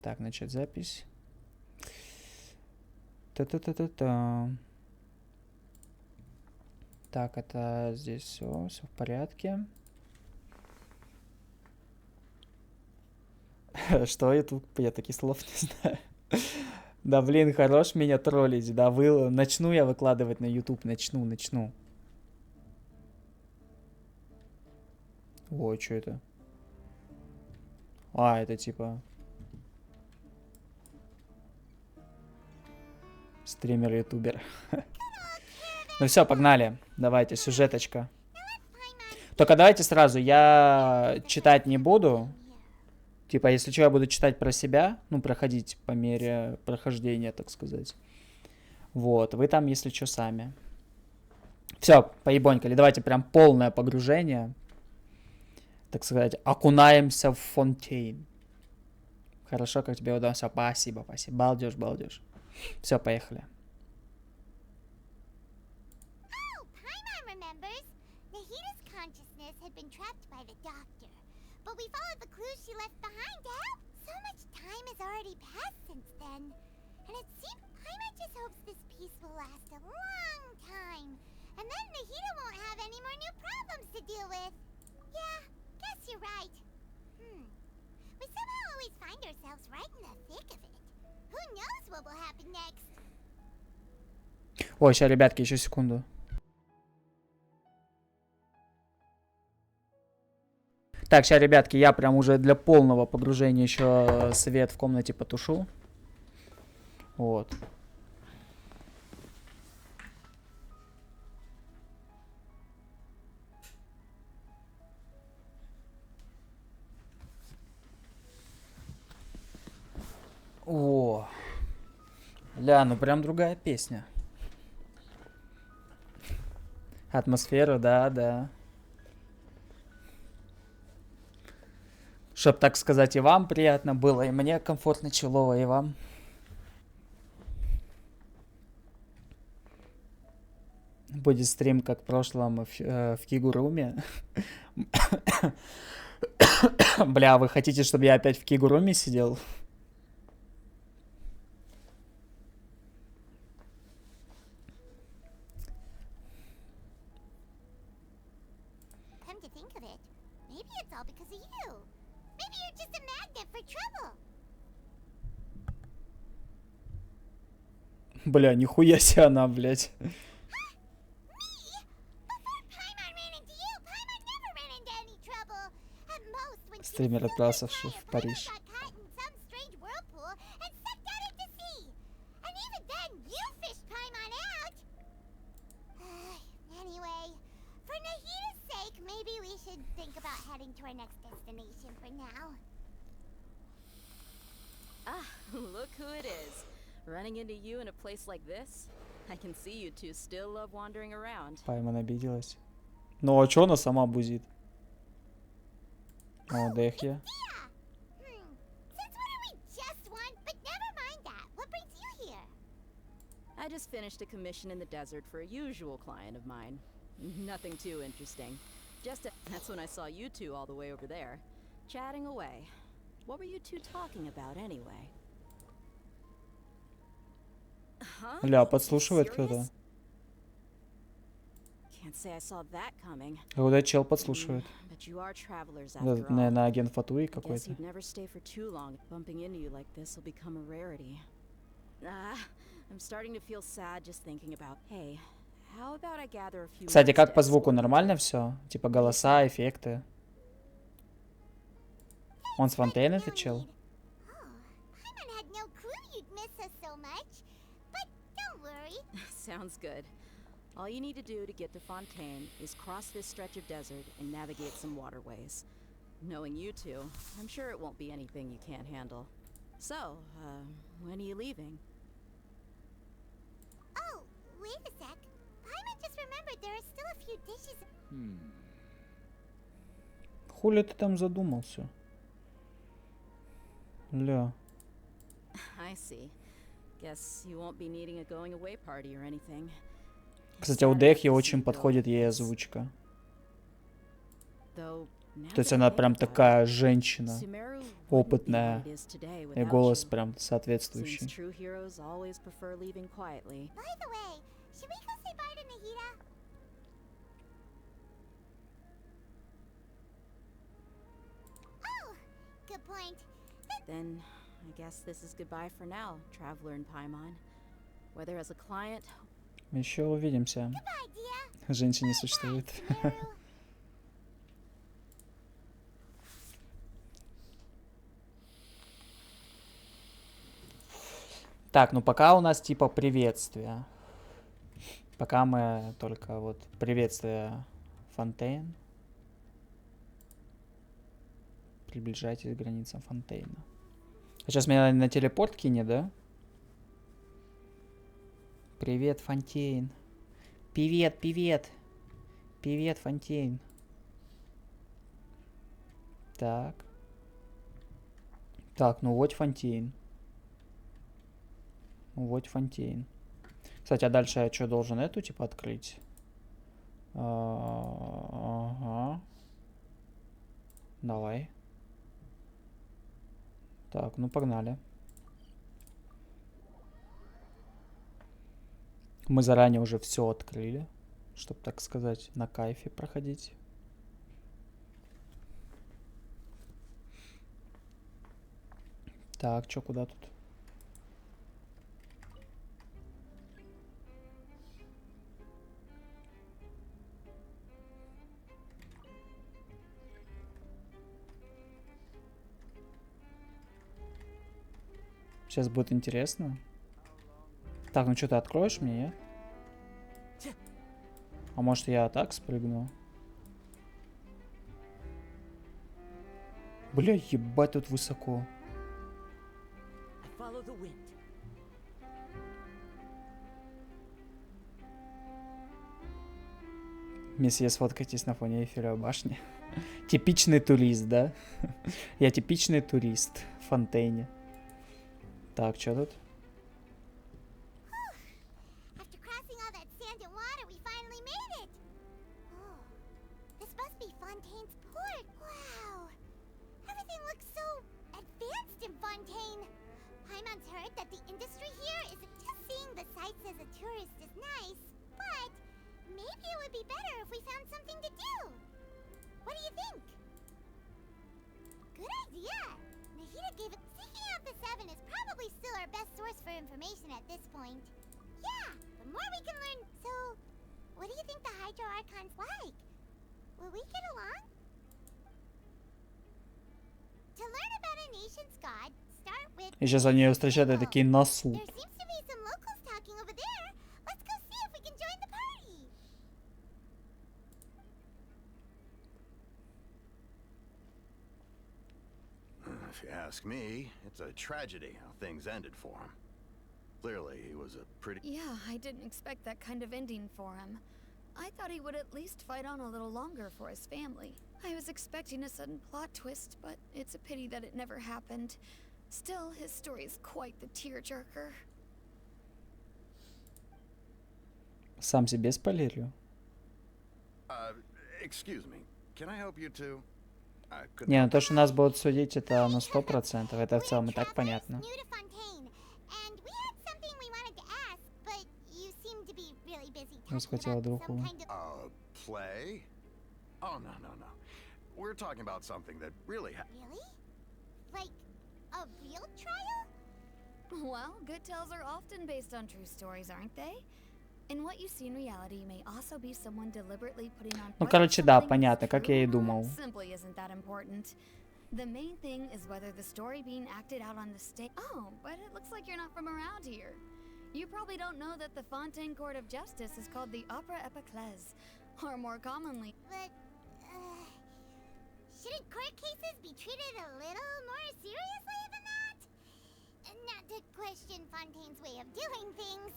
Так, начать запись. Та-та-та-та-та. Так, это здесь все в порядке. Что я тут? Я таких слов не знаю. Да блин, хорош меня троллить. Да, начну я выкладывать на YouTube. Начну. Ой, что это? А, это типа... Стример-ютубер. Ну все, погнали. Давайте, сюжеточка. Только давайте сразу, я читать не буду. Типа, если что, я буду читать про себя. Ну, проходить по мере прохождения, так сказать. Вот, вы там, если что, сами. Все, поебонькали. Давайте прям полное погружение. Так сказать, окунаемся в Фонтейн. Хорошо, как тебе удалось. Спасибо. Балдеж. Все, поехали. Ой, сейчас, ребятки, еще секунду. Так, сейчас, ребятки, я прям уже для полного погружения еще свет в комнате потушу. Вот. О, ля, ну прям другая песня. Атмосфера, да. Чтоб, так сказать, и вам приятно было, и мне комфортно, челово, и вам. Будет стрим, как в прошлом, в Кигуруме. Бля, вы хотите, чтобы я опять в Кигуруме сидел? Бля, нихуя себе она, блядь. Стример отправился в Париж. Look who it is. Running into you in a place like this? I can see you two still love wandering around. Пайман обиделась. Ну а чё она сама бузит? О, Дехья. I just finished a commission in the desert for a usual client of mine. Nothing too interesting. That's when I saw you two all the way over there, chatting away. What were you two talking about anyway? Ля, подслушивает кто-то. Вот этот чел подслушивает. Этот, наверное, агент Фатуи какой-то. Кстати, как по звуку? Нормально все? Типа голоса, эффекты? Он с Фонтейна, этот чел? Sounds good. All you need to do to get to Fontaine is cross this stretch of desert and navigate some waterways. Knowing you two, I'm sure it won't be anything you can't handle. So, when are you leaving? Oh, wait a sec. Paimon just remembered there are still a few dishes. Хули ты там задумался? Ля. I see. Guess you won't be needing a going away party or anything. Кстати, у Дехи очень подходит ей озвучка. Though Now То есть that I она think прям about it, такая женщина, Sumeru wouldn't be опытная, what it is today и without голос you. прям Seems соответствующий. true heroes always prefer leaving quietly. By the way, should we go say bye to Nahida? Oh, good point. Then I guess this is goodbye for now, traveler in Paimon. Whether as a client. Еще увидимся. Goodbye, dear. Женщин не существует. Sumeru. Так, ну пока у нас типа приветствие. Пока мы только вот приветствие Фонтейн. Приближайтесь к границам Фонтейна. Сейчас меня на телепорт кинет, да? Привет, Фонтейн. Привет, привет. Привет, Фонтейн. Так. Так, ну вот Фонтейн. Вот Фонтейн. Кстати, а дальше я что, должен эту типа открыть? Ага. Давай. Так, ну погнали. Мы заранее уже все открыли, чтобы, так сказать, на кайфе проходить. Так, что, куда тут? Сейчас будет интересно. Так, ну что, ты откроешь мне, нет? А может я так спрыгну? Бля, ебать тут высоко. Месье, сфоткайтесь на фоне Эйфелевой башни. Типичный турист, да? Я типичный турист в Фонтейне. Так, что тут? After crossing all that sand and water, we finally made it. Oh, this must be Fontaine's port. Wow. Everything looks so advanced in Fontaine. Paimon's heard that the industry here isn't just seeing the sights as a tourist is nice, but maybe it would be better if we found something to do. What do you think? Good idea. Nahida gave it. Seeking out the Seven is probably still our best source for information at this point. Yeah, the more we can learn. So, what do you think the Hydro Archon's like? Will we get along? To learn about a nation's god, start with. И сейчас они ее встречают и такие на суд. There seems to be some locals talking over there. Let's go see if we can join the party. If you ask me, it's a tragedy how things ended for him. Clearly, he was a pretty... Yeah, I didn't expect that kind of ending for him. I thought he would at least fight on a little longer for his family. I was expecting a sudden plot twist, but it's a pity that it never happened. Still, his story is quite the tearjerker. Сам себе спойлерю. Excuse me, can I help you too? I couldn't Не, ну help то, что нас будут судить, это на 100%. Это в целом и так понятно. New to Fontaine, and we had something we wanted to ask, but you seem to be really busy talking Схватила about духу. some kind of... play? Oh, no, no, no. We're talking about something that really Really? Like a real trial? Well, good tales are often based on true stories, aren't they? And what you see in reality may also be someone deliberately putting on. Ну, короче, да, понятно, как я и думал. Simply isn't that important. The main thing is whether the story being acted out on the stage. Oh, but it looks like you're not from around here. You probably don't know that the Fontaine Court of Justice is called the Opera Epiclese, or more commonly. But, shouldn't court cases be treated a little more seriously than that? Not to question Fontaine's way of doing things.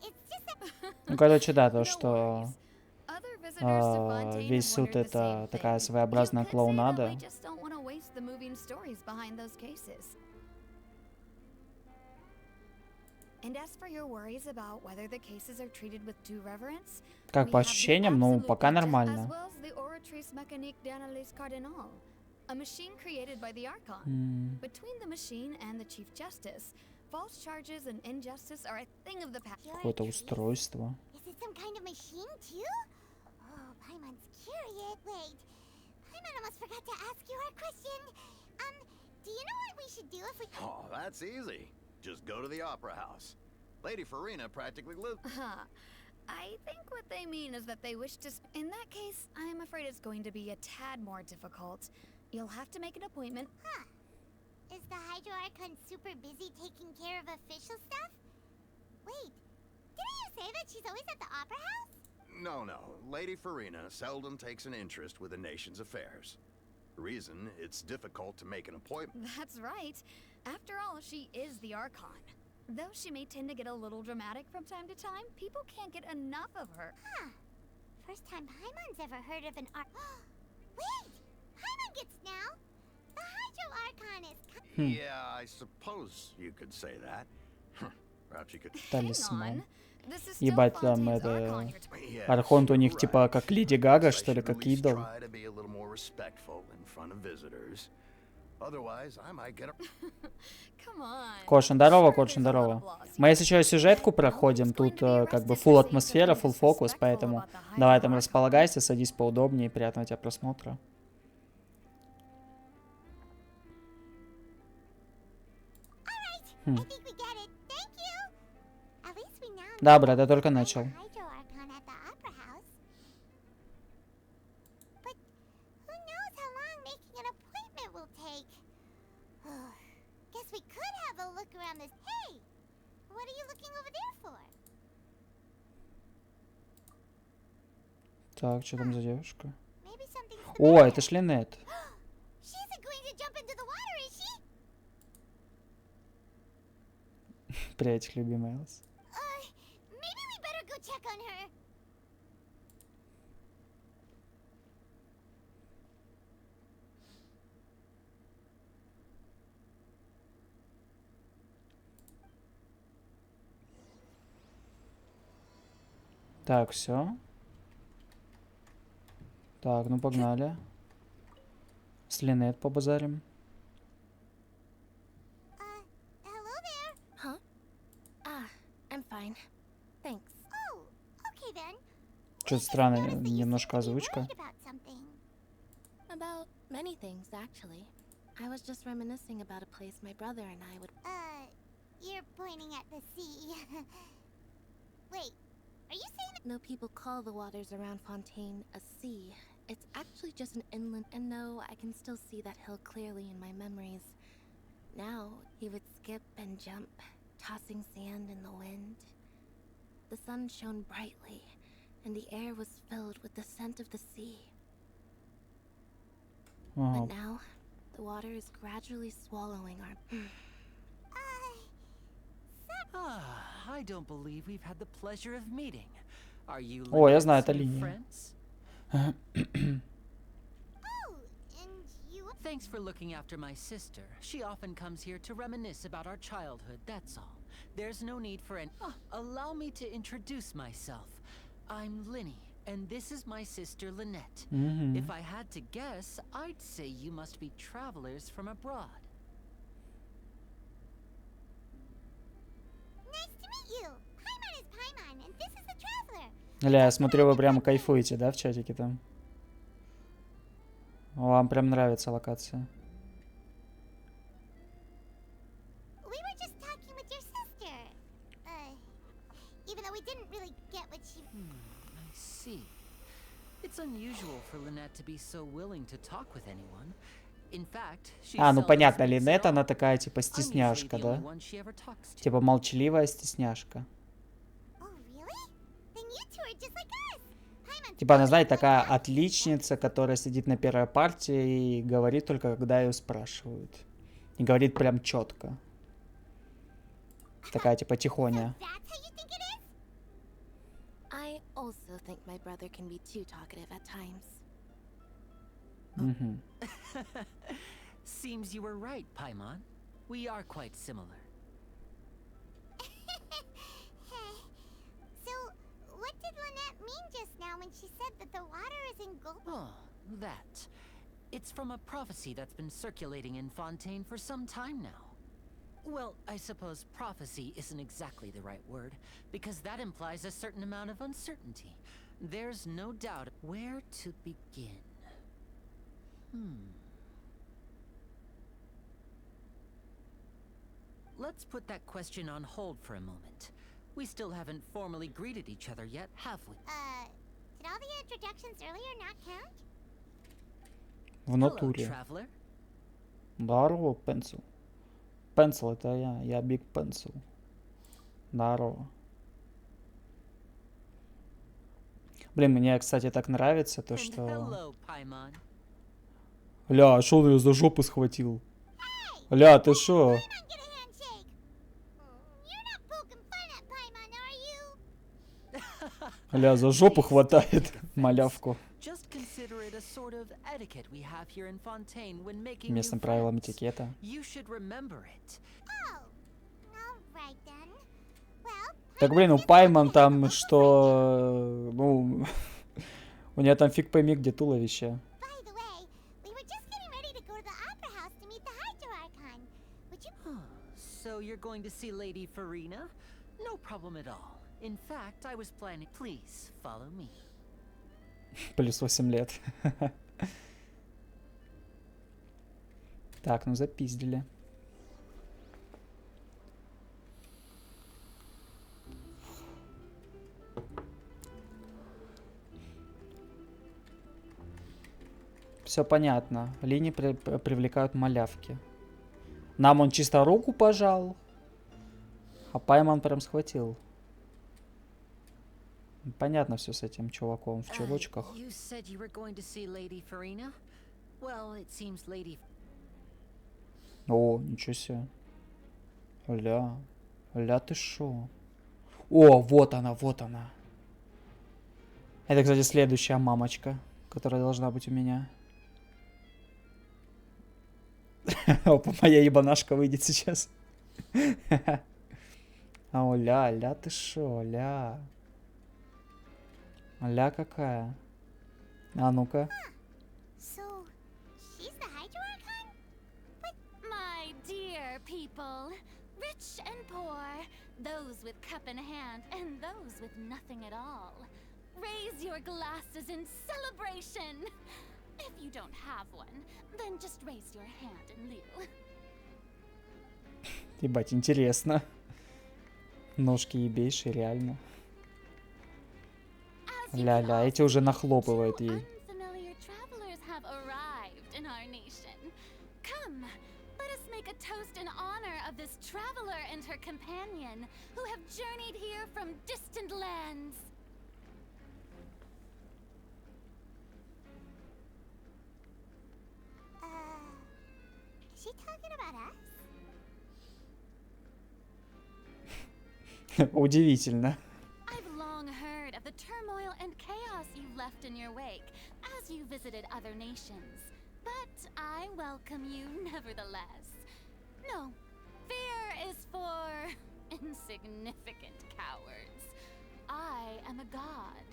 It's just that... Ну, короче, да, то, No что worries. Other visitors to Fontaine весь have суд wondered the это same такая thing. своеобразная You could say that клоунада. we just don't want to waste the moving stories behind those cases. And as for your worries about whether the cases are treated with due reverence, Как we по have the ощущениям, ну, absolute пока best, as нормально. well as the Laboratrice Mécanique d'Analyse Cardinal, a machine created by the Archon. Between the machine and the Chief Justice, false charges and injustice are a thing of the past. Какое-то устройство. Is it some kind of machine too? Oh, Paimon's curious. Wait, Paimon almost forgot to ask you our question. Do you know what we should do if we... Oh, that's easy. Just go to the Opera House. Lady Farina practically lives... I think what they mean is that they wish to... In that case, I'm afraid it's going to be a tad more difficult. You'll have to make an appointment. Huh. Is the Hydro Archon super busy taking care of official stuff? Wait, didn't you say that she's always at the Opera House? No. Lady Farina seldom takes an interest with the nation's affairs. The reason, it's difficult to make an appointment. That's right. After all, she is the Archon. Though she may tend to get a little dramatic from time to time, people can't get enough of her. Huh. First time Paimon's ever heard of an Wait! Paimon gets now! The Hydro Archon is... Yeah, I suppose you could say that. Perhaps you could... Талисман. This is still Ебать, там Fontaine's это... Archon you're Yeah, Архонт у них right. типа как Леди Гага, что ли, I should как at least идол. try to be a little more respectful in front of visitors. Otherwise, I might get a... Come on. Кошин, здорово, Sure, Кошин, there's a lot здорово. of flaws. Мы если что сюжетку проходим, тут как бы full атмосфера, full фокус, поэтому давай там располагайся, садись поудобнее, приятного тебе просмотра. I think we get it. Thank you! At least we now know Да, брат, я только начал. Hydro Archon at the Opera House. But who knows how long making an appointment will take? Guess we could have a look around this... Hey! What are you looking over there for? Так, что там за девушка? Maybe something's the О, matter. это ж Линет. She isn't going to jump into the water, is she? Приятель, любимый Элс. Maybe we better go check on her. Так, все. Так, ну погнали. С Линет побазарим. Hello there. Huh? I'm fine. Thanks. Oh, okay then. Что-то странно, немножко озвучка. Worried about something. About many things, actually. I was just reminiscing about a place my brother and I would... You're pointing at the sea. Wait, are you saying that... No, people call the waters around Fontaine a sea. It's actually just an inland, and no, I can still see that hill clearly in my memories. Now, he would skip and jump, tossing sand in the wind. The sun shone brightly, and the air was filled with the scent of the sea. Ага. But now, the water is gradually swallowing our... I don't believe we've had the pleasure of meeting. Are you О, я знаю, Lynette's это new линия. friends? Oh, and you... Thanks for looking after my sister. She often comes here to reminisce about our childhood, that's all. There's no need for an... allow me to introduce myself. I'm Linny, and this is my sister Lynette. If I had to guess, I'd say you must be travelers from abroad. Nice to meet you. Paimon is Paimon, and this is the Traveler. Ля, я смотрю, вы прямо кайфуете, да, в чатике там? Вам прям нравится локация. We were just talking with your sister. Even though we didn't really get what she... I see. It's unusual for Lynette to be so willing to talk with anyone. In fact, she А, ну seldom понятно, speaks at Линет, она all. такая типа I'm usually стесняшка, the да? only one she ever talks to. Типа молчаливая стесняшка. Oh, really? Then you two are just like us. Paimon... Типа она, знаете, такая отличница, которая сидит на первой партии и говорит только, когда ее спрашивают. И говорит прям четко. Такая типа тихоня. That's how you think it is? I also think my brother can be too talkative at times. Мгм. Seems you were right, Paimon. We are quite similar. So, what did Lynette mean just now when when she said that the water is in gold. Oh, that. It's from a prophecy that's been circulating in Fontaine for some time now. Well, I suppose prophecy isn't exactly the right word, because that implies a certain amount of uncertainty. There's no doubt where to begin. Let's put that question on hold for a moment. We still haven't formally greeted each other yet, have we? Did all the introductions earlier not count? В Hello, натуре. traveler. Здорово, Пенсил. Пенсил это я Биг Пенсил. Здорово. Блин, мне, кстати, так нравится то, And что... hello, Paimon. Ля, а шо он её за жопу схватил? Ля, ты шо? Why not get a handshake? You're not poking fun at Paimon, are you? Ля, за жопу хватает малявку. Just consider it a sort of etiquette we have here in Fontaine when making Местным new правилам friends. этикета. You should remember it. Oh, all right then. Well, Так, блин, у Пайман там что... Ну... У нее там фиг пойми, где туловище. by the way, we were just getting ready to go to the opera house to meet the Hydroarchon. Would you? So you're going to see Lady Farina? No problem at all. In fact, I was planning... Please, follow me. Плюс 8 лет. Так, ну запиздили. Все понятно. Линии привлекают малявки. Нам он чисто руку пожал, а Пайман прям схватил. Понятно все с этим чуваком в чулочках. You said you were going to see Lady Farina? Well, it seems Lady... О, ничего себе. Ля. Ля, ты шо? О, вот она, вот она. Это, кстати, следующая мамочка, которая должна быть у меня. Опа, моя ебанашка выйдет сейчас. О, ля, ля, ты шо, ля. Ля какая. А ну-ка. So, she's the Hydroarchon? My dear people, rich and poor, those with cup in hand and those with nothing at all, raise your glasses in celebration. If you don't have one, then just raise your hand in lieu. Ебать, интересно. Ножки ебейшие, реально. As you Ля-ля, can эти уже all see, нахлопывают two ей. unfamiliar travelers have arrived in our nation. Come, let us make a toast in honor of this traveler and her companion who have journeyed here from distant lands. Is she talking about us? Удивительно. I've long heard of the turmoil and chaos you've left in your wake as you visited other nations. But I welcome you nevertheless. No, fear is for insignificant cowards. I am a god,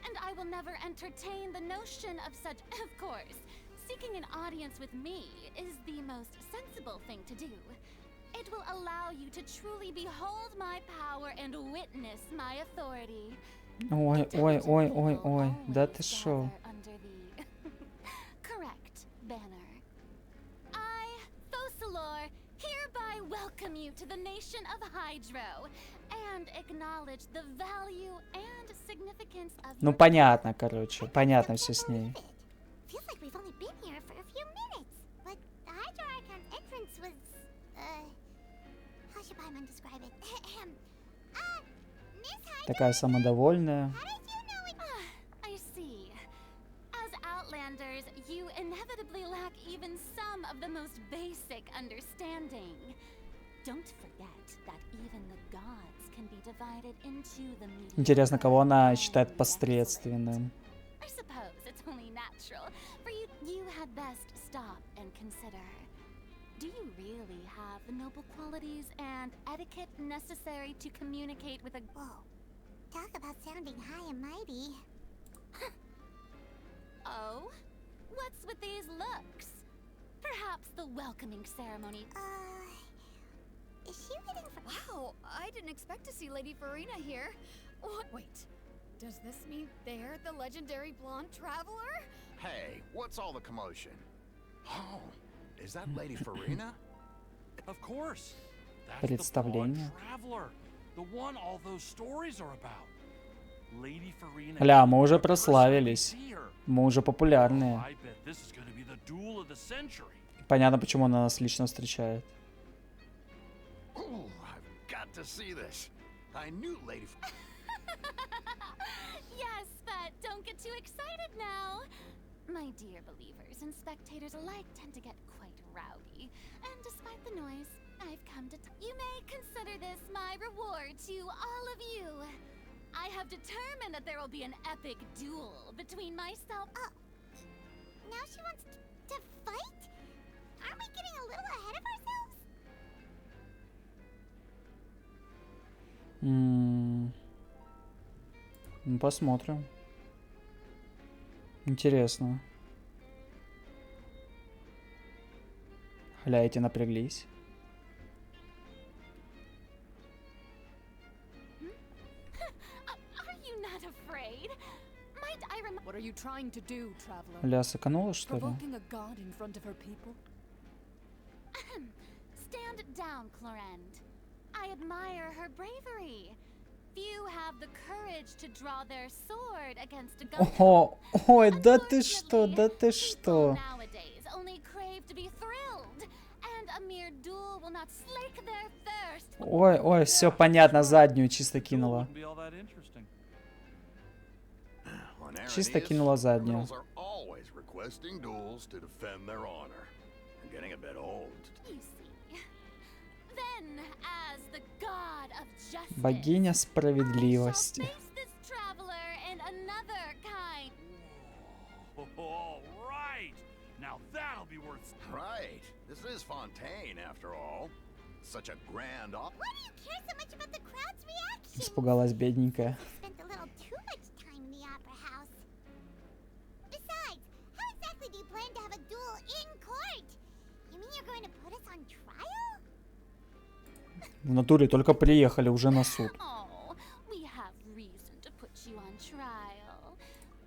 and I will never entertain the notion of such. Of course, seeking an audience with me is the most sensible thing to do. It will allow you to truly behold my power and witness my authority. Ой, ой, ой, ой, ой. Да ты шо? Under the correct banner. I, Fosalor, hereby welcome you to the nation of Hydro and acknowledge the value and significance of Ну your понятно, короче. Понятно все с ней. Feels like we've only been here for a few minutes. But the Hydroarchon's entrance was, how should Paimon describe it? Miss Hydro, Такая самодовольная. how did you know it? I see. As Outlanders, you inevitably lack even some of the most basic understanding. Don't forget that even the gods can be divided into the mediocre Интересно, кого она считает and посредственным. excellent. I suppose it's only natural for you had best stop and consider. Do you really have the noble qualities and etiquette necessary to communicate with a... Whoa. Talk about sounding high and mighty. Oh? What's with these looks? Perhaps the welcoming ceremony. Is she waiting for... Wow, I didn't expect to see Lady Farina here. What? Wait, does this mean they're the legendary blonde traveler? Hey, what's all the commotion? Oh, is that Lady Farina? Of course. That's the Представление. blonde traveler. The one all those stories are about. Lady Farina. Ля, мы уже прославились. Мы уже популярные. I bet this is going to be the duel of the century. Понятно, почему она нас лично встречает. Oh, I've got to see this. I knew Lady Yes, but don't get too excited now. My dear believers and spectators alike tend to get quite rowdy. And despite the noise, I've come to... You may consider this my reward to all of you. I have determined that there will be an epic duel between myself... now she wants to fight? Aren't we getting a little ahead of ourselves? Ну, посмотрим. Интересно. Ля, эти напряглись. Are you not afraid? Might I remind... What are you trying to do, traveler? Ля сэканула, что ли? Provoking a god in front of her people? Stand down, Clorend. I admire her bravery. Few have the courage to draw their sword against a gun. О, ой, да ты что, да ты что. Nowadays only crave to be thrilled, and a mere duel will not slake their thirst. Ой, ой, все понятно, заднюю чисто кинула. Wouldn't be all that interesting. On Чисто Arrhenius, кинула заднюю. criminals are always requesting duels to defend their honor. I'm getting a bit old. You see, then as the god of justice, Богиня I shall справедливости. face this traveler in another kind. All right. Now that'll be worth. Right. This is Fontaine, after all. Such a grand Why do you care so much about the crowd's reaction? Испугалась бедненькая. Spent a little too much time in the opera house. Besides, how exactly do you plan to have a duel in court? You mean you're going to put us on trial? В натуре только приехали уже на суд. Oh, we have reason to put you on trial.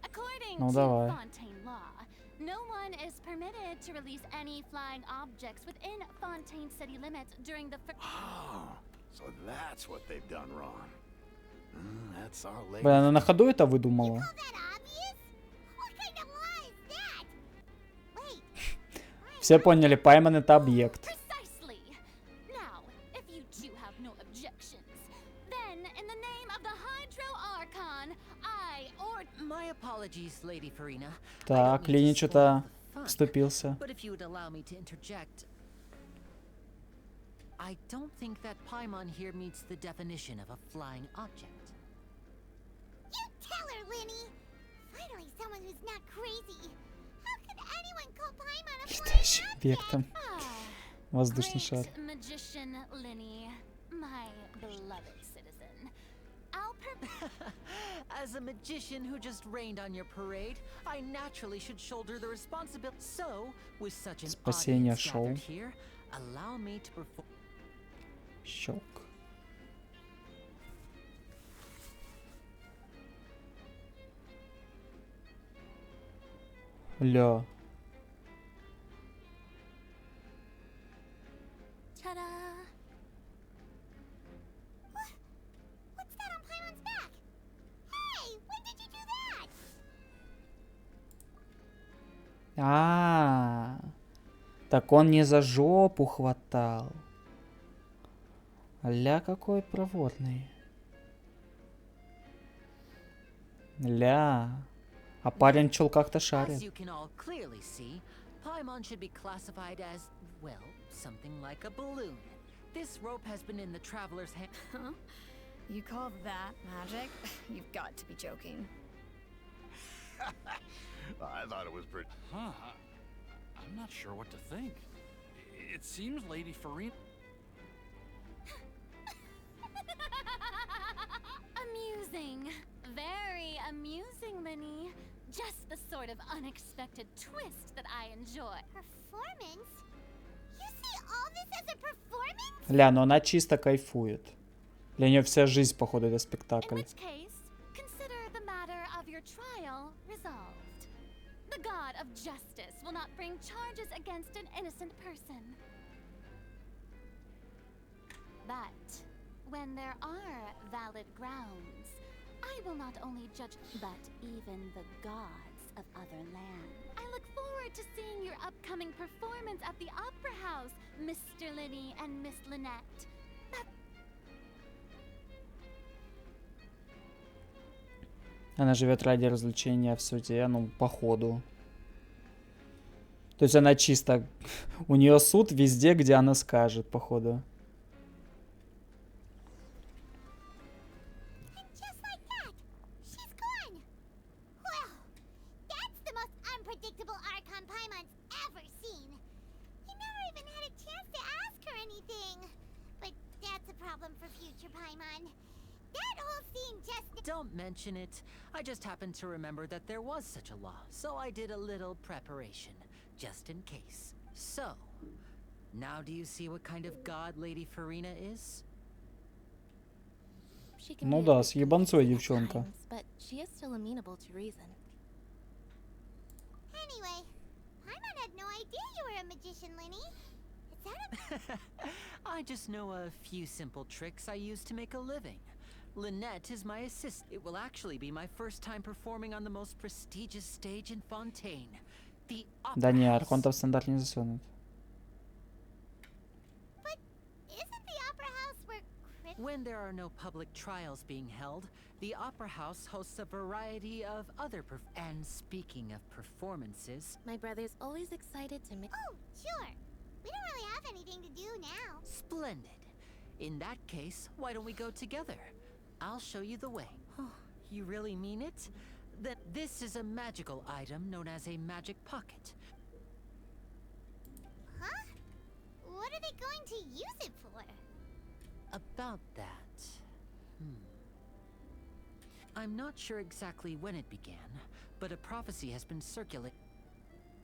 According Ну, to давай. Fontaine law, no one is permitted to release any flying objects within Fontaine city limits during the Oh, so that's what they've done wrong. That's our lady. Блин, она на ходу это выдумала. that obvious? What kind of law is that? Wait. Все поняли, Пайман это объект. Precisely. Now, if you two have no objections, then in the name of the Hydro Archon, I order... My apologies, Lady Farina. Так, Лини что-то вступился. But if you would allow me to interject, I don't think that Paimon here meets the definition of a flying object. You tell her, Linny! Finally someone who's not crazy. How could anyone call Paimon a Летающим flying объектом. object? Воздушный шар. Great magician Linny, my beloved citizen. I'll As a magician who just rained on your parade, I naturally should shoulder the responsibility. So, with such an Спасение audience шоу. gathered here, allow me to perform. Щелк. Ля. Ta-da! What's that on Paimon's back? Hey, when did you do that? Так он не за жопу хватал. Ля какой проворный. Ля. А парень в чулках-то As шарит. you can all clearly see, Paimon should be classified as, well, something like a balloon. This rope has been in the traveler's hand. Huh? You call that magic? You've got to be joking. I thought it was pretty. Huh. I'm not sure what to think. It seems Lady Farina. Amusing. Very amusing, Linny. Just the sort of unexpected twist that I enjoy. Performance? You see all this as a performance? Ля, ну она чисто кайфует. Для нее вся жизнь, походу, это In спектакль. which case, consider the matter of your trial resolved. The god of justice will not bring charges against an innocent person. But when there are valid grounds, I will not only judge, but even the gods of other lands. I look forward to seeing your upcoming performance at the Opera House, Mr. Linney and Miss Lynette. Она живет ради развлечения в суде, ну, походу. То есть она чисто... У нее суд везде, где она скажет, походу. And just like that, she's gone. Well, that's the most unpredictable Archon Paimon's ever seen. He never even had a chance to ask her anything. But that's a problem for future Paimon. That whole scene just... Don't mention it. I just happened to remember that there was such a law, so I did a little preparation, just in case. So, now do you see what kind of god Lady Farina is? She can Ну be a да, bit с ебанцой confusing at девчонка. times, but she is still amenable to reason. Anyway, Paimon had no idea you were a magician, Linny. Is that a... I just know a few simple tricks I use to make a living. Lynette is my assistant. It will actually be my first time performing on the most prestigious stage in Fontaine, the Да Opera не, House. Архонта в стандарт не засунут. But isn't the Opera House where... When there are no public trials being held, the Opera House hosts a variety of other and speaking of performances, My brother's always excited to make. Oh, sure. We don't really have anything to do now. splendid. In that case, why don't we go together? I'll show you the way. Oh, you really mean it? Then this is a magical item known as a magic pocket. Huh? What are they going to use it for? About that... I'm not sure exactly when it began, but a prophecy has been circulated.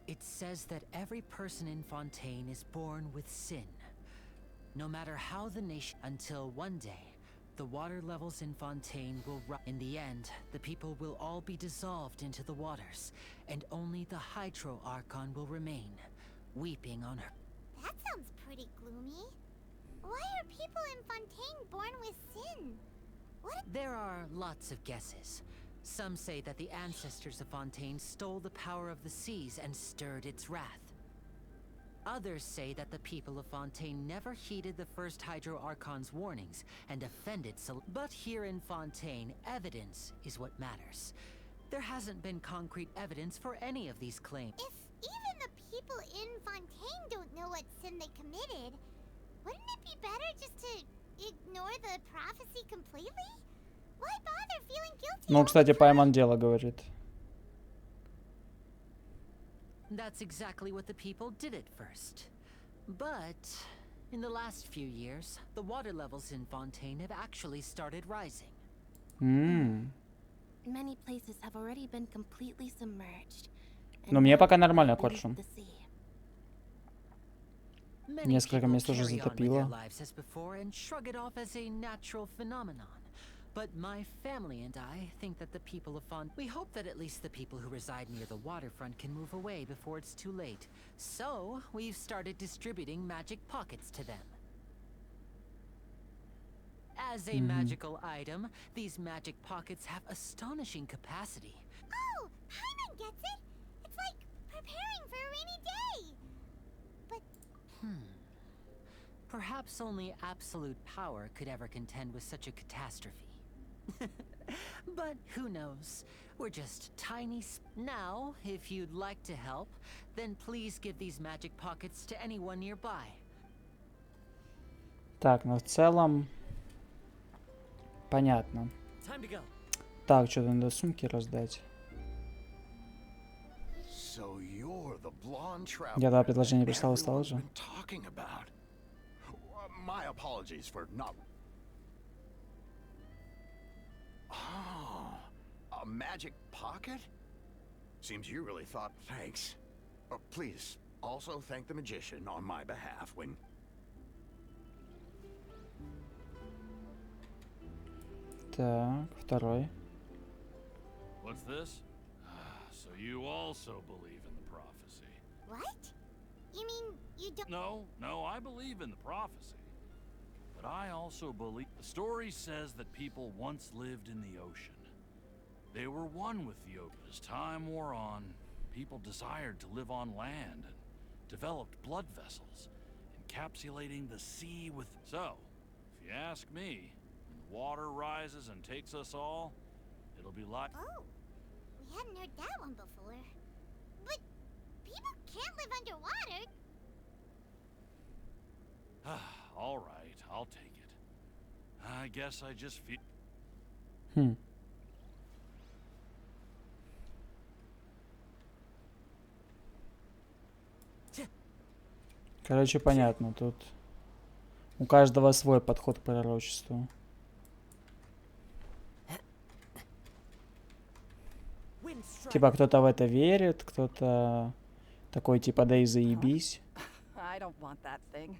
It says that every person in Fontaine is born with sin. No matter how the nation... Until one day, the water levels in Fontaine will rise. In the end, the people will all be dissolved into the waters, and only the Hydro Archon will remain, weeping on her. That sounds pretty gloomy. Why are people in Fontaine born with sin? What? There are lots of guesses. Some say that the ancestors of Fontaine stole the power of the seas and stirred its wrath. Others say that the people of Fontaine never heeded the first Hydro Archon's warnings and offended But here in Fontaine, evidence is what matters. There hasn't been concrete evidence for any of these claims. If even the people in Fontaine don't know what sin they committed, wouldn't it be better just to ignore the prophecy completely? Why bother feeling guilty? Ну, all кстати, the time? Пайман дело говорит. That's exactly what the people did at first. But in the last few years, the water levels in Fontaine have actually started rising. Many places have already been completely submerged. Но and мне now пока are нормально, beneath коршун. the sea. Many Несколько people мест уже carry on with затопило. their lives as before and shrug it off as a natural phenomenon. But my family and I think that the people of we hope that at least the people who reside near the waterfront can move away before it's too late. So, we've started distributing magic pockets to them. As a magical item, these magic pockets have astonishing capacity. Oh, Paimon gets it. It's like preparing for a rainy day. But Perhaps only absolute power could ever contend with such a catastrophe. But who knows? We're just tiny Now, if you'd like to help, then please give these magic pockets to anyone nearby. Так, ну в целом... Понятно. Time to go. Так, что-то надо сумки раздать. So you're the blonde traveler Я дала предложение, that прислал, стало everyone's же. been talking about. My apologies for not... Oh, a magic pocket? Seems you really thought. Thanks. Oh, please, also thank the magician on my behalf when... Так, второй. What's this? So you also believe in the prophecy? What? You mean you don't? No, I believe in the prophecy. But I also believe... The story says that people once lived in the ocean. They were one with the ocean. As time wore on, people desired to live on land and developed blood vessels, encapsulating the sea with... So, if you ask me, when the water rises and takes us all, it'll be like... Oh, we hadn't heard that one before. But people can't live underwater. All right, I'll take it. I guess I just feel... Хм. Короче, понятно, тут у каждого свой подход к пророчеству. Типа кто-то в это верит, кто-то такой типа да и заебись. I don't want that thing.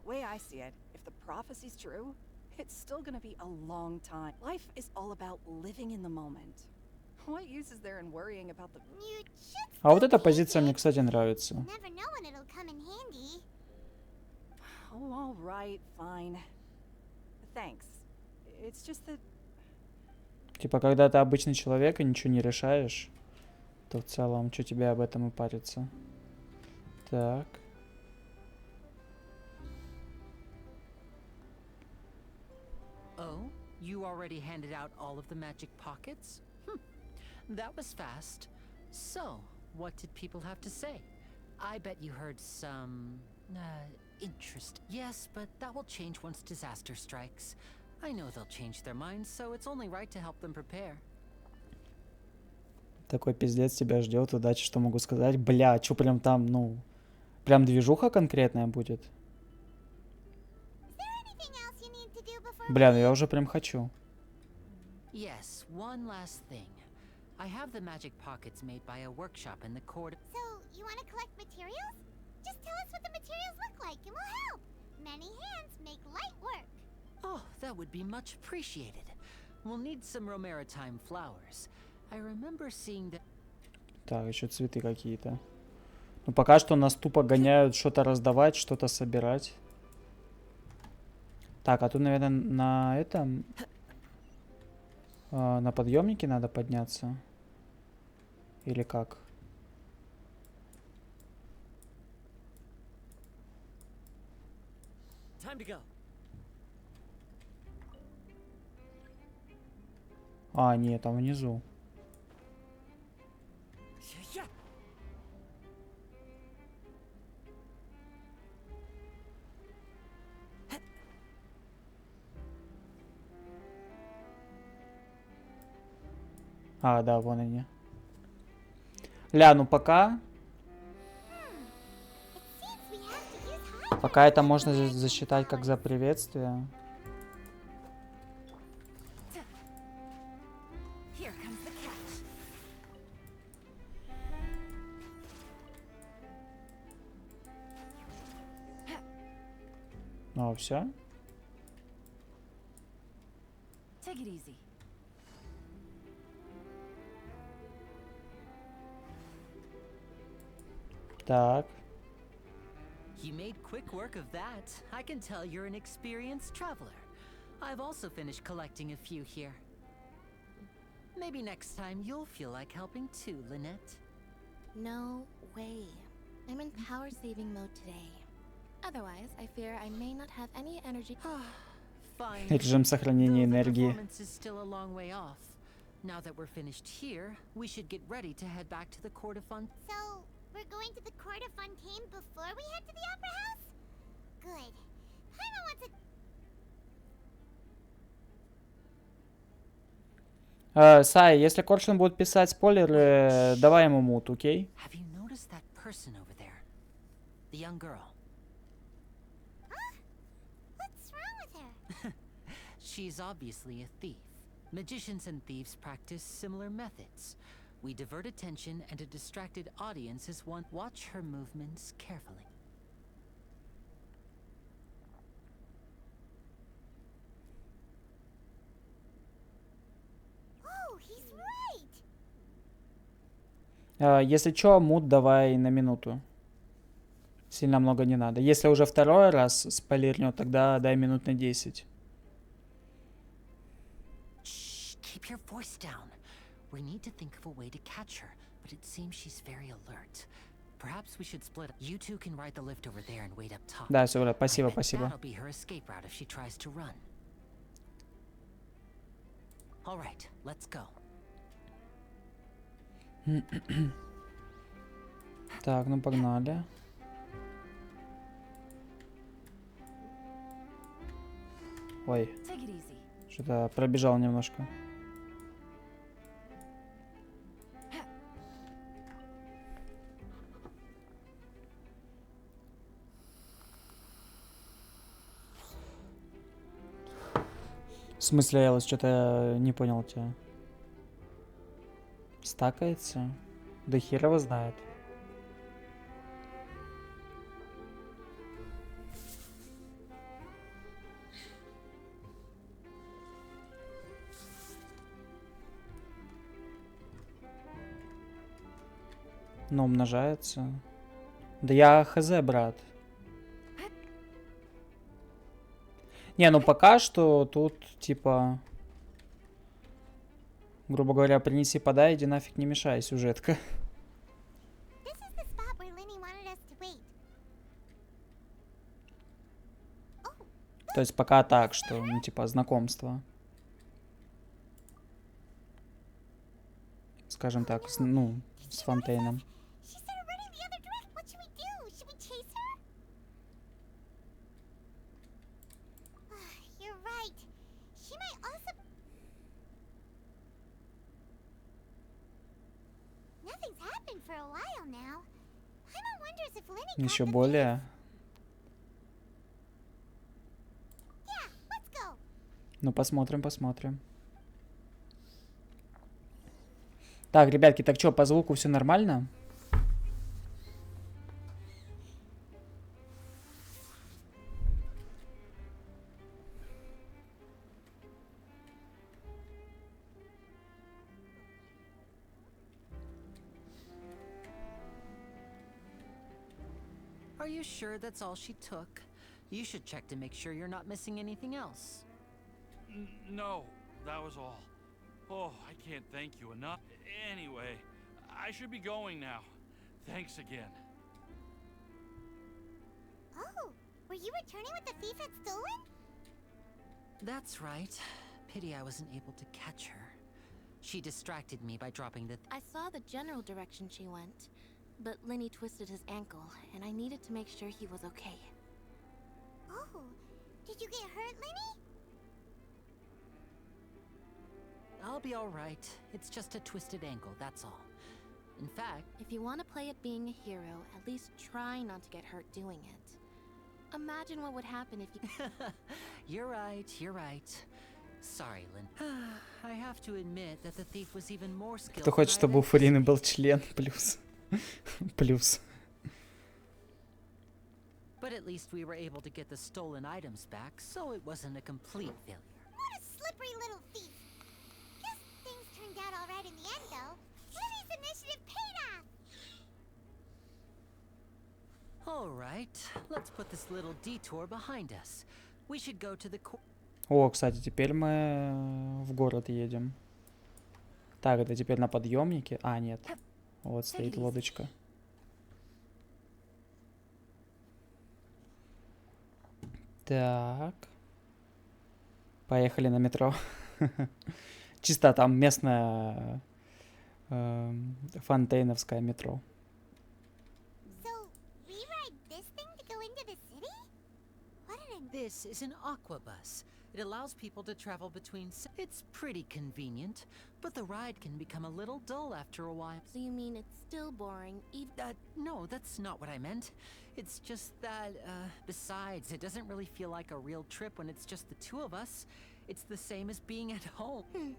Way I see it, if the prophecy's true, it's still gonna be a long time. Life is all about living in the moment. What use is there in worrying about the... You should А вот still эта take позиция мне, it. кстати, нравится. You never know when it'll come in handy. Oh, all right, fine. Thanks. It's just that... Типа, когда ты обычный человек и ничего не решаешь, то в целом, что тебе об этом и париться. Так. Oh, you already handed out all of the magic pockets? That was fast. So, what did people have to say? I bet you heard some... interest. Yes, but that will change once disaster strikes. I know they'll change their minds, so it's only right to help them prepare. Такой пиздец тебя ждет, удачи, что могу сказать. Бля, что прям там, ну... Прям движуха конкретная будет. Is there anything else you need to do before Бля, ну я уже прям хочу. Yes, one last thing. I have the magic pockets made by a workshop in the court. So, you want to collect materials? Just tell us what the materials look like and we'll help. Many hands make light work. Oh, that would be much appreciated. We'll need some Romaritime flowers. I remember seeing that... Так, еще цветы какие-то. Ну, пока что нас тупо гоняют что-то раздавать, что-то собирать. Так, а тут, наверное, на этом... на подъемнике надо подняться? Или как? Time to go. А, нет, там внизу. Yeah. А, да, вон они. Ля, ну пока... It seems we have to use high Пока это можно засчитать как за приветствие. Here comes the catch. Ну, все. Take it easy. Так. You made quick work of that. I can tell you're an experienced traveler. I've also finished collecting a few here. Maybe next time you'll feel like helping too, Lynette. No way. I'm in power saving mode today. Otherwise, I fear I may not have any energy. Fine. Режим сохранения Though the энергии. performance is still a long way off. Now that we're finished here, we should get ready to head back to the court of Font. So, we're going to the court of Fontaine before we head to the opera house? Good. Paimon wants to... Сай, если Коршун будет писать спойлеры, давай ему мут, окей? Have you noticed that person over there? The young girl. Huh? What's wrong with her? She's obviously a thief. Magicians and thieves practice similar methods. We divert attention, and a distracted audience is one. Watch her movements carefully. Oh, he's right. Если чё, мут давай на минуту. Сильно много не надо. Если уже второй раз спойлернет, тогда дай минут на 10. Shh, keep your voice down. We need to think of a way to catch her, but it seems she's very alert. Perhaps we should split up. You two can ride the lift over there and wait up top. Да, все, I спасибо, bet спасибо. That'll be her escape route if she tries to run. All right, let's go. Так, ну погнали. Ой, Take it easy. что-то пробежал немножко. В смысле, Элос, что-то не понял тебя. Стакается? Да хер его знает. Ну, умножается. Да я хз, брат. Не, ну пока что тут, типа... Грубо говоря, принеси, подай, иди нафиг не мешай, сюжетка. This is the spot where Lenny wanted us to wait. То есть пока так, что, ну, типа, знакомство. Скажем так, ну, с Фонтейном. She started running the other direction. What should we do? Should we chase her? You're right. She might also... Nothing's happened for a while now. Paimon wonders if Lenny got Еще the более. Yeah, let's go. Ну, посмотрим, посмотрим. Так, ребятки, так что, по звуку все нормально? Are you sure that's all she took? You should check to make sure you're not missing anything else. No, that was all. Oh, I can't thank you enough. Anyway, I should be going now. Thanks again. Oh, were you returning what the thief had stolen? That's right. Pity I wasn't able to catch her. She distracted me by dropping the... I saw the general direction she went, but Lenny twisted his ankle, and I needed to make sure he was okay. Oh, did you get hurt, Lenny? I'll be all right. It's just a twisted ankle, that's all. In fact... If you want to play at being a hero, at least try not to get hurt doing it. Imagine what would happen if you... You're right, you're right. Sorry, Lynn. I have to admit that the thief was even more skilled. Кто хочет, чтобы у Фурины был член, плюс. Плюс. But at least we were able to get the stolen items back, so it wasn't a complete failure. What a slippery little thief. Guess things turned out all right in the end, though. Lenny's initiative paid off. All right, let's put this little detour behind us. We should go to the... О, кстати, теперь мы в город едем. Так, это теперь на подъемнике? А, нет. Вот стоит лодочка. Так. Поехали на метро. Чисто там местное фонтейновское метро. So, we ride this thing to go into the city? What an... This is an aqua bus. It allows people to travel between... It's pretty convenient, but the ride can become a little dull after a while. So you mean it's still boring, even... No, that's not what I meant. It's just that, besides, it doesn't really feel like a real trip when it's just the two of us. It's the same as being at home.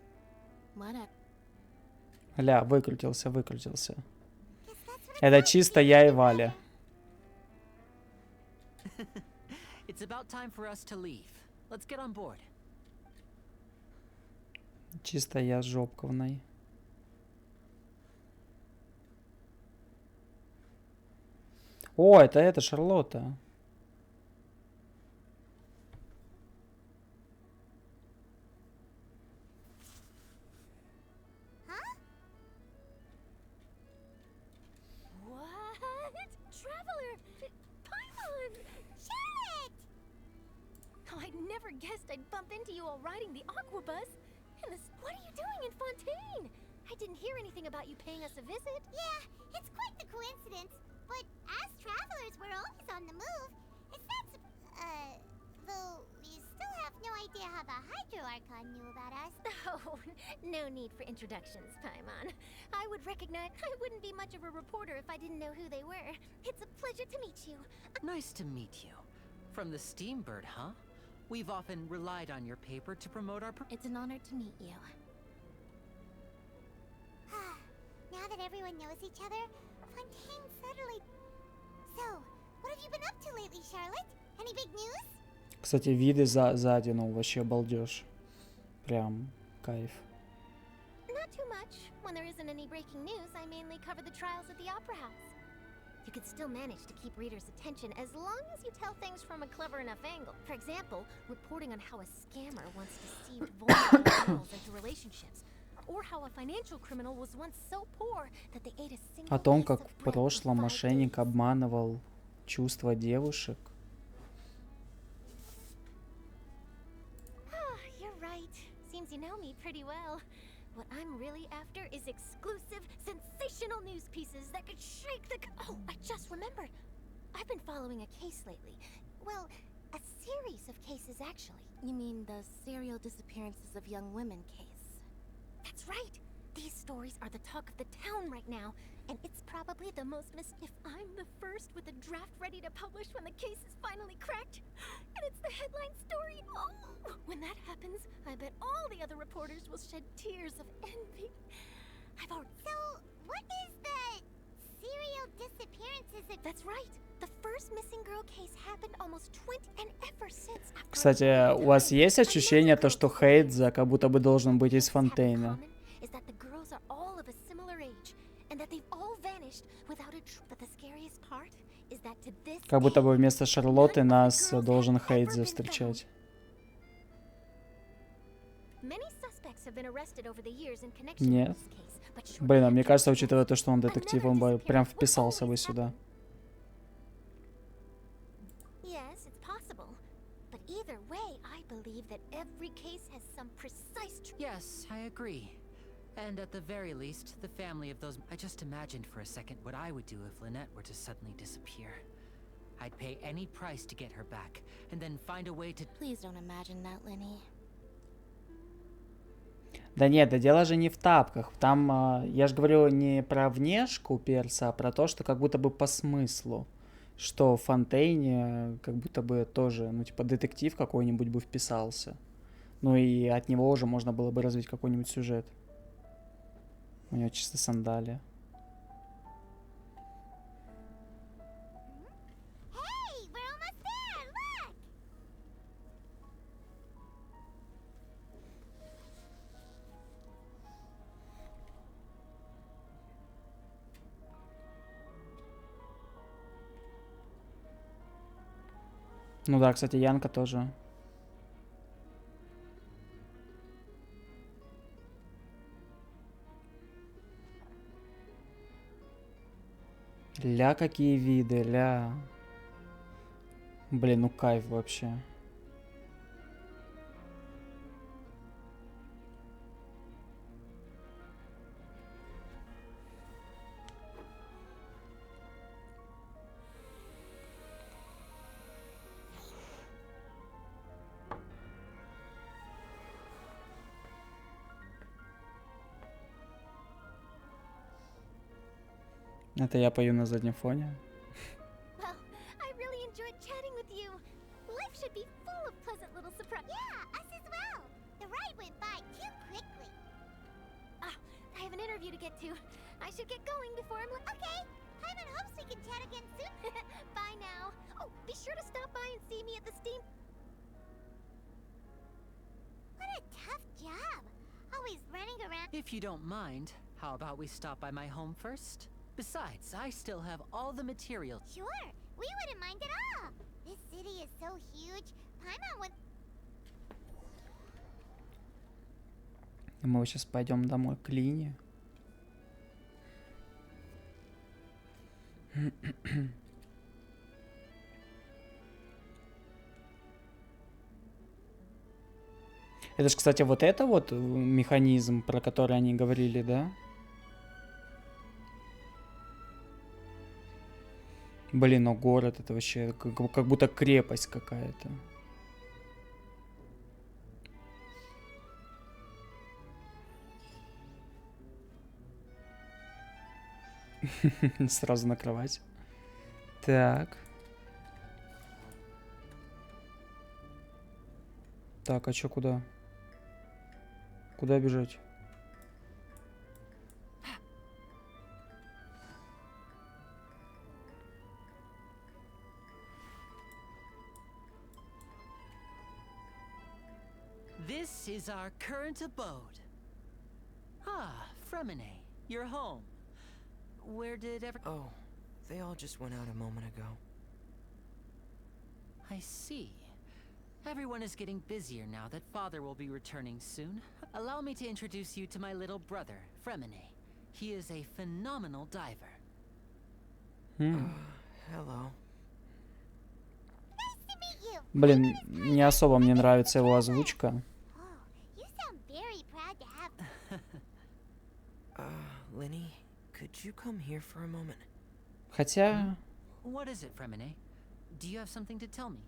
Whatever. Ля, выкрутился. Guess that's what Это чисто я и Валя. It's about time for us to leave. Let's get on board. Чисто я с Жопковной. О, это Шарлотта. What? Traveler! Paimon! Charlotte! Oh, I never guessed I'd bump into you while riding the Aquabus. And this, what are you doing in Fontaine? I didn't hear anything about you paying us a visit. Yeah, it's quite the coincidence. But as travelers, we're always on the move. It's not though we still have no idea how the Hydro Archon knew about us. Oh, no need for introductions, Paimon. I wouldn't be much of a reporter if I didn't know who they were. It's a pleasure to meet you. Nice to meet you. From the Steambird, huh? We've often relied on your paper to promote our... It's an honor to meet you. Now that everyone knows each other, Fontaine suddenly... So, what have you been up to lately, Charlotte? Any big news? Кстати, виды сзади, ну, вообще балдеж. Прям кайф. Not too much. When there isn't any breaking news, I mainly cover the trials at the Opera House. You can still manage to keep readers' attention as long as you tell things from a clever enough angle. For example, reporting on how a scammer once deceived vulnerable girls into relationships. Or how a financial criminal was once so poor that they ate a single О том, piece как of в bread прошлом for 5 мошенник days. обманывал чувства девушек. You're right. Seems you know me pretty well. What I'm really after is exclusive, sensational news pieces that could shake the... Oh, I just remembered. I've been following a case lately. Well, a series of cases, actually. You mean the serial disappearances of young women case? That's right. These stories are the talk of the town right now, and it's probably the most If I'm the first with a draft ready to publish when the case is finally cracked, and it's the headline story. Oh, when that happens, I bet all the other reporters will shed tears of envy. I've already... So, what is the serial disappearances of... That's right. The first missing girl case happened almost 20, and ever since... Кстати, у вас есть ощущение, то, что Хейдза как будто бы должен быть из Фонтейна? Is that the girls are all of a similar age, and that they've all vanished without a But the scariest part is that to this Как будто бы day, вместо Шарлотты none of the нас girls должен have ever Хейдза been встречать. Many suspects have been arrested over the years in connection with Нет. this case, but shortly Блин, а мне after кажется, its учитывая death, то, что он детектив, он бы прям вписался бы сюда. Yes, it's possible. But either way, I believe that every case has some precise Yes, I agree. And at the very least, the family of those... I just imagined for a second what I would do if Lynette were to suddenly disappear. I'd pay any price to get her back, and then find a way to... Please don't imagine that, Lenny. Да нет, да дело же не в тапках. Там, я же говорю не про внешку перса, а про то, что как будто бы по смыслу. Что в Фонтейне как будто бы тоже, ну типа детектив какой-нибудь бы вписался. Ну и от него уже можно было бы развить какой-нибудь сюжет. У него чисто сандалия. Hey, we're almost there, look! Ну да, кстати, Янка тоже. Ля, какие виды, ля. Блин, ну кайф вообще. Это я пою на заднем фоне. Well, I really enjoyed chatting with you. Life should be full of pleasant little surprises. Yeah, us as well. The ride went by too quickly. I have an interview interview to get to. I should get going before I'm late. Okay. Paimon hopes we can chat again soon. Bye now. Oh, be sure to stop by and see me at the steam. What a tough job. Always running around. If you don't mind, how about we stop by my home first? Besides, I still have all the materials. Sure. We wouldn't mind at all. This city is so huge. Paimon would... Мы сейчас пойдем домой к Лине. Это же, кстати, вот это вот механизм, про который они говорили, да? Блин, но город это вообще как будто крепость какая-то. Сразу на кровать. Так. Так, а чё, куда? Куда бежать? This is our current abode. Ah, Fremine, you're home. Where did Oh, they all just went out a moment ago. I see. Everyone is getting busier now that Father will be returning soon. Allow me to introduce you to my little brother, Fremine. He is a phenomenal diver. Hello. Nice to meet you. Блин, не особо мне нравится его озвучка. Oh, you sound very proud to have... Linny, could you come here for a moment? Хотя... What is it, Fremine? Do you have something to tell me?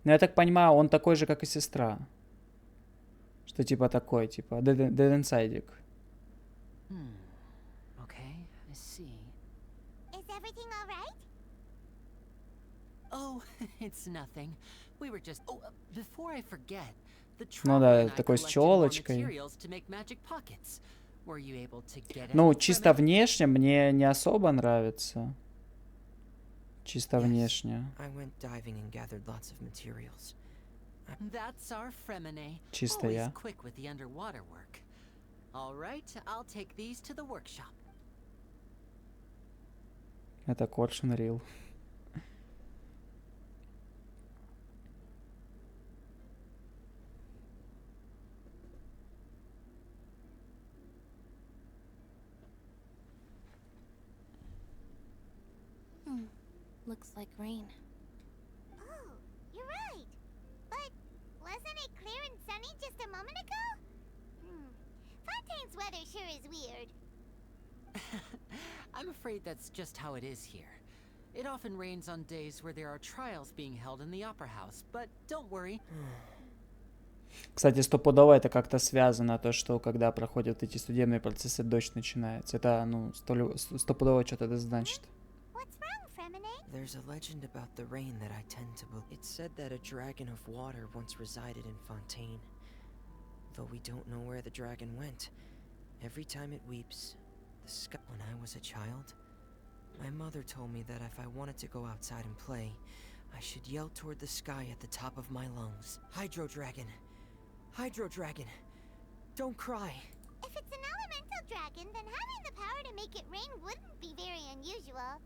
Ну, я так понимаю, он такой же, как и сестра. Что типа такой, типа, dead inside. Okay, I see. Is everything all right? Oh, it's nothing. We were just... Oh, before I forget, the Ну traveler да, and I такой с collected more челочкой. materials to make magic pockets. Were you able to get Ну, any, чисто Fremine? внешне мне не особо нравится. Чисто Yes, внешне. I went diving and gathered lots of materials. That's our Fremine. Чисто Always я. quick with the underwater work. All right, I'll take these to the workshop. Это коршун рил. Looks like rain. Oh, you're right. But wasn't it clear and sunny just a moment ago? Fontaine's weather sure is weird. I'm afraid that's just how it is here. It often rains on days where there are trials being held in the Opera House, but don't worry. Кстати, стопудово это как-то связано, то, что когда проходят эти судебные процессы, дождь начинается. Это, ну, стопудово что-то это значит. What's wrong, Fremine? There's a legend about the rain that I tend to believe. It's said that a dragon of water once resided in Fontaine. Though we don't know where the dragon went. Every time it weeps, the sky... When I was a child, my mother told me that if I wanted to go outside and play, I should yell toward the sky at the top of my lungs. Hydro Dragon! Hydro Dragon! Don't cry! If it's an elemental dragon, then having the power to make it rain wouldn't be very unusual.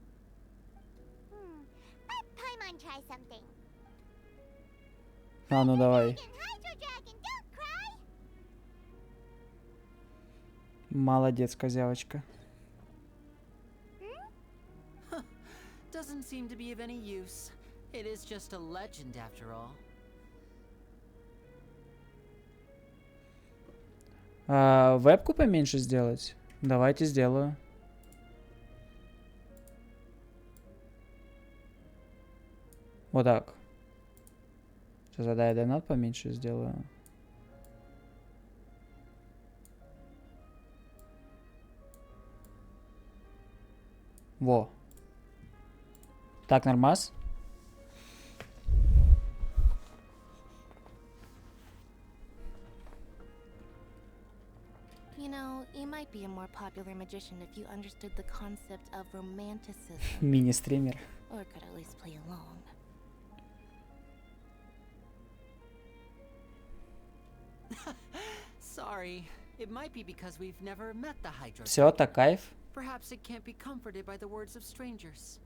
Let Paimon try something. А, ну давай. Hydro Dragon, don't cry! Молодец, козявочка. Doesn't seem to be of any use. It is just a legend after all. Вебку поменьше сделать? Давайте сделаю. Вот так. Сейчас задай донат поменьше сделаю. Во. Так, нормас? more popular magician if you understood the concept of romanticism. Мини-стример. Or could at least play along. Sorry. It might be because we've never met the Hydro. Все, это кайф. Perhaps it can't be comforted by the words of strangers.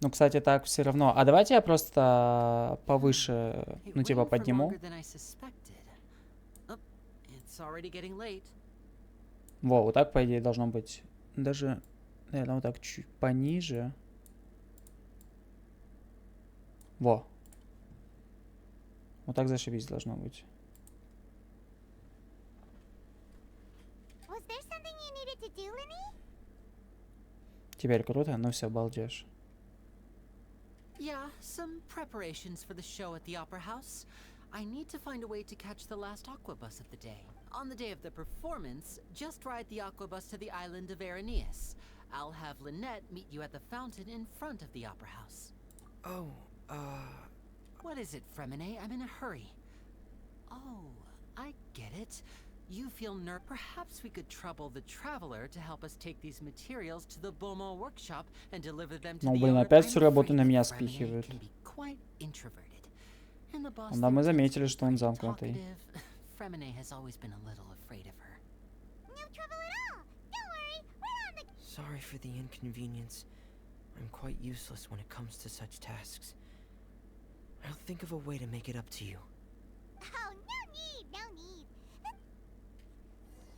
Ну, кстати, так все равно. А давайте я просто повыше, ну, It типа, rained for подниму. longer than I suspected. Oh, it's already getting late. Во, вот так, по идее, должно быть. Даже, наверное, вот так чуть пониже. Во. Вот так зашибись должно быть. Was there something you needed to do, Lenny? Теперь круто, ну все, балдеж. Yeah, some preparations for the show at the Opera House. I need to find a way to catch the last aqua bus of the day. On the day of the performance, just ride the aqua bus to the island of Aeneas. I'll have Lynette meet you at the fountain in front of the Opera House. Oh, What is it, Fremine? I'm in a hurry. Oh, I get it. You feel perhaps we could trouble the traveler to help us take these materials to the Beaumont workshop and deliver them to Ну, the блин, owner. опять I'm всю работу afraid на that меня Fremine спихивают. can be quite introverted. And the boss Да, мы there tends to заметили, be что он pretty замкнутый. talkative. Fremine has always been a little afraid of her. No trouble at all. Don't worry, we're on the... sorry for the inconvenience. I'm quite useless when it comes to such tasks. I'll think of a way to make it up to you. Oh, no need, no need.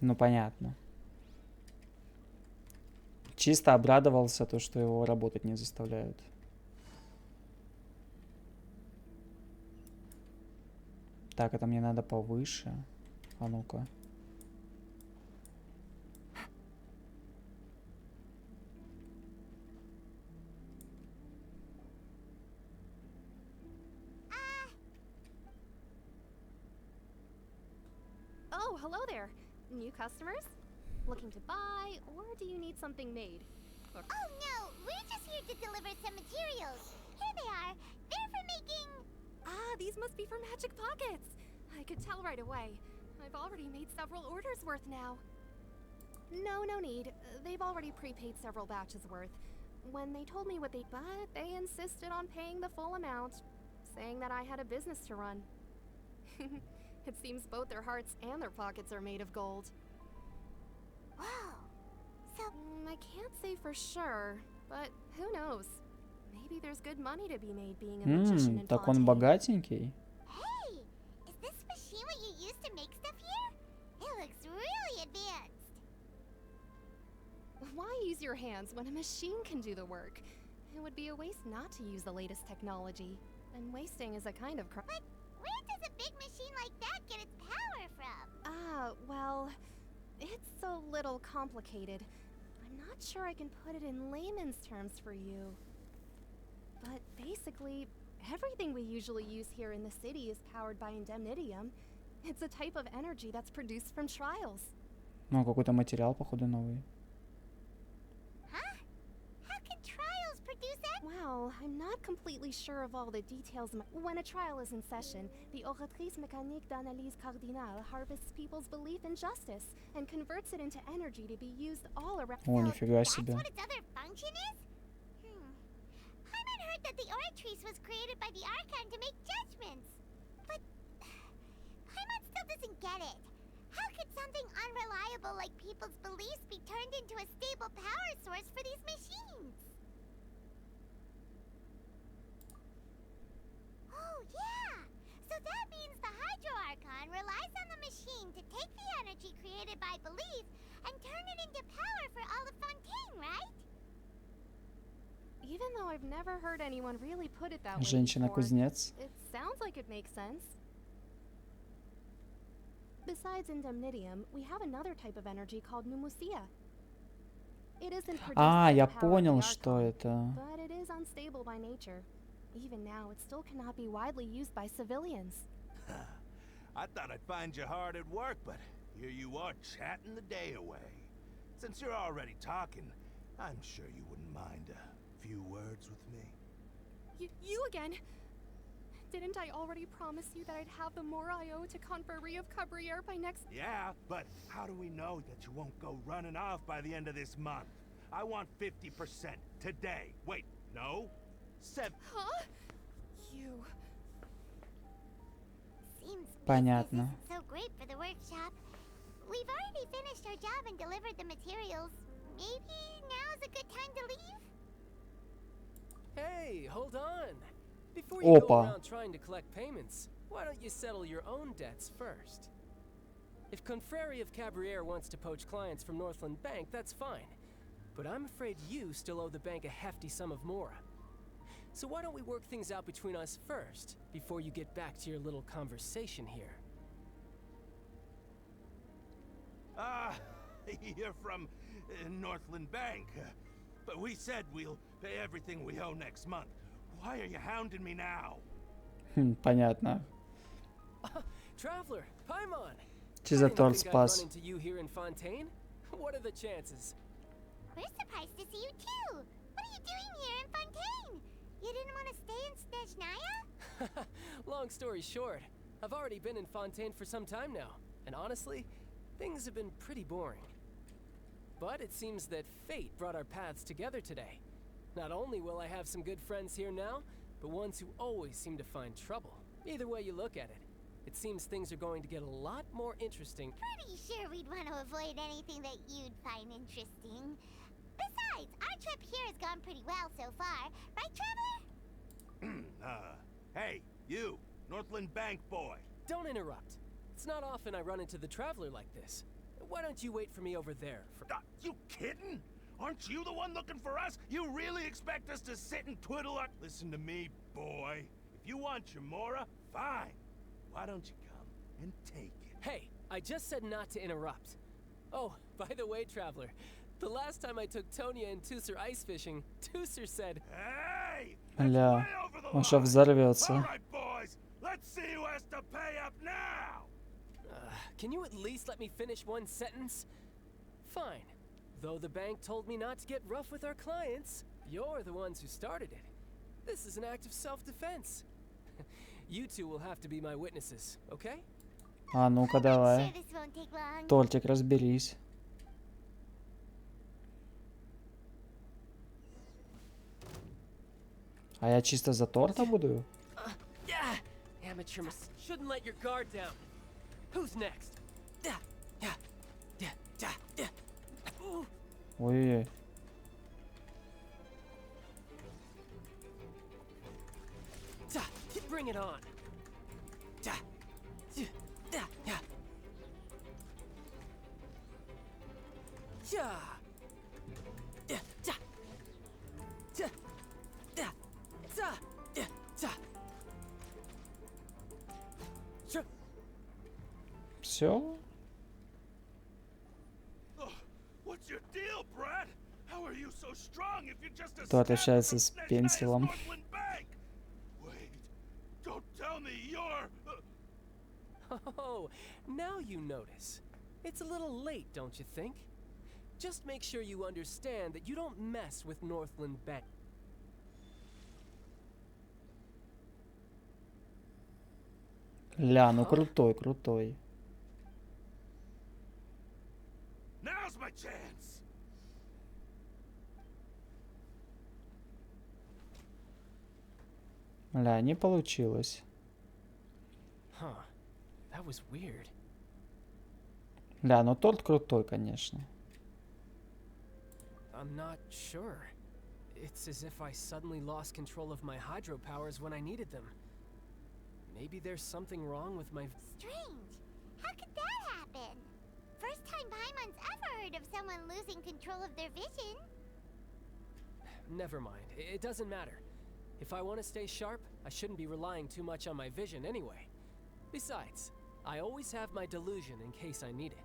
Ну, понятно. Чисто обрадовался то, что его работать не заставляют. Так, это мне надо повыше. А ну-ка. Oh, hello there. New customers? Looking to buy, or do you need something made? Oh, no, we're just here to deliver some materials. Here they are. They're for making... Ah, these must be for Magic Pockets. I could tell right away. I've already made several orders worth now. No need. They've already prepaid several batches worth. When they told me what they... But they insisted on paying the full amount, saying that I had a business to run. It seems both their hearts and their pockets are made of gold. Wow. So... I can't say for sure, but who knows? Maybe there's good money to be made being a magician in Так он Fontaine. богатенький. Hey, is this machine what you use to make stuff here? It looks really advanced. Why use your hands when a machine can do the work? It would be a waste not to use the latest technology. And wasting is a kind of But where does a big machine like that get its power from? Well, it's a little complicated. I'm not sure I can put it in layman's terms for you. But basically, everything we usually use here in the city is powered by indemnitium. It's a type of energy that's produced from trials. Ну, какой-то материал, походу, новый. Huh? How can trials produce that? Well, I'm not completely sure of all the details. When a trial is in session, the Oratrice Mécanique d'Analyse Cardinale harvests people's belief in justice and converts it into energy to be used all around. О, нифига That's себе. what its other function is? Paimon heard that the Oratrice was created by the Archon to make judgments. But Paimon still doesn't get it. How could something unreliable like people's beliefs be turned into a stable power source for these machines? Oh, yeah! So that means the Hydro Archon relies on the machine to take the energy created by belief and turn it into power for all of Fontaine, right? Even though I've never heard anyone really put it that way before, Женщина-кузнец. it sounds like it makes sense. Besides indemnitium, we have another type of energy called pneumosia. It isn't produced А, by the я power of понял, the что Archon, это. but it is unstable by nature. Even now, it still cannot be widely used by civilians. I thought I'd find you hard at work, but here you are chatting the day away. Since you're already talking, I'm sure you wouldn't mind a few words with me. You again? Didn't I already promise you that I'd have the more I owe to Confrérie of Cabriere by next... Yeah, but how do we know that you won't go running off by the end of this month? I want 50% today. Wait, no? 7. Huh? You... Seems Понятно. business isn't so great for the workshop. We've already finished our job and delivered the materials. Maybe now's a good time to leave? Hey, hold on. Before you go Опа. around trying to collect payments, why don't you settle your own debts first? If Confrérie of Cabriere wants to poach clients from Northland Bank, that's fine. But I'm afraid you still owe the bank a hefty sum of mora. So why don't we work things out between us first, before you get back to your little conversation here? You're from Northland Bank. But we said we'll pay everything we owe next month. Why are you hounding me now? Понятно. Traveler, Paimon! Че за I didn't торт think I'd run спас? into you here in Fontaine. What are the chances? We're surprised to see you too. What are you doing here in Fontaine? You didn't want to stay in Snezhnaya? Long story short, I've already been in Fontaine for some time now, and honestly, things have been pretty boring. But it seems that fate brought our paths together today. Not only will I have some good friends here now, but ones who always seem to find trouble. Either way you look at it, it seems things are going to get a lot more interesting. Pretty sure we'd want to avoid anything that you'd find interesting. Besides, our trip here has gone pretty well so far. Right, Traveler? Hey, you, Northland Bank boy. Don't interrupt. It's not often I run into the Traveler like this. Why don't you wait for me over there? You kidding? Aren't you the one looking for us? You really expect us to sit and twiddle our... Listen to me, boy. If you want your mora, fine. Why don't you come and take it? Hey, I just said not to interrupt. Oh, by the way, Traveler, the last time I took Tonya and Tusser ice fishing, Tusser said, Hey! Ля, он что, взорвется? All right, boys. Let's see who has to pay up now. Can you at least let me finish one sentence? Fine. Though the bank told me not to get rough with our clients, you're the ones who started it. This is an act of self-defense. You two will have to be my witnesses, okay? А ну-ка Sure давай. this won't take long. Тортик, разберись. А я чисто за торта буду? Yeah, amateur shouldn't let your guard down. Who's next? Yeah, yeah, yeah, yeah, yeah. Ooh. Ой-ой-ой. Da, bring it on. Da, da, yeah. Yeah. Yeah, da. Da, da, da, yeah, da. Sure. Все? What's your deal, Brad? How are you so strong if you're just a Кто отличается с Snezhnaya's пенсилом? Northland Bank? Wait, don't tell me you're... Oh, now you notice. It's a little late, don't you think? Just make sure you understand that you don't mess with Northland Bank. Ля, ну крутой, крутой. Now's my chance. Ля, не получилось. Huh. That was weird. Ля, ну торт крутой, конечно. I'm not sure. It's as if I suddenly lost control of my hydro powers when I needed them. Maybe there's something wrong with my... Strange. How could that happen? First time Paimon's ever heard of someone losing control of their vision. Never mind. It doesn't matter. If I want to stay sharp, I shouldn't be relying too much on my vision anyway. Besides, I always have my delusion in case I need it.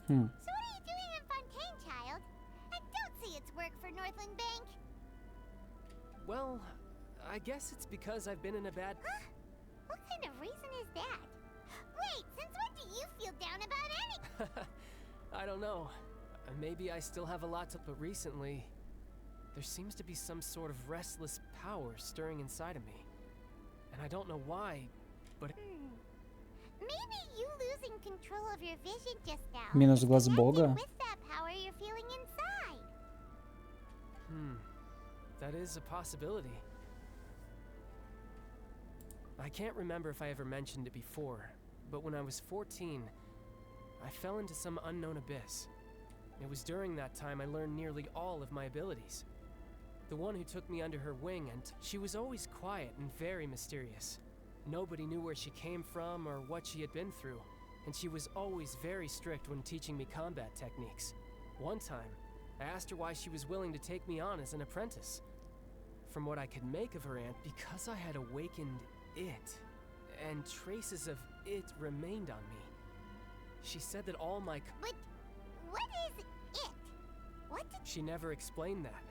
So what are you doing in Fontaine, child? And don't say it's work for Northland Bank. Well, I guess it's because I've been in a bad... Huh? What kind of reason is that? Wait, since when do you feel down about anything? I don't know. Maybe I still have a lot to... But recently, there seems to be some sort of restless power stirring inside of me. And I don't know why, but... Maybe you losing control of your vision just now. Минус глаз connected бога. with that power you're feeling inside. That is a possibility. I can't remember if I ever mentioned it before, but when I was 14, I fell into some unknown abyss. It was during that time I learned nearly all of my abilities. The one who took me under her wing, and she was always quiet and very mysterious. Nobody knew where she came from or what she had been through, and she was always very strict when teaching me combat techniques. One time, I asked her why she was willing to take me on as an apprentice. From what I could make of her aunt, because I had awakened it, and traces of it remained on me. She said that all my... But what is it? What did... She never explained that.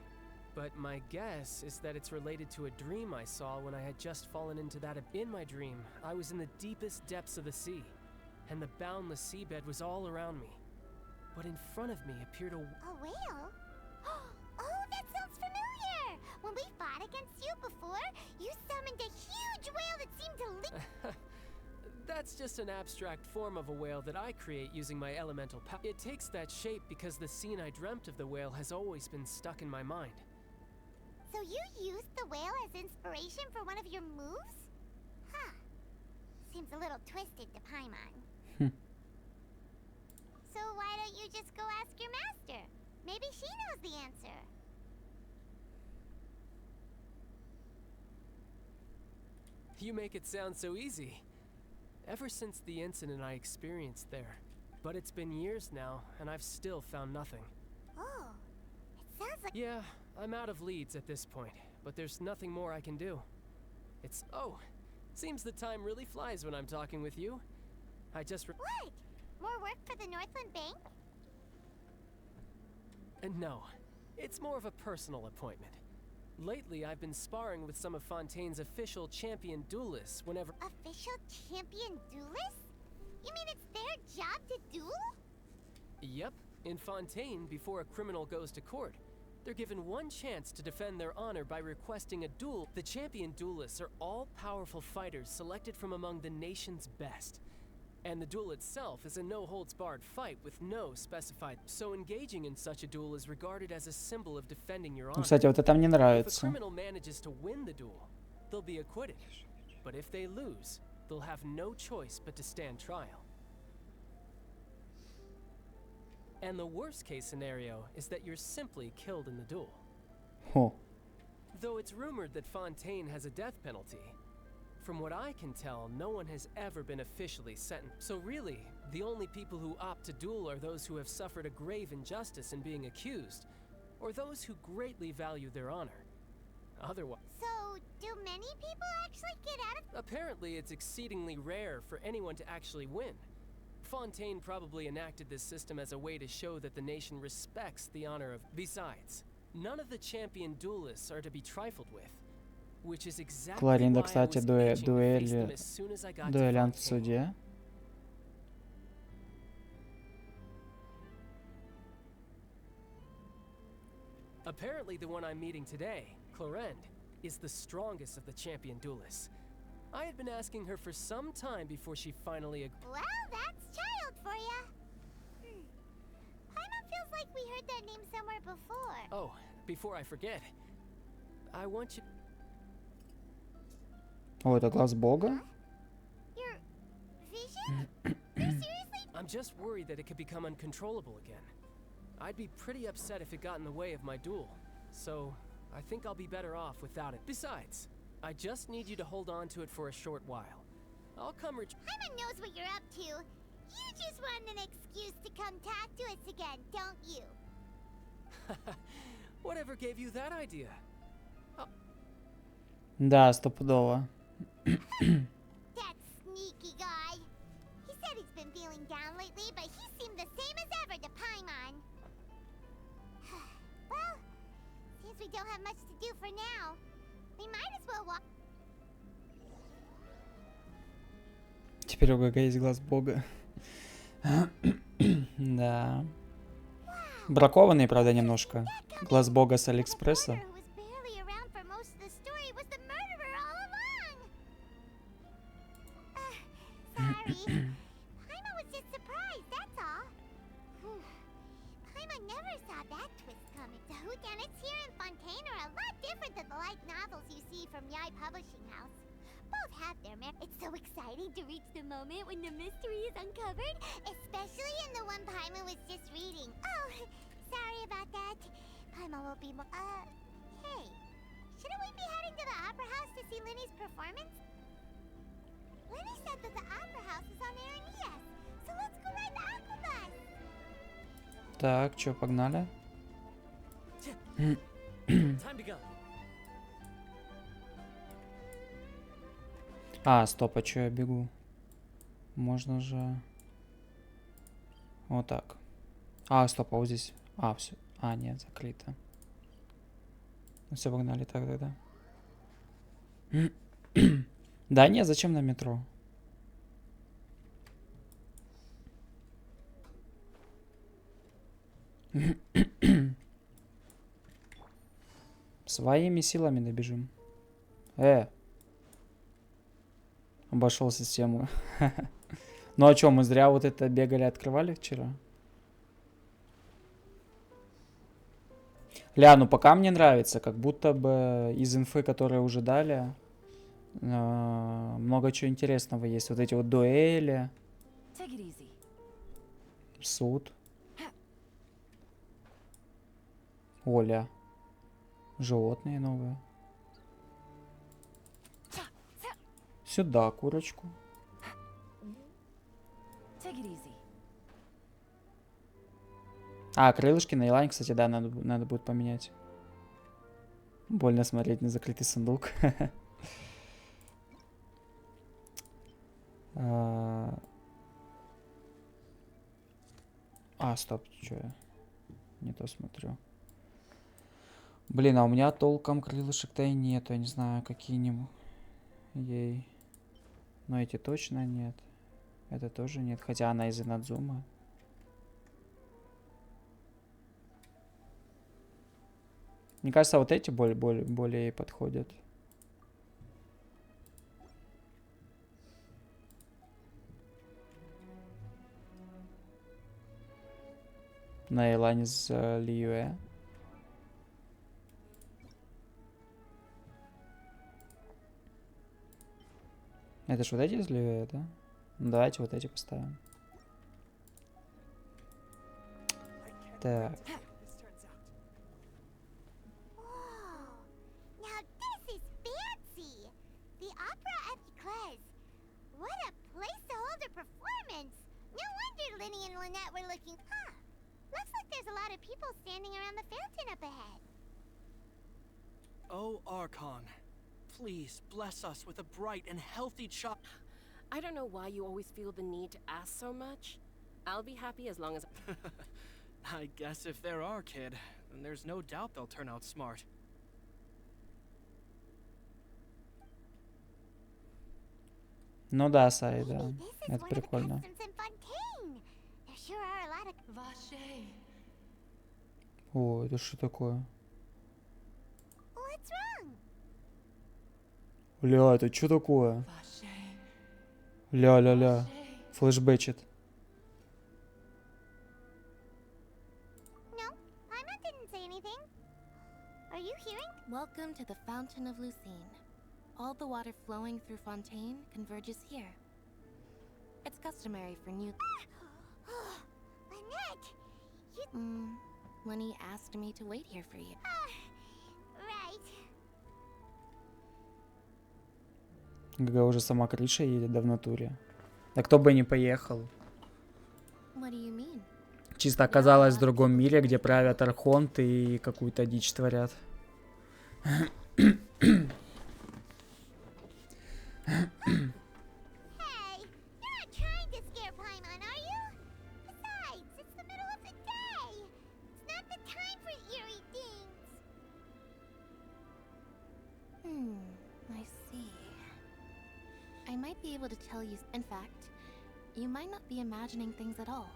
But my guess is that it's related to a dream I saw when I had just fallen into that. In my dream, I was in the deepest depths of the sea, and the boundless seabed was all around me. But in front of me appeared a whale? Oh, that sounds familiar! When we fought against you before, you summoned a huge whale that seemed to leap. That's just an abstract form of a whale that I create using my elemental power. It takes that shape because the scene I dreamt of the whale has always been stuck in my mind. So you used the whale as inspiration for one of your moves? Huh. Seems a little twisted to Paimon. So why don't you just go ask your master? Maybe she knows the answer. You make it sound so easy. Ever since the incident I experienced there. But it's been years now, and I've still found nothing. Oh, it sounds like... Yeah, I'm out of leads at this point, but there's nothing more I can do. It's... Oh, seems the time really flies when I'm talking with you. I just... What? More work for the Northland Bank? No, it's more of a personal appointment. Lately, I've been sparring with some of Fontaine's official champion duelists whenever... Official champion duelists? You mean it's their job to duel? Yep. In Fontaine, before a criminal goes to court, they're given one chance to defend their honor by requesting a duel. The champion duelists are all-powerful fighters selected from among the nation's best. And the duel itself is a no-holds-barred fight with no specified... So engaging in such a duel is regarded as a symbol of defending your honor. Кстати, вот это мне If a нравится. criminal manages to win the duel, they'll be acquitted. But if they lose, they'll have no choice but to stand trial. And the worst-case scenario is that you're simply killed in the duel. Хо. Though it's rumored that Fontaine has a death penalty, from what I can tell, no one has ever been officially sentenced. So really, the only people who opt to duel are those who have suffered a grave injustice in being accused, or those who greatly value their honor. Otherwise... So, do many people actually get out of... Apparently, it's exceedingly rare for anyone to actually win. Fontaine probably enacted this system as a way to show that the nation respects the honor of... Besides, none of the champion duelists are to be trifled with. Which is exactly Кларинда, why I кстати, was itching to face them дуэль... as soon as I got to дуэлянт в Fontaine. суде. Apparently the one I'm meeting today, Clorend, is the strongest of the champion duelists. I had been asking her for some time before she finally agreed. Well, that's child for ya. Paimon feels like we heard that name somewhere before. Oh, before I forget, I want you... О, это глаз бога? Your vision? You seriously? I'm just worried that it could become uncontrollable again. I'd be pretty upset if it got in the way of my duel, so I think I'll be better off without it. Besides, I just need you to hold on to it for a short while. I'll come Paimon knows what you're up to. You just want an excuse to come talk to us again, don't you? Whatever gave you that idea? Да, стопудово. That sneaky guy. He said he's been feeling down lately, but he seemed the same as ever to Paimon. Well, since we don't have much to do for now, we might as well walk. Теперь у ГГ есть глаз бога. Да. Бракованный, правда, немножко. Глаз бога с Алиэкспресса. sorry. Paimon was just surprised, that's all. Paimon never saw that twist coming. The whodunits here in Fontaine are a lot different than the light novels you see from Yai Publishing House. Both have their It's so exciting to reach the moment when the mystery is uncovered, especially in the one Paimon was just reading. Oh, sorry about that. Paimon will be more. Hey, shouldn't we be heading to the Opera House to see Linny's performance? Linny said that the Opera House is on Aranias, so let's go ride the Aquabus. Так, чё, погнали? Time to go. А, стоп, а чё я бегу? Можно же... Вот так. А, стоп, а вот здесь... А, все. А, нет, закрыто. Ну все, погнали так тогда. Да нет, зачем на метро? Своими силами добежим. Обошел систему. Ну а чё, мы зря вот это бегали, открывали вчера? Ля, ну пока мне нравится, как будто бы из инфы, которые уже дали, много чего интересного есть. Вот эти вот дуэли, суд. Оля. Животные новые. Сюда курочку. А, крылышки на Елане, кстати, да, надо будет поменять. Больно смотреть на закрытый сундук. А, стоп, что я не то смотрю. Блин, а у меня толком крылышек-то и нету, я не знаю, какие-нибудь ей. Но эти точно нет. Это тоже нет, хотя она из Инадзумы. Мне кажется, вот эти более подходят. На Элане с Лиюэ. Это ж вот эти из Лиюэ, да? Ну, давайте вот эти поставим. Так. Oh, Archon, please bless us with a bright and healthy child. I don't know why you always feel the need to ask so much. I'll be happy as long as... I guess if they're our kid, then there's no doubt they'll turn out smart. Ну да, Сай, да. Это прикольно. О, это что такое? Ля, это что такое? Ля-ля-ля. Флешбэчит. Welcome to the Fountain of Lucine. All the water flowing through Fontaine converges here. It's customary for new... Lynette! Lenny asked me to wait here for you. Right. ГГ уже сама крыша едет, да, в натуре. Да кто бы не поехал. What do you mean? Чисто оказалась в другом мире, где правят архонты и какую-то дичь творят. I see. I might be able to tell you. In fact, you might not be imagining things at all.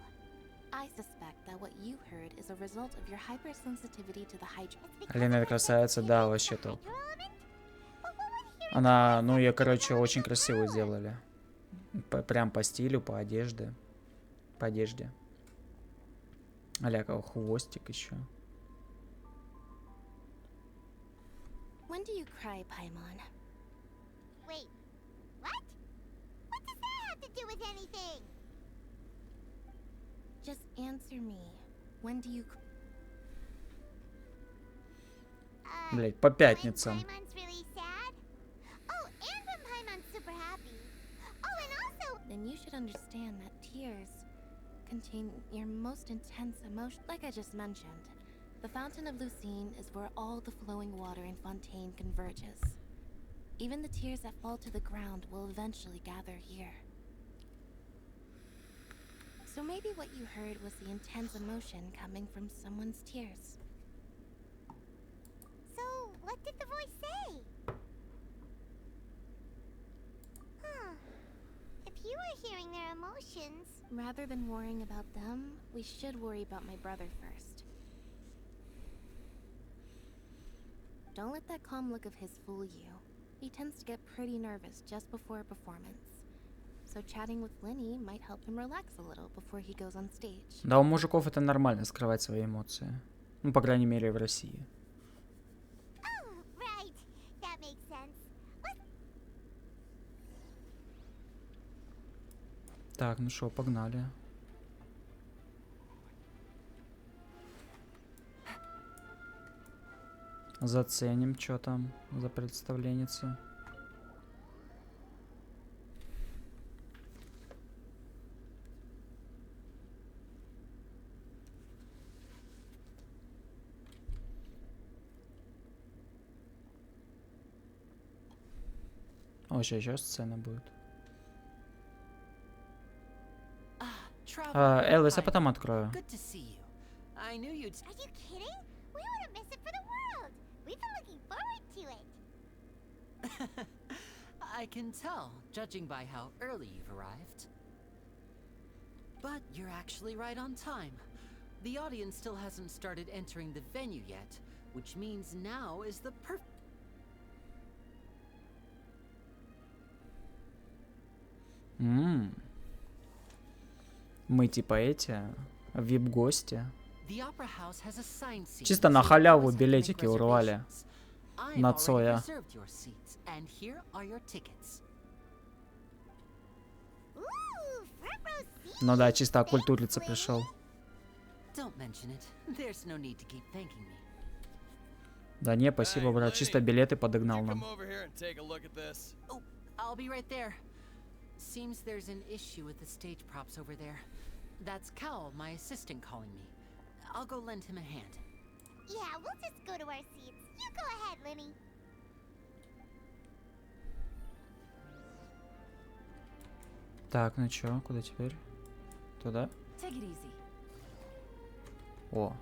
I suspect that what you heard is a result of your hypersensitivity to the hydra. Алина красавица, да, вообще топ. Она, ну ее, короче, очень красиво сделали. Прям по стилю, по одежде. По одежде. Аля, хвостик еще. When do you cry, Paimon? Wait, what? What does that have to do with anything? Just answer me. When do you... Блять, по пятницам. When Paimon's really sad? Oh, and when Paimon's super happy. Oh, and also... Then you should understand that tears contain your most intense emotion. Like I just mentioned, the Fountain of Lucine is where all the flowing water in Fontaine converges. Even the tears that fall to the ground will eventually gather here. So maybe what you heard was the intense emotion coming from someone's tears. So, what did the voice say? Huh. If you were hearing their emotions... Rather than worrying about them, we should worry about my brother first. Don't let that calm look of his fool you. He tends to get pretty nervous just before a performance. So chatting with Linny might help him relax a little before he goes on stage. Да, у мужиков это нормально, скрывать свои эмоции. Ну, по крайней мере, в России. Oh, right. That makes sense. What? Так, ну что, погнали. Заценим, что там за представленница. О, сейчас сцена будет. Элвис, я потом открою. Good to see you. I knew you'd... Are you kidding? We wouldn't miss it for the world. We've been looking forward to it. I can tell, judging by how early you've arrived. But you're actually right on time. The audience still hasn't started entering the venue yet, which means now is the perfect... Мы типа эти вип-гости. The Opera House has assigned seats, Чисто на so халяву you always have to билетики make урвали. reservations. I've На already Цоя. reserved your seats, and here are your tickets. Ooh, front row seat. Ну да, чисто окультуриться пришел. Don't mention it. There's no need to keep thanking me. Да не, спасибо, брат. Чисто билеты подогнал нам. Oh, I'll be right there. Seems there's an issue with the stage props over there. That's Cal, my assistant, calling me. I'll go lend him a hand. Yeah, we'll just go to our seats. You go ahead, Linny. Так, ну чё, куда теперь? Туда? Take it easy. О.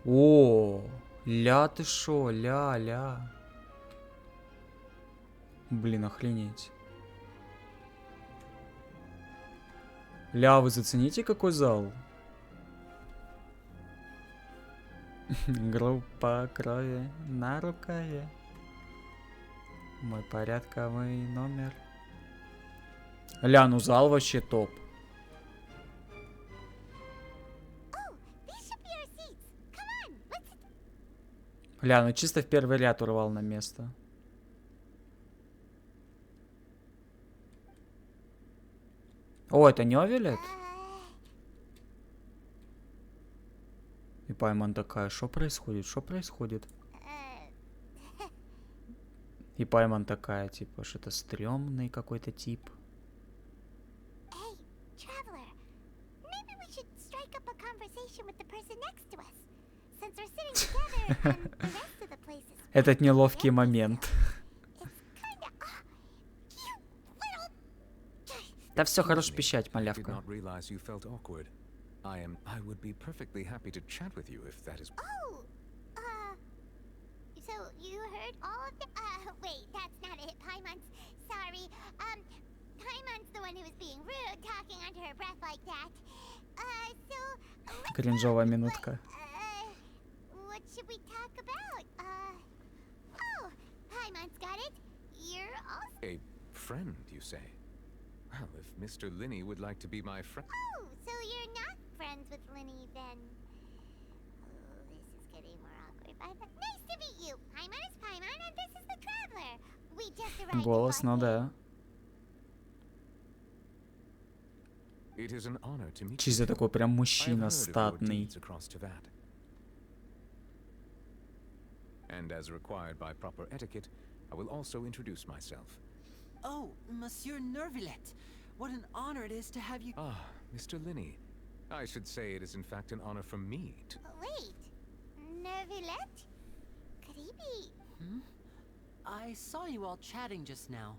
О, ля ты шо, ля. Блин, охренеть. Ля, вы зацените, какой зал? Группа крови на рукаве. Мой порядковый номер. Ля, ну зал вообще топ. Ля, ну чисто в первый ряд урвал на место. О, это не Овелет? И Пайман такая, что происходит, что происходит? И Пайман такая, типа, что-то стрёмный какой-то тип. Hey, traveler, maybe we should strike up a conversation with the person next to us, since we're sitting together and the rest of the place is... Этот неловкий момент. Да все, хорош пищать, малявка. I would be perfectly happy to chat with you if that is... Oh, so you heard all of the... wait, that's not it. Paimon's... Sorry. Paimon's the one who was being rude, talking under her breath like that. So... Кринжовая минутка. What should we talk about? Oh, Paimon's Mr. Linney would like to be my friend. Oh, so you're not friends with Linny then? Oh, this is getting more awkward. Nice to meet you. Paimon is Paimon, and this is the Traveler. We just arrived. Голос, ну да. It is an honor to meet Чисто you. такой прям I have мужчина heard of your статный. deeds across to that. And as required by proper etiquette, I will also introduce myself. Oh, Monsieur Nervillet. What an honor it is to have you. Ah, Mr. Linney. I should say it is in fact an honor for me to... Wait, Nervillet? Could he be? I saw you all chatting just now,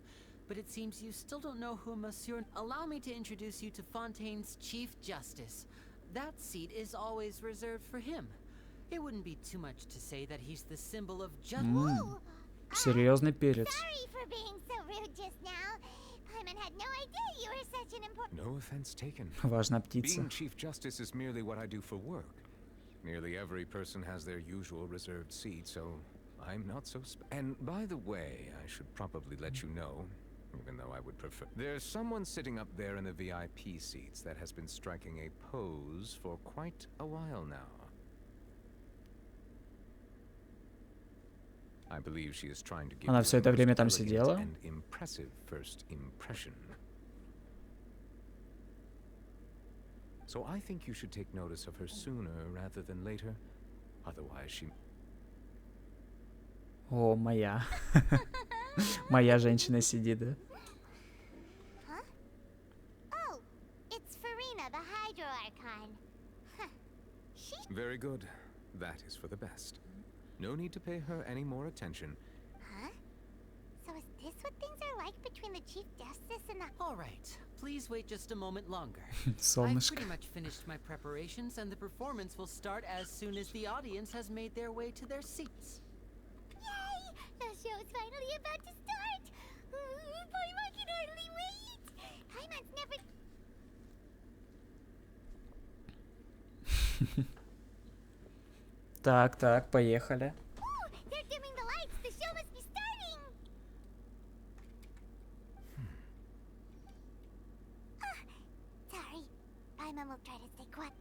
but it seems you still don't know who Monsieur... Allow me to introduce you to Fontaine's Chief Justice. That seat is always reserved for him. It wouldn't be too much to say that he's the symbol of justice. Серьезный перец. Sorry for being so rude just now. Paimon had no idea you were such an important... No offense taken. Важная птица. Being Chief Justice is merely what I do for work. Nearly every person has their usual reserved seat, so I'm not so And by the way, I should probably let you know, even though I would prefer... There's someone sitting up there in the VIP seats that has been striking a pose for quite a while now. I believe she is trying to give Она you все a это время most там elegant сидела? and impressive first impression. So I think you should take notice of her sooner rather than later. Otherwise she... О, моя. Моя женщина сидит, да? Huh? Oh, it's Farina, the Hydro Archon. Huh. She... Very good. That is for the best. No need to pay her any more attention. Huh? So is this what things are like between the Chief Justice and the... All right, please wait just a moment longer. I've Солнышко. pretty much finished my preparations, and the performance will start as soon as the audience has made their way to their seats. Yay! The show's finally about to start! Paimon can hardly wait! Paimon's never... Так, так, поехали. Oh, they're dimming the lights! The show must be starting! Sorry. Paimon will try to stay quiet.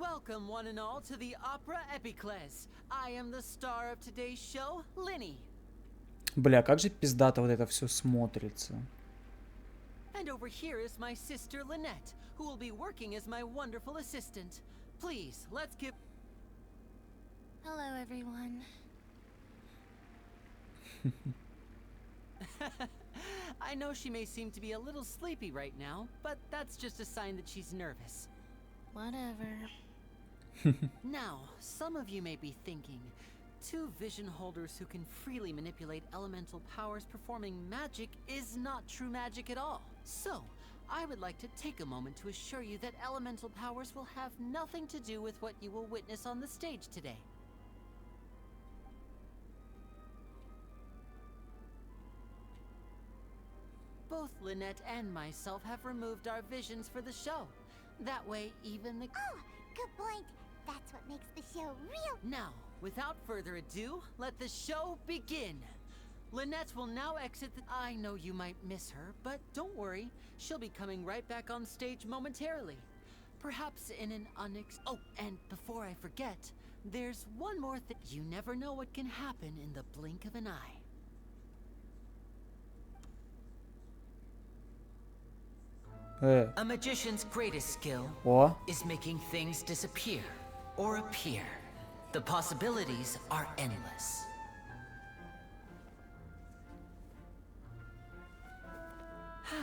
Welcome, one and all, to the Opera Epicles. I am the star of today's show, Linny. Бля, как же пиздато вот это все смотрится. And over here is my sister Lynette, who will be working as my wonderful assistant. Please, let's give... Hello, everyone. I know she may seem to be a little sleepy right now, but that's just a sign that she's nervous. Whatever. Now, some of you may be thinking, two vision holders who can freely manipulate elemental powers performing magic is not true magic at all. So, I would like to take a moment to assure you that elemental powers will have nothing to do with what you will witness on the stage today. Both Lynette and myself have removed our visions for the show. That way, even the... Oh, good point. That's what makes the show real. Now, without further ado, let the show begin. Lynette will now exit the... I know you might miss her, but don't worry. She'll be coming right back on stage momentarily. Perhaps in an Oh, and before I forget, there's one more thing. You never know what can happen in the blink of an eye. A magician's greatest skill is making things disappear or appear. The possibilities are endless. Huh?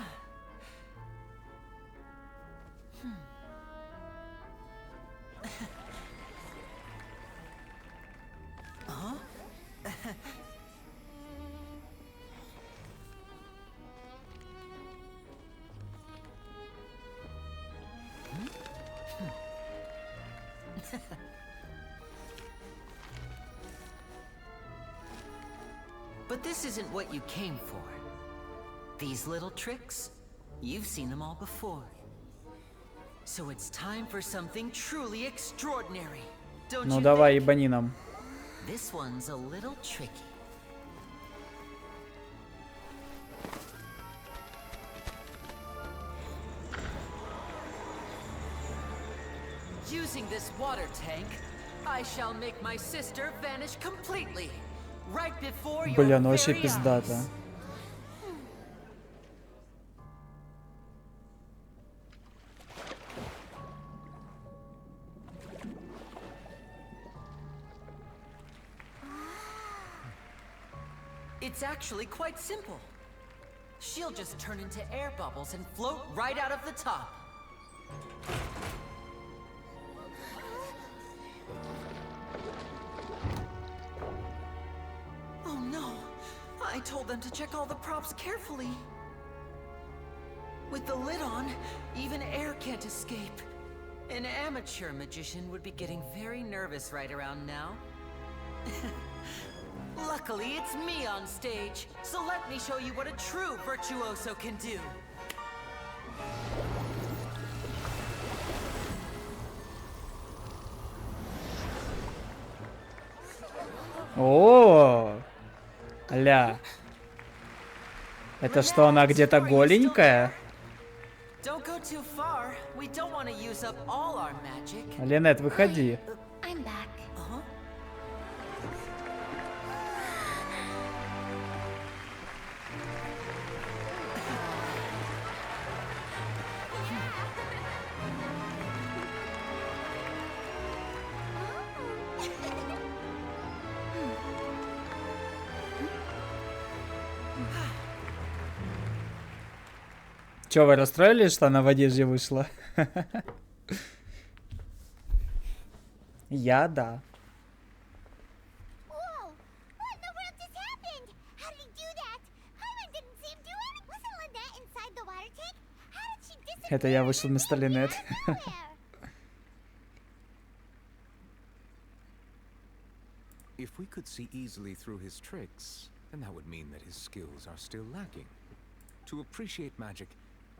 But this isn't what you came for. These little tricks, you've seen them all before. So it's time for something truly extraordinary. Don't Ну you давай, think? ебани нам. This one's a little tricky. Using this water tank, I shall make my sister vanish completely, right before your Бля, ну вообще very пиздато. eyes. It's actually quite simple. She'll just turn into air bubbles and float right out of the top. Oh no! I told them to check all the props carefully. With the lid on, even air can't escape. An amateur magician would be getting very nervous right around now. Luckily, it's me on stage, so let me show you what a true virtuoso can do. О, ля. Это что, она где-то голенькая? Don't go too far. We don't want to use up all our magic. Линет, выходи. I'm back. Че, вы расстроились, что она в одежде вышла? Я да. Whoa! What in the world just happened? How did he do that? Paimon didn't see him do it. Wasn't Lynette inside the water tank? How did she disappear? Это я вышел вместо Линет. If we could see easily through his tricks, then that would mean that his skills are still lacking. To appreciate magic,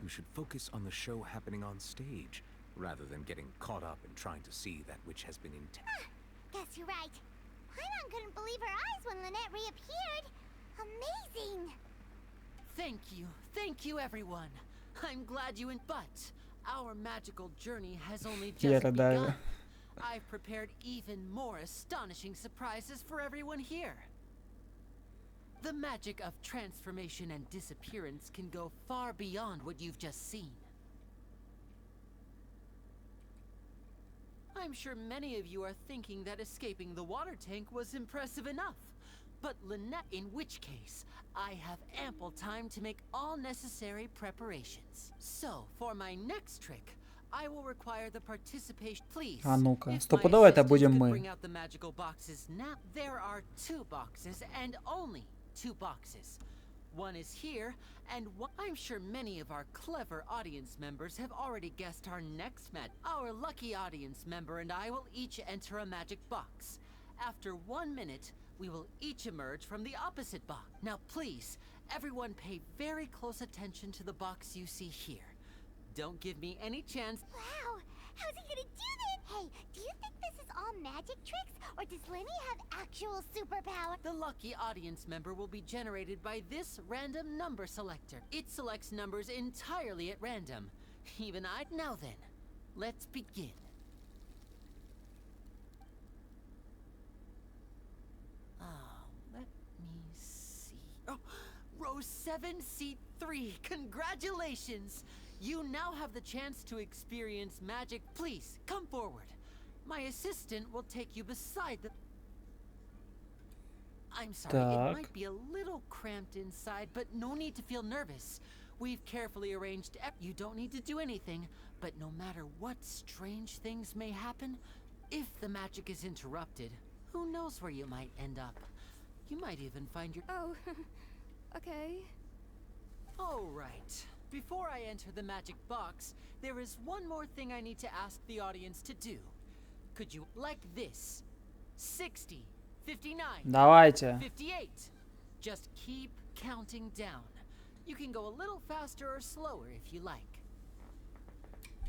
you should focus on the show happening on stage, rather than getting caught up in trying to see that which has been intended. Guess you're right. Paimon couldn't believe her eyes when Lynette reappeared. Amazing! Thank you, everyone. I'm glad you but our magical journey has only Я just рыдаю. begun. I've prepared even more astonishing surprises for everyone here. The magic of transformation and disappearance can go far beyond what you've just seen. I'm sure many of you are thinking that escaping the water tank was impressive enough. But Lynette, in which case, I have ample time to make all necessary preparations. So, for my next trick, I will require the participation. Please. А ну-ка, if стопудово my это assistants будем could мы. bring out the magical boxes now. There are 2 boxes and only 2 boxes. One is here, and one. I'm sure many of our clever audience members have already guessed our next match. Our lucky audience member and I will each enter a magic box. After 1 minute, we will each emerge from the opposite box. Now please, everyone pay very close attention to the box you see here. Don't give me any chance. Wow! How's he gonna do this? Hey, do you think this is all magic tricks? Or does Lenny have actual superpower? The lucky audience member will be generated by this random number selector. It selects numbers entirely at random. Even I... Now then, let's begin. Let me see. Oh, row 7, seat 3. Congratulations! You now have the chance to experience magic. Please, come forward. My assistant will take you beside the... I'm sorry, it might be a little cramped inside, but no need to feel nervous. We've carefully arranged... You don't need to do anything, but no matter what strange things may happen, if the magic is interrupted, who knows where you might end up. You might even find your... Oh, okay. All right. Before I enter the magic box, there is one more thing I need to ask the audience to do. Could you, like this, 60, 59, Давайте. 58. Just keep counting down. You can go a little faster or slower if you like.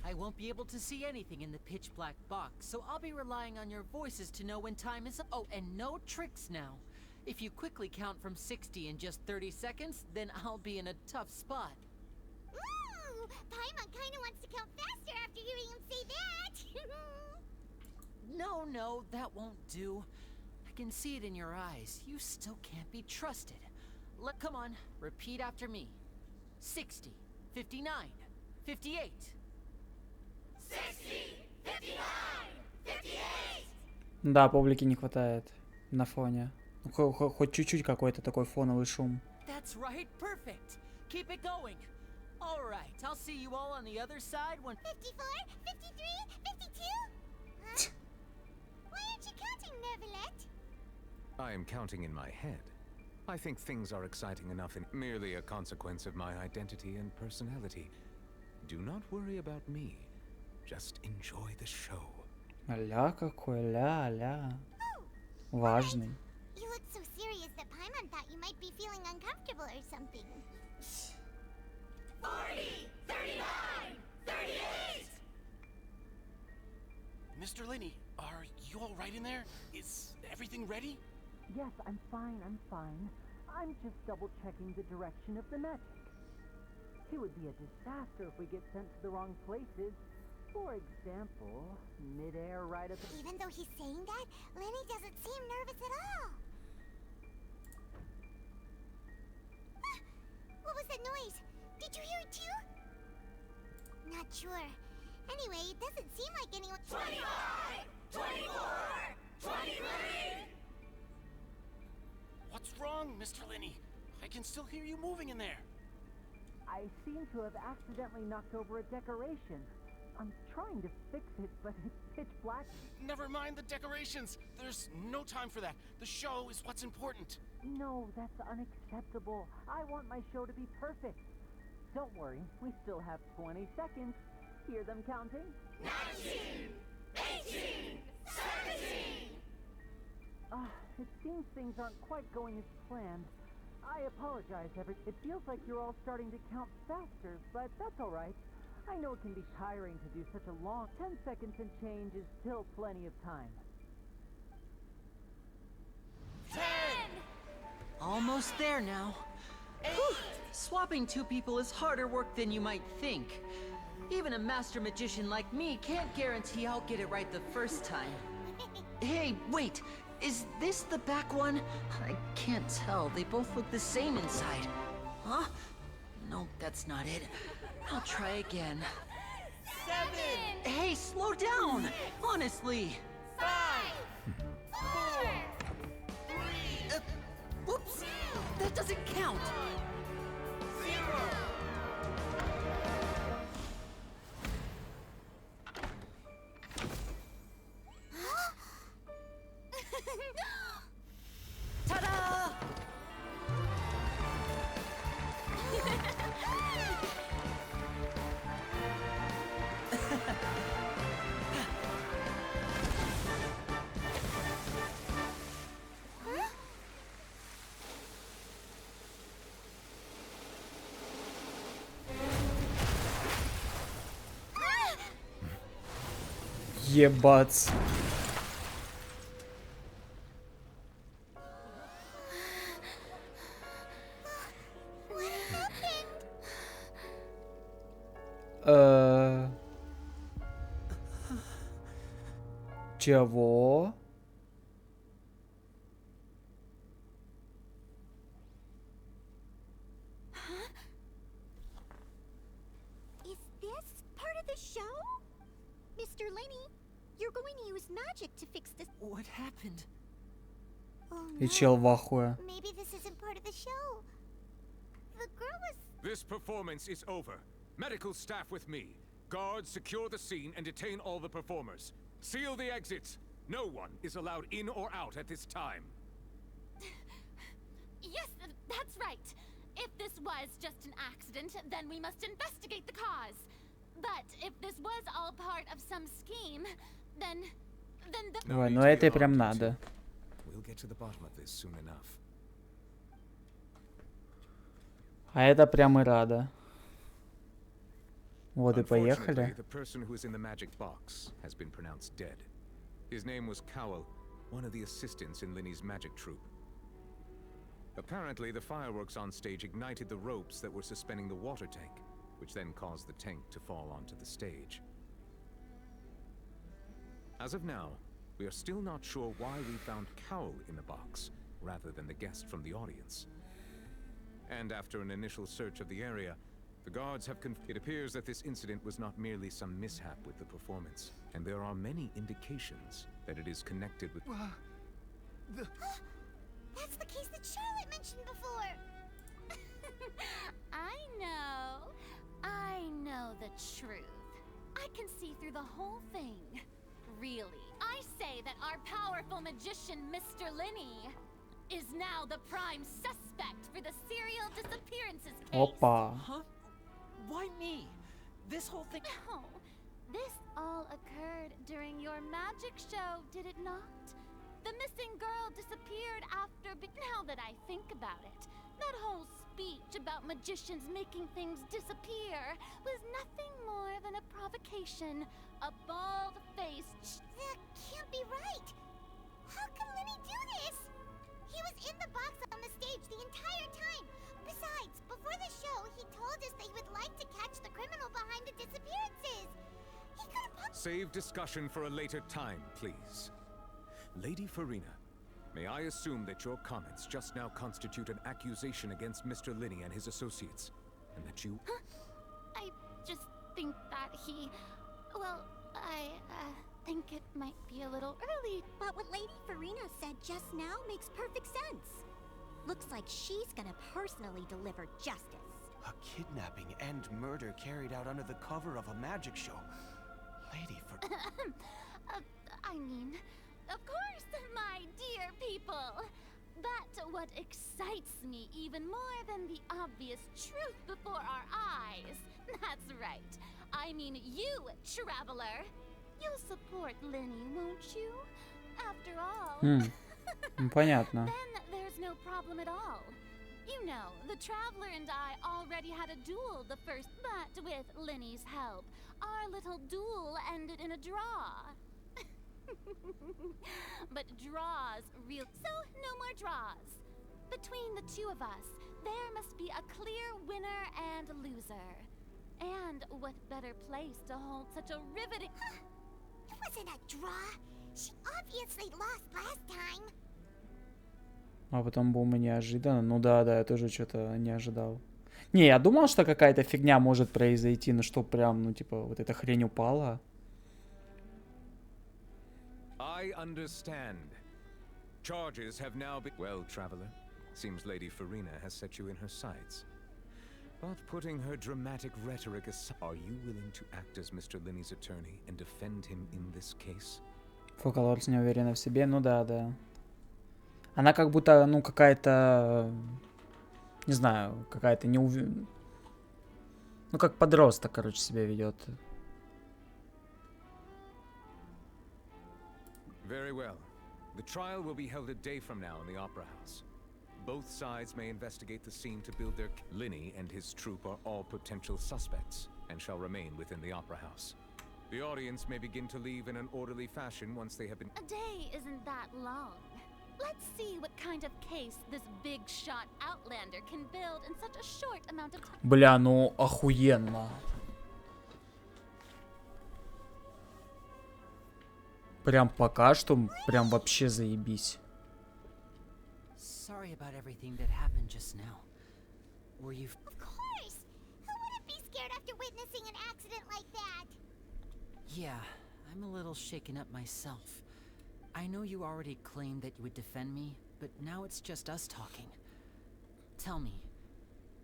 I won't be able to see anything in the pitch black box, so I'll be relying on your voices to know when time is up. Oh, and no tricks now. If you quickly count from 60 in just 30 seconds, then I'll be in a tough spot. Ooh! Paimon kinda wants to count faster after hearing him say that! Oh no, that won't do. I can see it in your eyes. You still can't be trusted. Come on, repeat after me. 60, 59, 58. 60, 59, 58! Да, публики не хватает на фоне. Ну, хоть чуть-чуть какой-то такой фоновый шум. That's right, perfect. Keep it going. All right, I'll see you all on the other side when 54, 53, 52? Huh? Why aren't you counting, Nervalet? I am counting in my head. I think things are exciting enough and merely a consequence of my identity and personality. Do not worry about me. Just enjoy the show. Ля какой, ля. Важный. You look so serious that Paimon thought you might be feeling uncomfortable or something. 40, 39, 38! Mr. Linney, are you all right in there? Is everything ready? Yes, I'm fine. I'm just double-checking the direction of the magic. It would be a disaster if we get sent to the wrong places. For example, mid-air right at the... Even though he's saying that, Lenny doesn't seem nervous at all. Ah! What was that noise? Did you hear it too? Not sure. Anyway, it doesn't seem like anyone... 25! 24! 23! What's wrong, Mr. Linney? I can still hear you moving in there. I seem to have accidentally knocked over a decoration. I'm trying to fix it, but it's pitch black. Never mind the decorations. There's no time for that. The show is what's important. No, that's unacceptable. I want my show to be perfect. Don't worry, we still have 20 seconds. Hear them counting? 19! 18! 17! It seems things aren't quite going as planned. I apologize, It feels like you're all starting to count faster, but that's all right. I know it can be tiring to do such a long... 10 seconds and change is still plenty of time. 10! almost there now. Whew. Swapping two people is harder work than you might think. Even a master magician like me can't guarantee I'll get it right the first time. Hey, wait! Is this the back one? I can't tell. They both look the same inside. Huh? No, that's not it. I'll try again. 7! Hey, slow down! Honestly! 5! 4! 3! Whoops! That doesn't count! 0! Ta-da! Ебаться. Чего? Is this part of the show? Mr. Linney, you're going to use magic to fix this. What happened? Oh, И чел в no. ахуе. Maybe this isn't part of the show. The girl was... This performance is over. Medical staff with me. Guards, secure the scene and detain all the performers. Seal the exits. No one is allowed in or out at this time. Yes, that's right. If this was just an accident, then we must investigate the cause. But if this was all part of some scheme, then the... Ой, ну это прям надо. We'll get to the bottom of this soon enough. А это прям и рада. Вот и Unfortunately, поехали. the person who is in the magic box has been pronounced dead. His name was Cowell, one of the assistants in Linny's magic troupe. Apparently, the fireworks on stage ignited the ropes that were suspending the water tank, which then caused the tank to fall onto the stage. As of now, We are still not sure why we found Cowl in the box, rather than the guest from the audience. And after an initial search of the area, the guards have it appears that this incident was not merely some mishap with the performance, and there are many indications that it is connected with... That's the case that Charlotte mentioned before! I know the truth. I can see through the whole thing. Really, I say that our powerful magician, Mr. Linney, is now the prime suspect for the serial disappearances case. Опа. Huh? Why me? This whole thing... No, this all occurred during your magic show, did it not? The missing girl disappeared after... Now that I think about it, that whole speech about magicians making things disappear was nothing more than a provocation. A bald-faced... That can't be right! How can Linney do this? He was in the box on the stage the entire time. Besides, before the show, he told us that he would like to catch the criminal behind the disappearances. He could have... Save discussion for a later time, please. Lady Farina, may I assume that your comments just now constitute an accusation against Mr. Linney and his associates, and that you... Huh? I just think that he... Well, I think it might be a little early. But what Lady Farina said just now makes perfect sense. Looks like she's gonna personally deliver justice. A kidnapping and murder carried out under the cover of a magic show. Lady Farina... I mean, of course, my dear people. But what excites me even more than the obvious truth before our eyes... That's right. I mean you, traveler. You'll support Linney, won't you? After all... Понятно. Then there's no problem at all. You know, the traveler and I already had a duel the first, but with Linney's help, our little duel ended in a draw. But draws real... So, no more draws. Between the two of us, there must be a clear winner and loser. And what better place to hold such a riveting... It wasn't a draw. She obviously lost last time. А потом бум, неожиданно. Ну да, я тоже что-то не ожидал. Не, я думал, что какая-то фигня может произойти, но что прям, ну типа, вот эта хрень упала. I understand. Charges have now been... Well, traveler, seems Lady Farina has set you in her sights. But putting her dramatic rhetoric aside, are you willing to act as Mr. Linney's attorney and defend him in this case? Фокалорс не уверена в себе, ну да. Она как будто, ну, какая-то, не знаю, какая-то ну, как подросток, короче, себя ведет. Very well. The trial will be held a day from now in the Opera House. Both sides may investigate the scene to build their... Linney and his troupe are all potential suspects and shall remain within the Opera House. The audience may begin to leave in an orderly fashion once they have been... A day isn't that long. Let's see what kind of case this big shot outlander can build in such a short amount of time. Бля, ну охуенно. Прям пока что, прям вообще заебись. Sorry about everything that happened just now. Were you... Of course! Who wouldn't be scared after witnessing an accident like that? Yeah, I'm a little shaken up myself. I know you already claimed that you would defend me, but now it's just us talking. Tell me,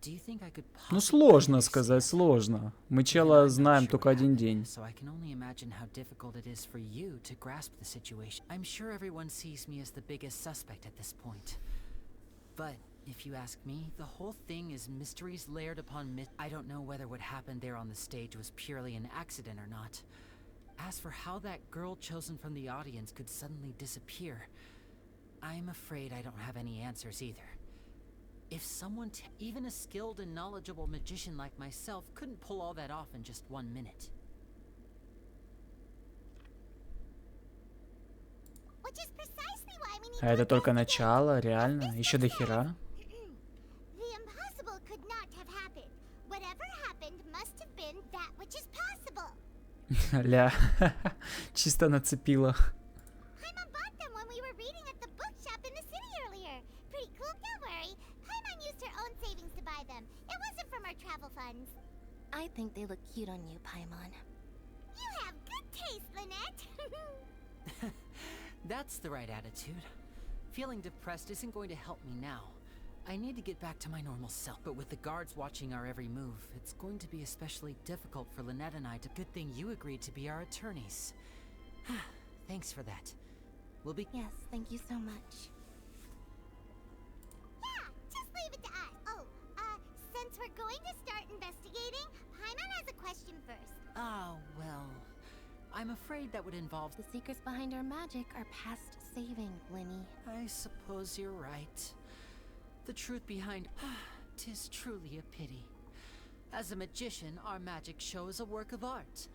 do you think I could possibly... Ну сложно сказать, сложно. Мы чела знаем только один день. So I can only imagine how difficult it is for you to grasp the situation. I'm sure everyone sees me as the biggest suspect at this point. But if you ask me, the whole thing is mysteries layered upon I don't know whether what happened there on the stage was purely an accident or not. As for how that girl chosen from the audience could suddenly disappear, I'm afraid I don't have any answers either. If someone, even a skilled and knowledgeable magician like myself, couldn't pull all that off in just 1 minute. Which is precisely why we need А это только начало, реально? Еще до хера? The impossible could not have happened. Whatever happened must have been that which is possible. Ля, чисто нацепила. I'm ones. I think they look cute on you, Paimon. You have good taste, Lynette. That's the right attitude. Feeling depressed isn't going to help me now. I need to get back to my normal self, but with the guards watching our every move, it's going to be especially difficult for Lynette and I to... Good thing you agreed to be our attorneys. Thanks for that. We'll be... Yes, thank you so much. Yeah, just leave it to us. Oh, since we're going to start investigating, Paimon has a question first. Oh, well... I'm afraid that would involve... The secrets behind our magic are past saving, Linny. I suppose you're right. The truth behind... 'Tis truly a pity. As a magician, our magic show is a work of art.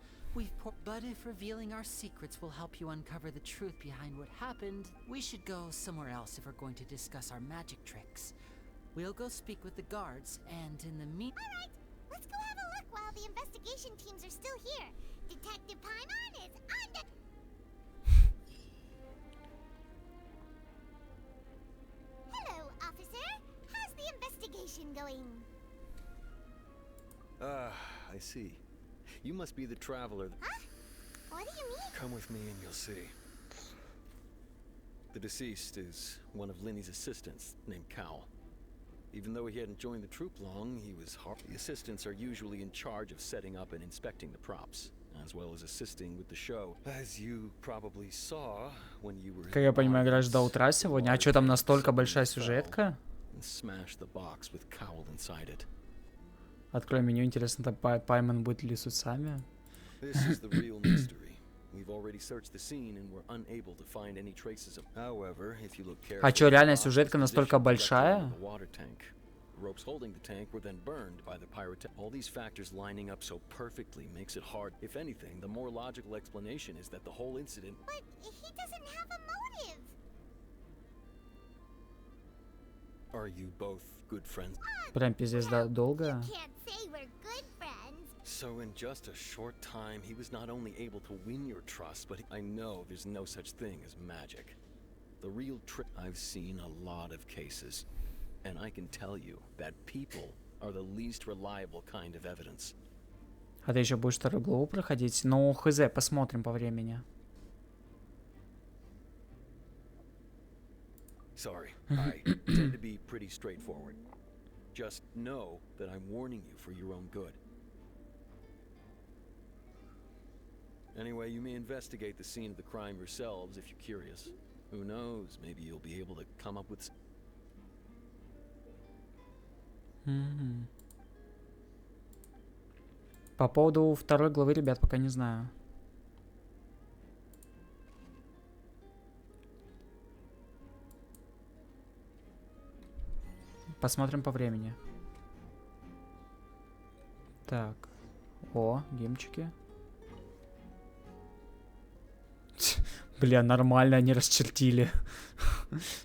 But if revealing our secrets will help you uncover the truth behind what happened, we should go somewhere else if we're going to discuss our magic tricks. We'll go speak with the guards, and in the Alright, let's go have a look while the investigation teams are still here. Detective Paimon is on the... Hello, officer. How's the investigation going? I see. You must be the traveler. Huh? What do you mean? Come with me and you'll see. The deceased is one of Linny's assistants, named Cowell. Even though he hadn't joined the troop long, he was hard. The assistants are usually in charge of setting up and inspecting the props, as well as assisting with the show. As you probably saw when you were... Как я понимаю, играешь до утра сегодня. А что там настолько большая сюжетка? Smash the box with Cowell inside it. Открой меню, интересно, там Паймон будет ли с усами? This is the real mystery. We've already searched the scene and we're unable to find any traces of. However, if you look carefully, А что, реально сюжетка настолько большая? Ropes holding the tank were then burned by the pyrotech. All these factors lining up so perfectly makes it hard. If anything, the more logical explanation is that the whole incident. But he doesn't have a motive. Are you both good friends? Прям пиздец долго. Can't say we're good friends. So in just a short time, he was not only able to win your trust, but I know there's no such thing as magic. The real trick. I've seen a lot of cases, and I can tell you that people are the least reliable kind of evidence. А ты еще будешь вторую главу проходить? Ну, хз, посмотрим по времени. Sorry, I tend to be pretty straightforward. Just know that I'm warning you for your own good. Anyway, you may investigate the scene of the crime yourselves if you're curious. Who knows, maybe you'll be able to come up with... По поводу второй главы, ребят, пока не знаю. Посмотрим по времени. Так. О, геймчики. Бля, нормально они расчертили.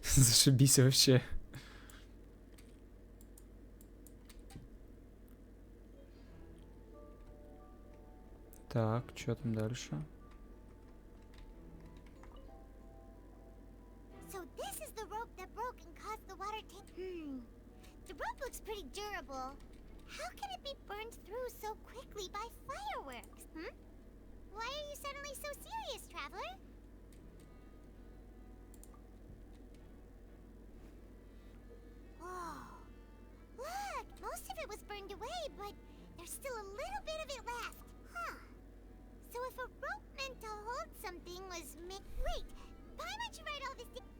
Зашибись вообще. Так, что там дальше? So this is the rope that broke and caused the water tank. The rope looks pretty durable. How can it be burned through so quickly by fireworks? Why are you suddenly so serious, traveler? Oh, look! Most of it was burned away, but there's still a little bit of it left. Huh. So if a rope meant to hold something was wait! Why don't you write all this down?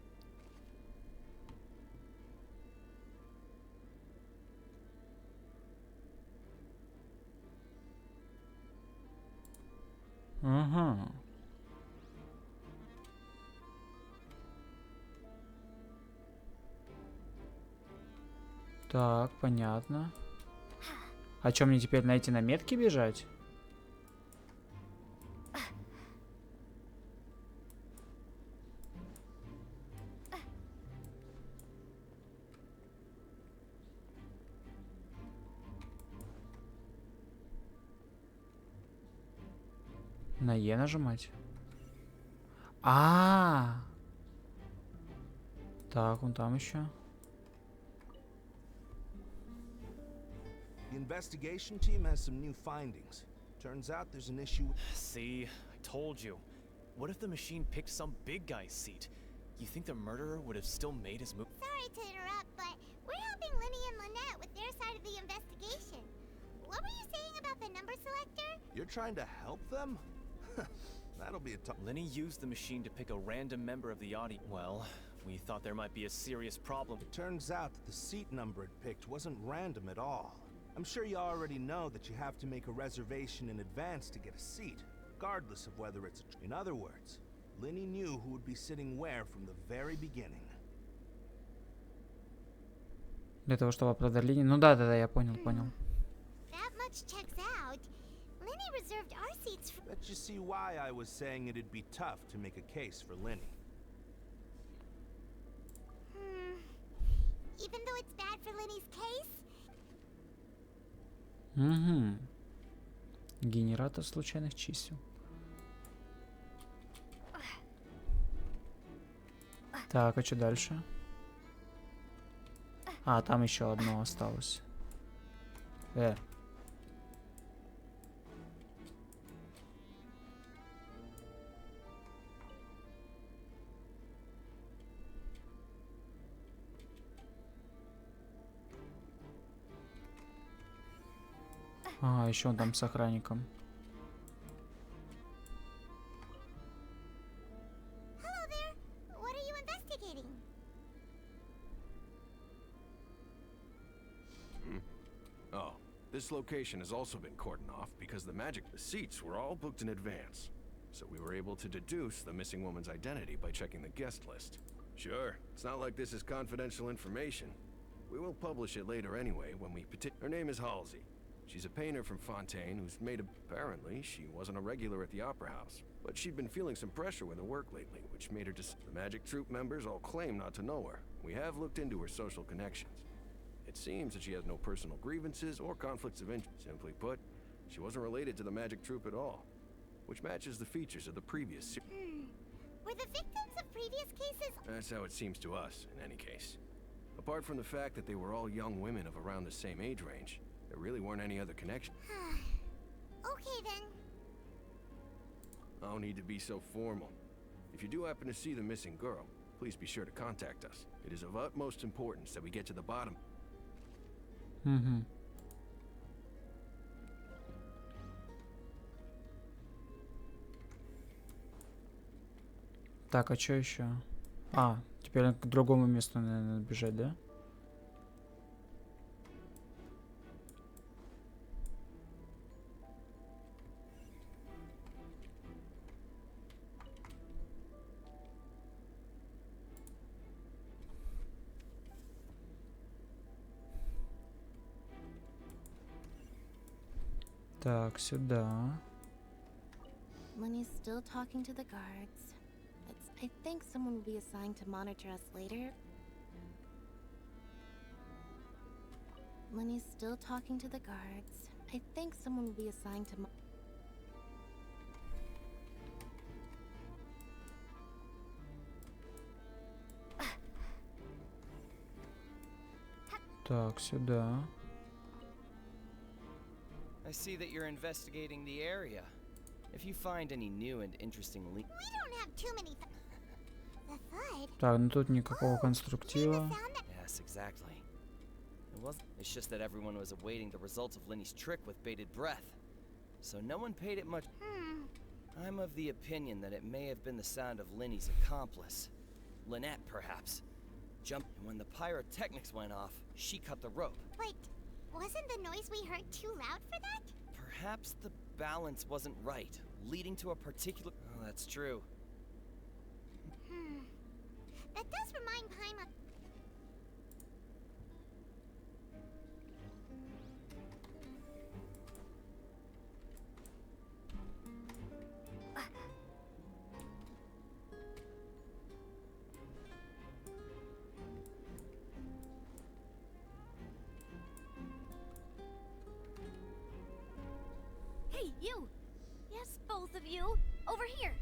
Ага. Так, понятно. А что, мне теперь на эти наметки бежать? На Е нажимать. Так, вон там еще. The investigation team has some new findings. Turns out there's an issue. See, I told you. What if the machine picked some big guy's seat? You think the murderer would have still made his move? Sorry to interrupt, but we're helping Linny and Lynette with their side of the investigation. What were you saying about the number selector? You're trying to help them? That'll be a tough. Lenny used the machine to pick a random member of the audience. Well, we thought there might be a serious problem. It turns out that the seat number it picked wasn't random at all. I'm sure you already know that you have to make a reservation in advance to get a seat, regardless of whether it's a... In other words, Linny knew who would be sitting where from the very beginning. Для того, чтобы оправдать линию. Ну да, я понял. That much checks out. Linny reserved our seats for... Bet you see why I was saying it'd be tough to make a case for Linny. Even though it's bad for Linny's case? Угу. Генератор случайных чисел. Так, а что дальше? А, там еще одно осталось. А, еще он там с охранником. Hello there. What are you investigating? Oh, this location has also been cordoned off because the seats were all booked in advance. So we were able to deduce the missing woman's identity by checking the guest list. Sure, it's not like this is confidential information. We will publish it later anyway when we Her name is Halsey. She's a painter from Fontaine who's apparently she wasn't a regular at the Opera House, but she'd been feeling some pressure with her work lately, which made her The Magic Troupe members all claim not to know her. We have looked into her social connections. It seems that she has no personal grievances or conflicts of interest. Simply put, she wasn't related to the Magic Troupe at all, which matches the features of the previous Were the victims of previous cases... That's how it seems to us, in any case. Apart from the fact that they were all young women of around the same age range, there really weren't any other connections. Okay then. No need to be so formal. If you do happen to see the missing girl, please be sure to contact us. It is of utmost importance that we get to the bottom. Угу. Так, а что еще? А, теперь к другому месту, наверное, бежать, да? Так, сюда. Lenny's still talking to the guards. I think someone will be assigned to monitor us later. Lenny's still talking to the guards. I think someone will be assigned to Так, сюда. I see that you're investigating the area. If you find any new and interesting We don't have too many... The thud? Так, ну тут никакого конструктива. Yes, exactly. It's just that everyone was awaiting the results of Lenny's trick with bated breath. So no one paid it much... I'm of the opinion that it may have been the sound of Lenny's accomplice. Lynette, perhaps. And when the pyrotechnics went off, she cut the rope. Wait, wasn't the noise we heard too loud for that? Perhaps the balance wasn't right, leading to a particular... Oh, that's true. That does remind Paimon... Hey, you! Yes, both of you! Over here!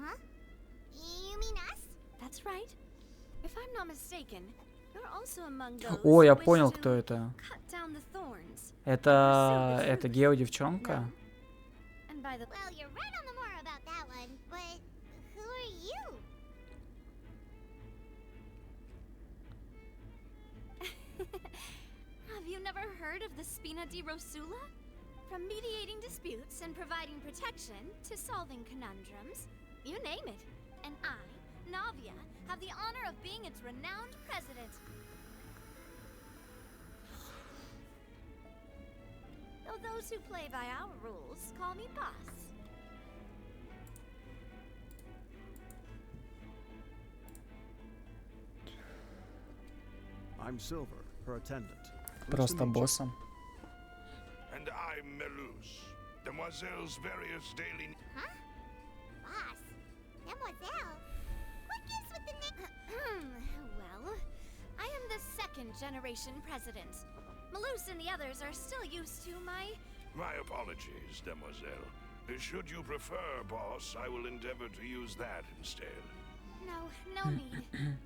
Huh? You mean us? That's right. If I'm not mistaken, You're also among those О, я who wish понял, to кто это. cut down the thorns. Это гео-девчонка? And by the Well, you're right on the moor about that one, but who are you? Have you never heard of the Spina di Rosula? From mediating disputes and providing protection to solving conundrums, you name it. And I, Navia, have the honor of being its renowned president. Though those who play by our rules call me boss. I'm Silver, her attendant. Просто боссом. And I'm Melus, Demoiselle's various daily... Huh? Boss? Demoiselle? What gives with the name? Well, I am the second generation president. Malus and the others are still used to my... My apologies, Demoiselle. Should you prefer, boss, I will endeavor to use that instead. No need.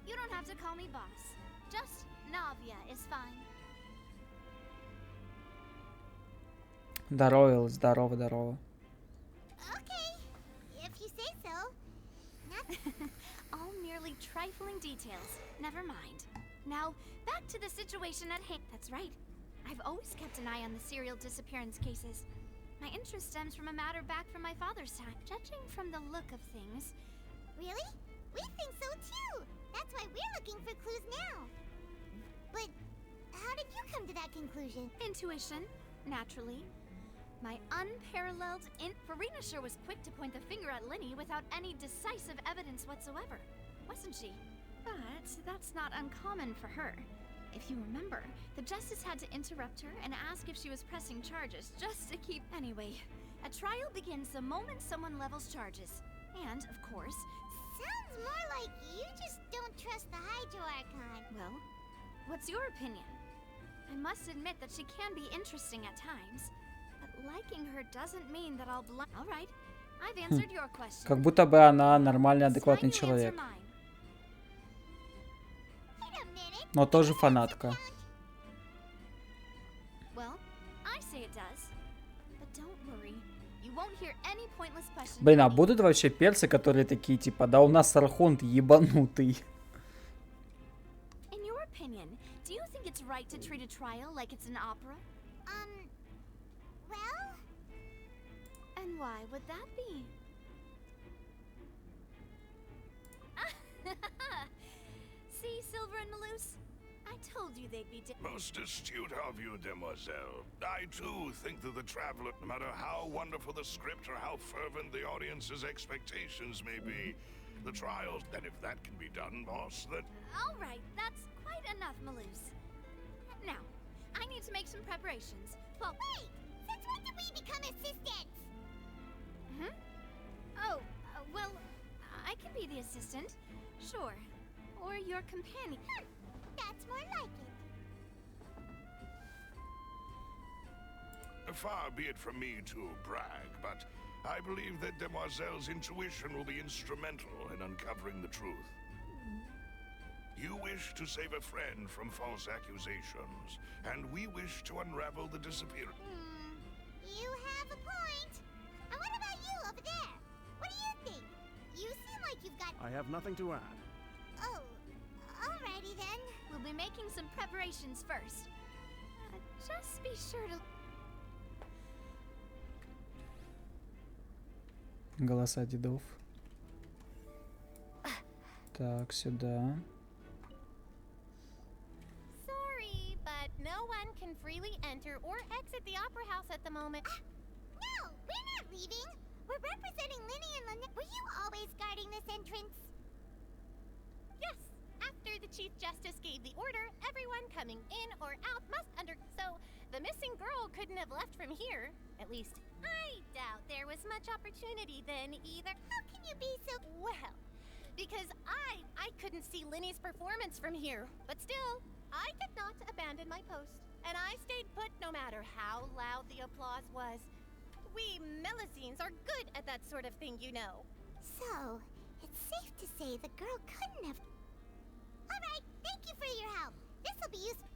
You don't have to call me boss. Just Navia is fine. Здорово, здорово. Okay, if you say so. All merely trifling details. Never mind. Now, back to the situation at hand. That's right. I've always kept an eye on the serial disappearance cases. My interest stems from a matter back from my father's time. Judging from the look of things... Really? We think so too! That's why we're looking for clues now. But how did you come to that conclusion? Intuition, naturally. My unparalleled Farina sure was quick to point the finger at Linny without any decisive evidence whatsoever, wasn't she? But that's not uncommon for her. If you remember, the Justice had to interrupt her and ask if she was pressing charges just to keep... Anyway, a trial begins the moment someone levels charges. And, of course... Sounds more like you just don't trust the Hydro Archon. Well, what's your opinion? I must admit that she can be interesting at times. But liking her doesn't mean that I'll blind... All right, I've answered your question. Как будто бы она нормальный, адекватный человек. Но тоже фанатка. Well, I say it does. But don't worry. You won't hear any pointless questions. Блин, а будут вообще перцы, которые такие, типа, да у нас Архонт ебанутый. In your opinion, do you think it's right to treat a trial like it's an opera? Well? And why would that be? See, Silver and Malus? I told you they'd be Most astute of you, Demoiselle. I too think that the Traveler, no matter how wonderful the script or how fervent the audience's expectations may be, the trials, and if that can be done, boss, then... All right, that's quite enough, Malus. Now, I need to make some preparations. Well, wait! Since when did we become assistants? Oh, well, I can be the assistant. Sure. Or your companion. That's more like it. Far be it from me to brag, but I believe that Demoiselle's intuition will be instrumental in uncovering the truth. You wish to save a friend from false accusations, and we wish to unravel the disappearance. You have a point. And what about you over there? What do you think? You seem like you've got... I have nothing to add. Oh, alrighty then. We'll be making some preparations first. Just be sure to... Голоса дедов. Так, сюда. Sorry, but no one can freely enter or exit the Opera House at the moment. No, we're not leaving. We're representing Linny and Lynette. Were you always guarding this entrance? Yes. After the Chief Justice gave the order, everyone coming in or out must So, the missing girl couldn't have left from here. At least, I doubt there was much opportunity then either. How can you be so... Well, because I couldn't see Linny's performance from here. But still, I did not abandon my post. And I stayed put no matter how loud the applause was. We Melusines are good at that sort of thing, you know. So, it's safe to say the girl couldn't have... Alright, thank you for your help. This'll be useful.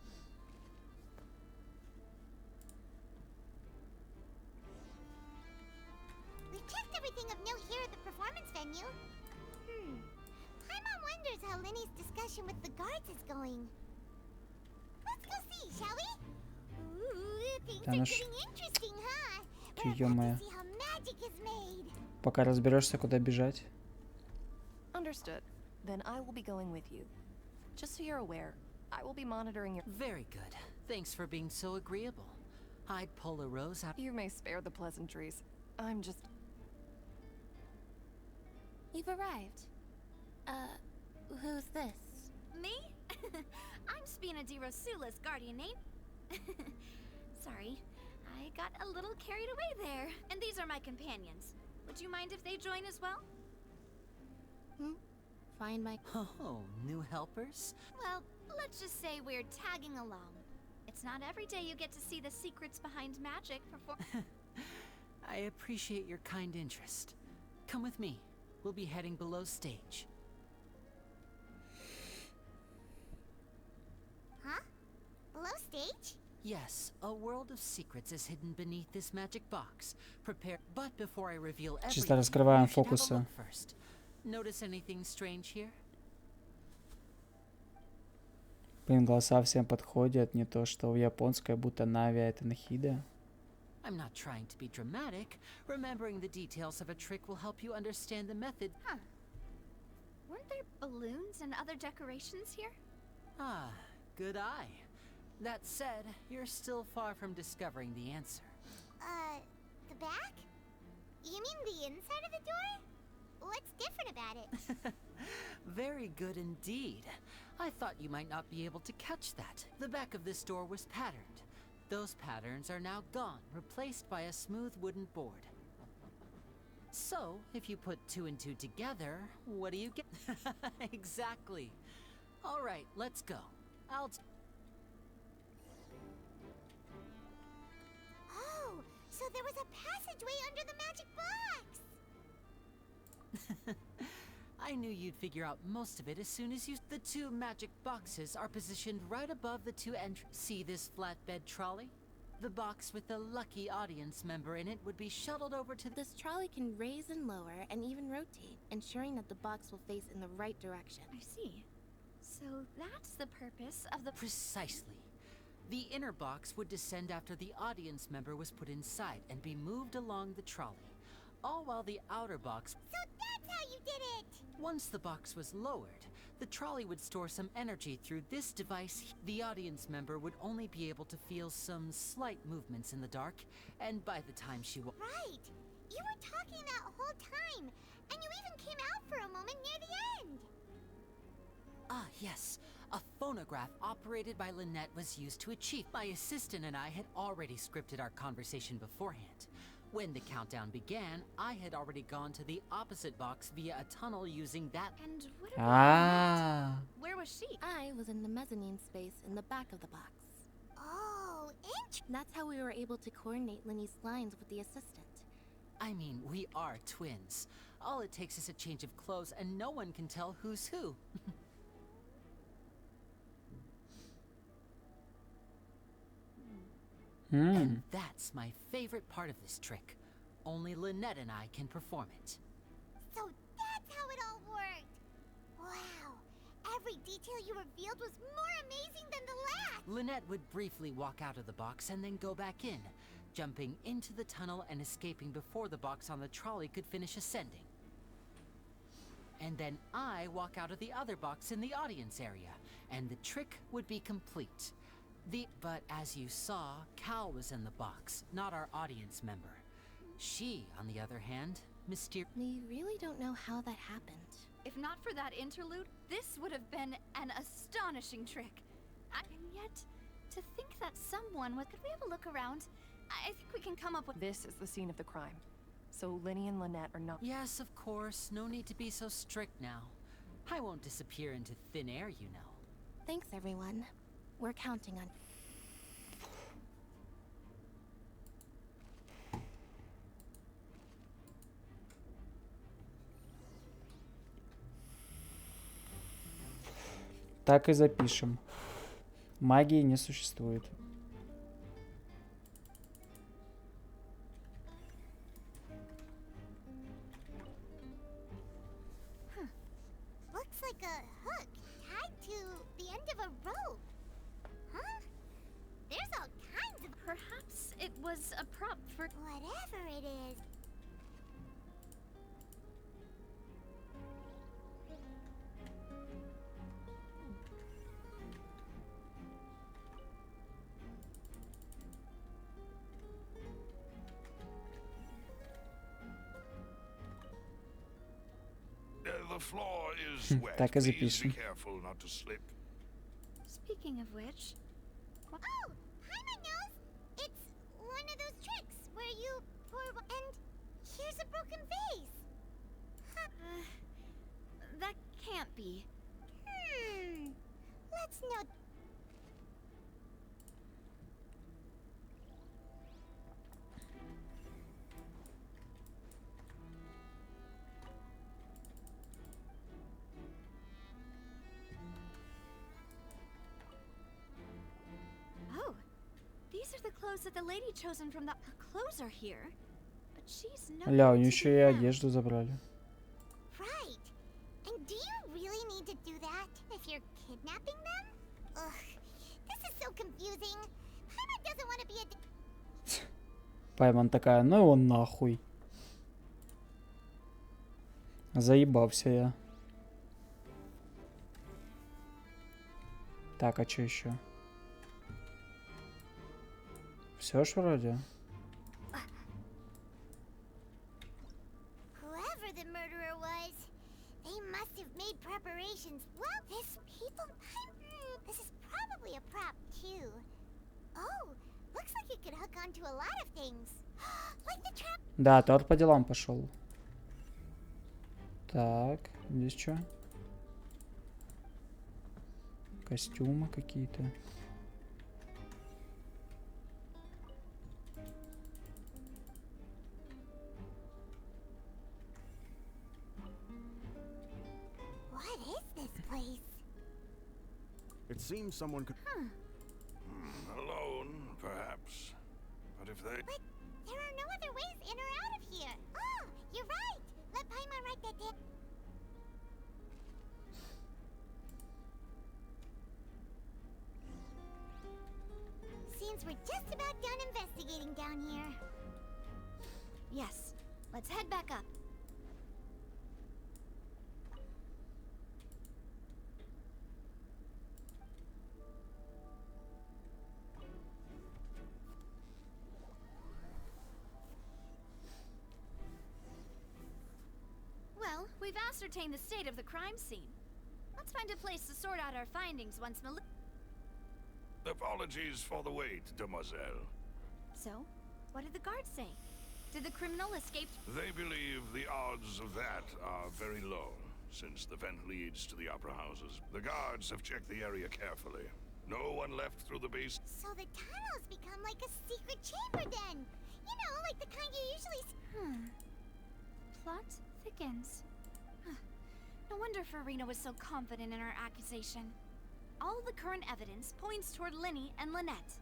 We've checked everything of note here at the performance venue. Paimon wonders how Lenny's discussion with the guards is going. Let's go see, shall we? Ooh, things are getting interesting, huh? We're about to see how magic is made. Пока разберешься, куда бежать. Understood. Then I will be going with you. Just so you're aware, I will be monitoring your— Very good. Thanks for being so agreeable. I'd pull a rose out— You may spare the pleasantries. I'm just— You've arrived. Who's this? Me? I'm Spina di Rosula's guardian name. Sorry, I got a little carried away there. And these are my companions. Would you mind if they join as well? Find my— Oh, new helpers? Well, let's just say we're tagging along. It's not every day you get to see the secrets behind magic perform— I appreciate your kind interest. Come with me. We'll be heading below stage. Huh? Below stage? Yes, a world of secrets is hidden beneath this magic box. Prepare— But before I reveal Чисто everything, раскрываем you should have a фокусы. look first. Notice anything strange here? Блин, голоса всем подходят. Не то, что в японской, будто Нави это Нахида. I'm not trying to be dramatic. Remembering the details of a trick will help you understand the method. Huh. Weren't there balloons and other decorations here? Ah, good eye. That said, you're still far from discovering the answer. The back? You mean the inside of the door? What's different about it? Very good indeed. I thought you might not be able to catch that. The back of this door was patterned. Those patterns are now gone, replaced by a smooth wooden board. So, if you put 2 and 2 together, what do you get? Exactly. All right, let's go. I'll Oh, so there was a passageway under the magic box! I knew you'd figure out most of it as soon as you— The 2 magic boxes are positioned right above the 2 entrances. See this flatbed trolley? The box with the lucky audience member in it would be shuttled over to— This trolley can raise and lower and even rotate, ensuring that the box will face in the right direction. I see. So that's the purpose of the— Precisely. The inner box would descend after the audience member was put inside and be moved along the trolley, all while the outer box— So that's how you did it! Once the box was lowered, the trolley would store some energy through this device. The audience member would only be able to feel some slight movements in the dark, and by the time she— Right! You were talking that whole time, and you even came out for a moment near the end! Ah, yes. A phonograph operated by Lynette was used to achieve. My assistant and I had already scripted our conversation beforehand. When the countdown began, I had already gone to the opposite box via a tunnel using that— And what Ah. Where was she? I was in the mezzanine space in the back of the box. Oh, That's how we were able to coordinate Lenny's lines with the assistant. I mean, we are twins. All it takes is a change of clothes and no one can tell who's who. And that's my favorite part of this trick. Only Lynette and I can perform it. So that's how it all worked! Wow! Every detail you revealed was more amazing than the last! Lynette would briefly walk out of the box and then go back in, jumping into the tunnel and escaping before the box on the trolley could finish ascending. And then I walk out of the other box in the audience area, and the trick would be complete. But as you saw, Cal was in the box, not our audience member. She, on the other hand, We really don't know how that happened. If not for that interlude, this would have been an astonishing trick. And yet, to think that someone with— Could we have a look around? I think we can come up with— This is the scene of the crime. So Lenny and Lynette are not— Yes, of course. No need to be so strict now. I won't disappear into thin air, you know. Thanks, everyone. We're counting on— Так и запишем. Магии не существует. Looks like a hook tied to the end of a rope. Huh? There's all kinds of... Perhaps it was a prop for... Whatever it is. The floor is wet. Так и Please be запишем. careful not to slip. Speaking of which... Oh, Paimon knows. It's one of those tricks where you pour... And here's a broken vase. that can't be. Let's not... Oh, these are the clothes that the lady chosen from the... Her clothes are here, but she's no... Ля, у нее еще и одежду забрали. Right. And do you really need to do that if you're kidnapping them? Ugh, this is so confusing. Paimon doesn't want to be a... Пайман такая, ну его нахуй. Заебался я. Так, а что еще? Все ж вроде. Whoever the murderer was, they must have made preparations. Well, this people... This is probably a prop, too. Oh, looks like it could hook onto a lot of things. Like the trap... Да, тот по делам пошел. Так, здесь что? Костюмы какие-то. What is this place? It seems someone could... Alone, perhaps. But if they... But there are no other ways in or out of here. Oh, you're right. Let Paimon write that down. Seems we're just about done investigating down here. Yes, let's head back up. Well, we've ascertained the state of the crime scene. Let's find a place to sort out our findings once Apologies for the wait, demoiselle. So, what did the guards say? Did the criminal escape? They believe the odds of that are very low, since the vent leads to the opera houses. The guards have checked the area carefully. No one left through the base. So the tunnels become like a secret chamber then. You know, like the kind you usually see. Plot thickens. No wonder Farina was so confident in her accusation. All the current evidence points toward Linny and Lynette.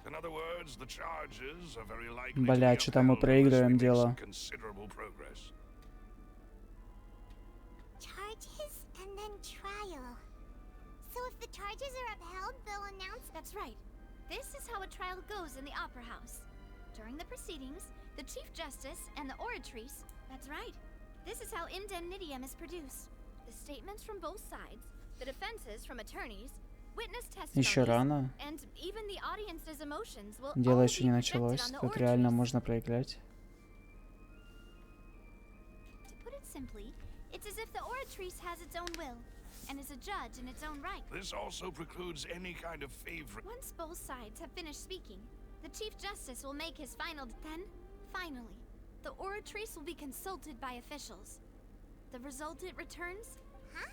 In other words, the charges are very likely Бля, что-то мы проигрываем дело. considerable progress. Charges and then trial. So if the charges are upheld, they'll announce... That's right. This is how a trial goes in the Opera House. During the proceedings, the Chief Justice and the oratrice... That's right. This is how indemnitium is produced. The statements from both sides, the defenses from attorneys, witness Еще testimonies, рано. and even the audience's emotions will Дело all еще be не projected началось. on the Тут oratrice. реально можно проиграть. To put it simply, it's as if the oratrice has its own will, and is a judge in its own right. This also precludes any kind of favor. Once both sides have finished speaking, the Chief Justice will make his final... Then, finally, the oratrice will be consulted by officials. The result it returns? Huh?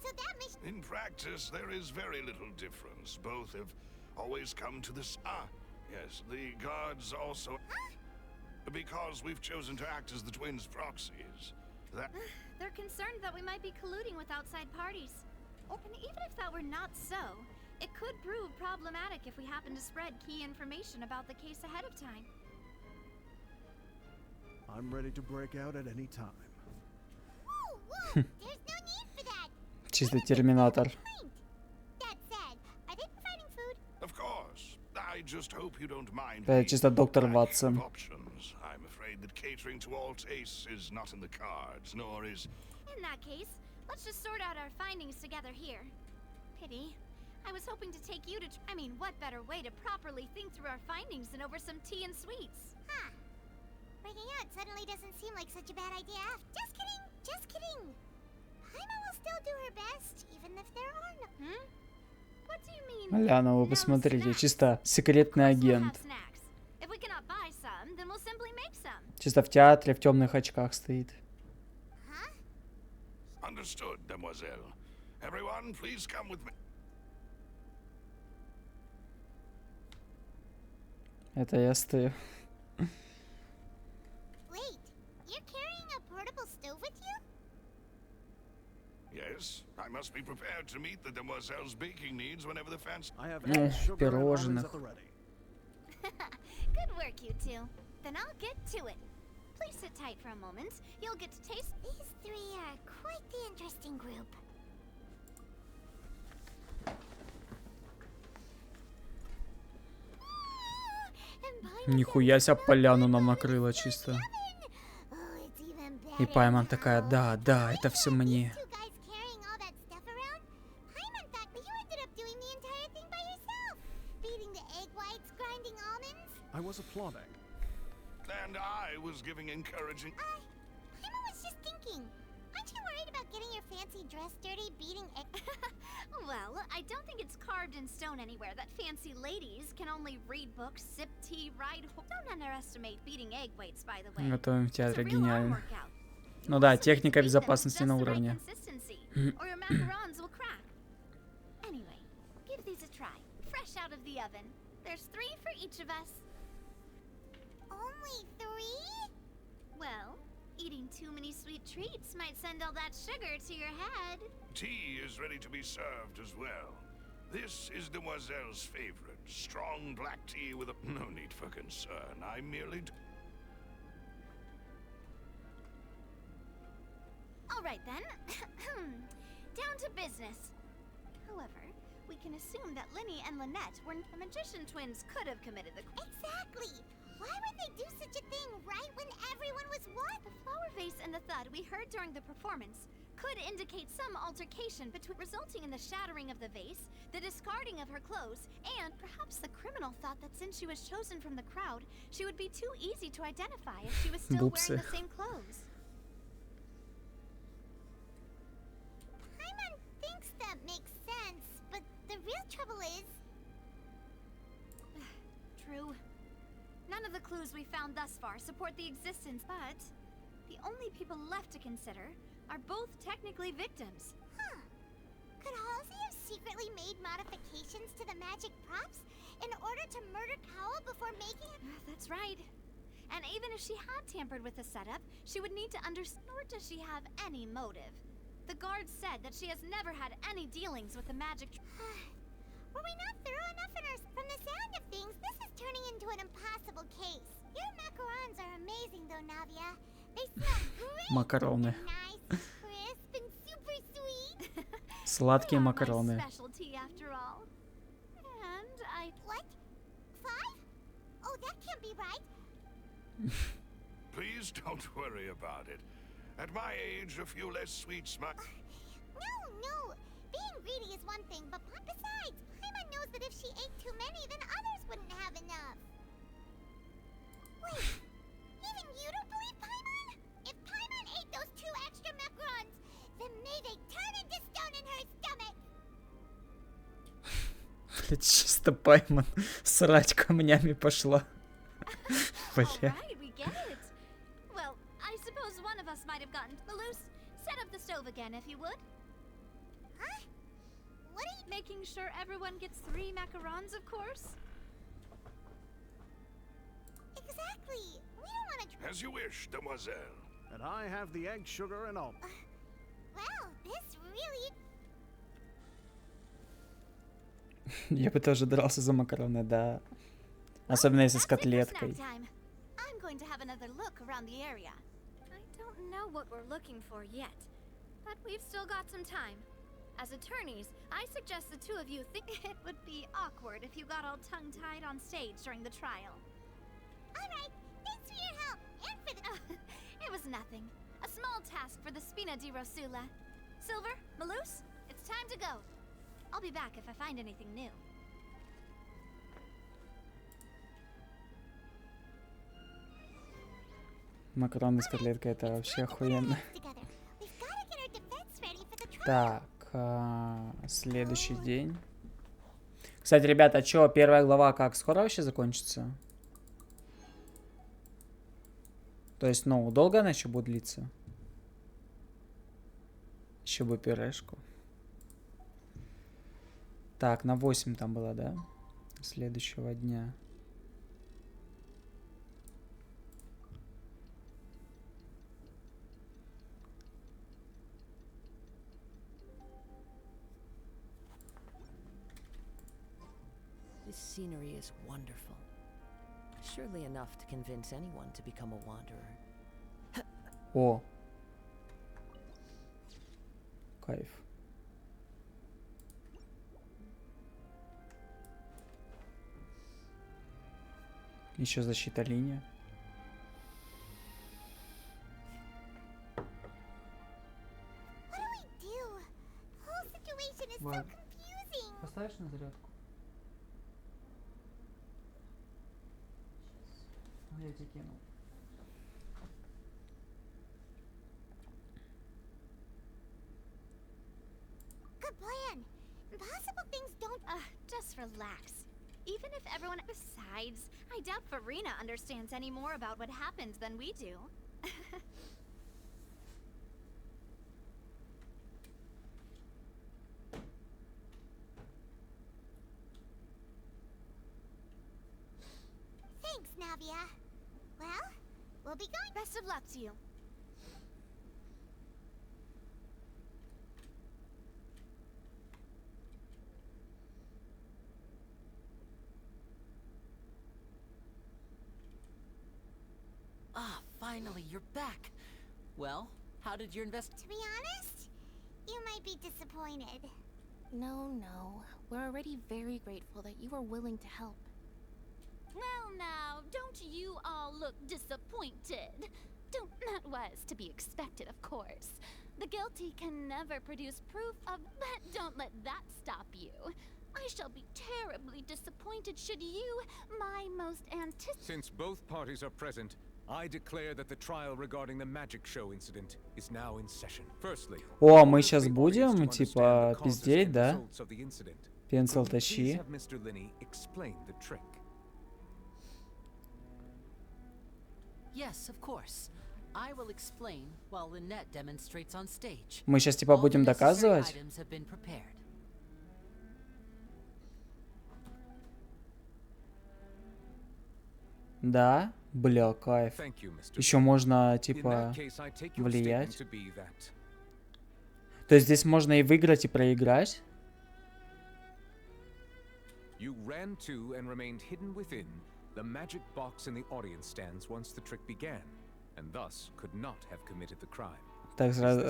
So that makes... In practice, there is very little difference. Both have always come to this... yes, the guards also... Because we've chosen to act as the twins' proxies. That... They're concerned that we might be colluding with outside parties. And even if that were not so, it could prove problematic if we happen to spread key information about the case ahead of time. I'm ready to break out at any time. Whoa, whoa! There's no need for that. Чисто терминатор. That said, are they providing food? Of course. I just hope you don't mind. Это чисто доктор Ватсон. Options. I'm afraid that catering to all tastes is not in the cards, nor is. In that case, let's just sort out our findings together here. Pity. I was hoping to take you to. I mean, what better way to properly think through our findings than over some tea and sweets? Huh. Breaking out suddenly doesn't seem like such a bad idea. Just kidding. Just kidding. Paimon will still do her best, even if there are no. What do you mean? Ляна, вы посмотрите, чисто секретный агент. If we cannot buy some, then we'll simply make some. Чисто в театре в темных очках стоит. Understood, demoiselle. Everyone, please come with me. Это я стою. Wait, you're carrying a portable stove with you? Yes, I must be prepared to meet the demoiselle's baking needs whenever the fancy. I have пирожных. at the ready. Good work, you two. Then I'll get to it. Please sit tight for a moment. You'll get to taste. These three are quite the interesting group. Нихуя себя поляну нам накрыла чисто. И Пайман такая, да, да, это все мне. I was applauding. And I was giving encouraging. Paimon was just thinking. Aren't you worried about getting your fancy dress dirty beating egg? Well, I don't think it's carved in stone anywhere that fancy ladies can only read books, sip tea, ride horse. Don't underestimate beating egg weights, by the way. Готовим в театре, гениально. Ну да, техника безопасности на уровне. Or your macarons will crack. Anyway, give these a try. Fresh out of the oven. There's 3 for each of us. Only 3? Well, eating too many sweet treats might send all that sugar to your head. Tea is ready to be served as well. This is demoiselle's favorite. Strong black tea with a... No need for concern. I merely... All right, then. Down to business. However, we can assume that Linny and Lynette were the magician twins could have committed the... Exactly! Why would they do such a thing right when everyone was what? The flower vase and the thud we heard during the performance could indicate some altercation resulting in the shattering of the vase, the discarding of her clothes, and perhaps the criminal thought that since she was chosen from the crowd, she would be too easy to identify if she was still wearing the same clothes. Paimon thinks that makes sense, but the real trouble is... True. None of the clues we found thus far support the existence, but the only people left to consider are both technically victims. Huh. Could Halsey have secretly made modifications to the magic props in order to murder Cowell before making it? That's right. And even if she had tampered with the setup, she would need to understand, nor does she have any motive. The guard said that she has never had any dealings with the magic. Were we not thorough enough in our... From the sound of things, this is turning into an impossible case. Your macarons are amazing, though, Navia. They smell great. Макароны. Nice, crisp, and super sweet. Сладкие макароны. Specialty, after all. And I... What? 5? Oh, that can't be right. Please don't worry about it. At my age, a few less sweet smiles. No. Being greedy is one thing, but besides, Paimon knows that if she ate too many, then others wouldn't have enough. Wait, even you don't believe Paimon? If Paimon ate those 2 extra macarons, then may they turn into stone in her stomach. Блять, чисто Пайман срать камнями пошла. Бля. We get it. Well, I suppose one of us might have gotten loose. Set up the stove again, if you would. Huh? What are you... Making sure everyone gets 3 macarons, of course? Exactly. We don't want to... As you wish, demoiselle. And I have the egg, sugar, and all. Well, this really... Я бы тоже дрался за макароны, да. Особенно если с котлеткой. I'm going to have another look around the area. I don't know what we're looking for yet, but we've still got some time. As attorneys, I suggest the two of you think it would be awkward if you got all tongue-tied on stage during the trial. All right, thanks for your help and for the. It was nothing. A small task for the Spina di Rosula. Silver, Malus, it's time to go. I'll be back if I find anything new. Макароны с котлеткой это вообще охуенно. Так, следующий день. Кстати, ребята, чё, первая глава как? Скоро вообще закончится? То есть, ну, долго она еще будет длиться? Еще бы пюрешку. Так, на 8 там было, да? Следующего дня. This scenery is wonderful. Surely enough to convince anyone to become a wanderer. О. Кайф. Еще защита линия. Поставишь на зарядку? Я тебе кинул. Good plan. Impossible things don't. Just relax. Even if everyone... Besides, I doubt Farina understands any more about what happened than we do. Thanks, Navia. Well, we'll be going. Best of luck to you. Ah, finally, you're back. Well, how did your To be honest, you might be disappointed. No, no. We're already very grateful that you were willing to help. Well now, don't you all look disappointed? That was to be expected, of course. The guilty can never produce proof of... But don't let that stop you. I shall be terribly disappointed should you, my most anticipated... Since both parties are present, I declare that the trial regarding the magic show incident is now in session. Firstly, О, мы сейчас будем, типа, пиздеть, да? Пенсил тащи. Mr. Linney explain the trick. Yes, of course. I will explain while Lynette demonstrates on stage. Мы сейчас, типа, будем доказывать? Items have been prepared. Да? Бля, кайф. Еще можно, типа, влиять. То есть здесь можно и выиграть, и проиграть? You ran to and remained hidden within the magic box in the audience stands once the trick began, and thus could not have committed the crime. Так, сразу...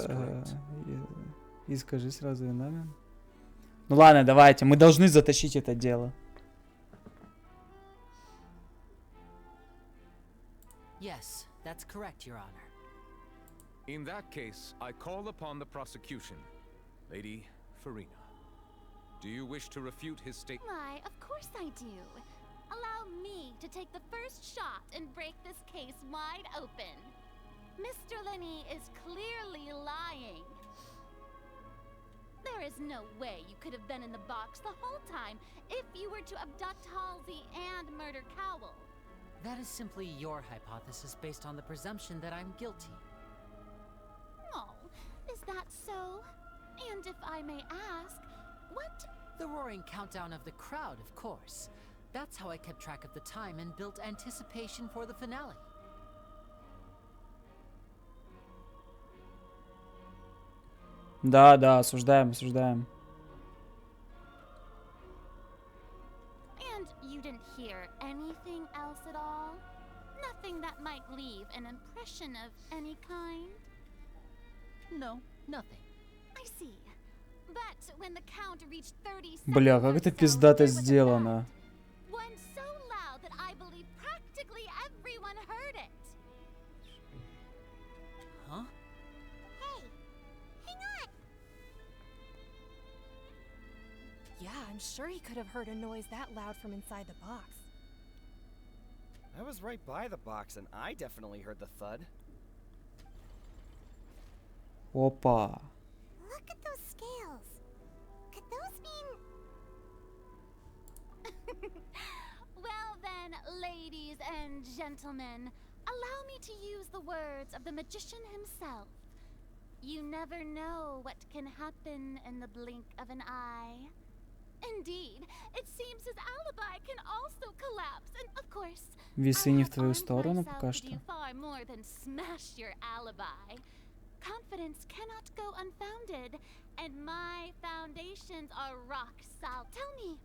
И скажи сразу номер. Ну ладно, давайте, мы должны затащить это дело. Yes, that's correct, Your Honor. In that case, I call upon the prosecution. Lady Farina, do you wish to refute his statement? Why, of course I do. Allow me to take the first shot and break this case wide open. Mr. Linney is clearly lying. There is no way you could have been in the box the whole time if you were to abduct Halsey and murder Cowell. That is simply your hypothesis based on the presumption that I'm guilty. Oh, is that so? And if I may ask, what? The roaring countdown of the crowd, of course. That's how I kept track of the time and built anticipation for the finale. Да, осуждаем, осуждаем. anything else at all? Nothing that might leave an impression of any kind? No, nothing. I see. But when the count reached 30 Бля, как это пиздато сделано. one so loud that I believe practically everyone heard it. Huh? Hey, hang on. Yeah, I'm sure he could have heard a noise that loud from inside the box. I was right by the box, and I definitely heard the thud. Опа. Look at those scales. Could those mean... Well then, ladies and gentlemen, allow me to use the words of the magician himself. You never know what can happen in the blink of an eye. Indeed, it seems his alibi can also collapse, and of course, Весы не в твою сторону пока to do что. far more than smash your alibi. Confidence cannot go unfounded, and my foundations are rock solid. Tell me,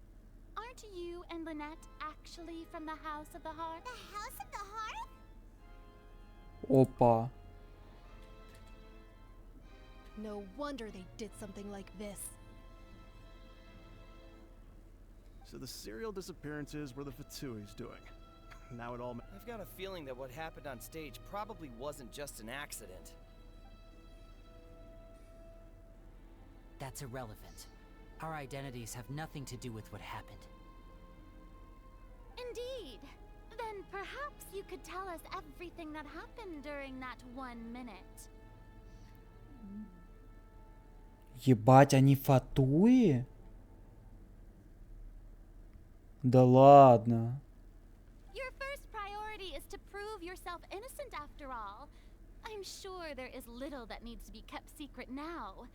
aren't you and Lynette actually from the House of the Hearth? The House of the Hearth? Опа. No wonder they did something like this. So the serial disappearances were the Fatsui's doing. Now it all I've got a feeling that what happened on stage probably wasn't just an accident. That's irrelevant. Our identities have nothing to do with what happened. Indeed. Then perhaps you could tell us everything that happened during that 1 minute. Ебать, они фатуи? Да ладно. Your first priority is to prove yourself innocent after all. I'm sure there is little that needs to be kept secret now.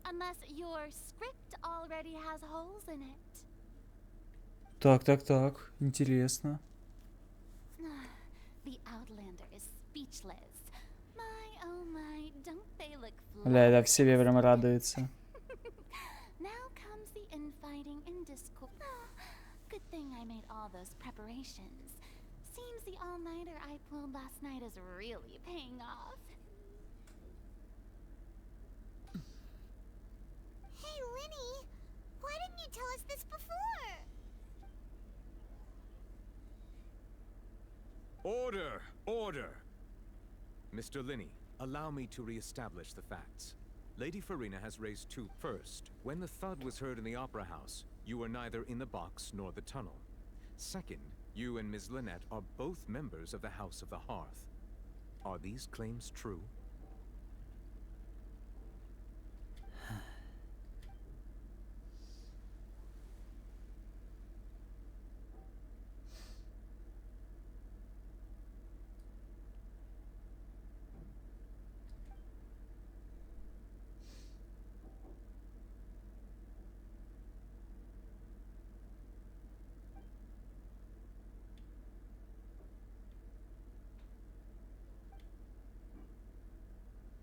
Unless your script already has holes in it. Так. Интересно. The Outlander is speechless. My, oh my, don't they look Бля, так себе прям радуется. Now comes the infighting and discord. Good thing I made all those preparations. Seems the all-nighter I pulled last night is really paying off. Hey, Linny, why didn't you tell us this before? Order! Order! Mr. Linney, allow me to re-establish the facts. Lady Farina has raised two. First, when the thud was heard in the Opera House, you were neither in the box nor the tunnel. Second, you and Ms. Lynette are both members of the House of the Hearth. Are these claims true?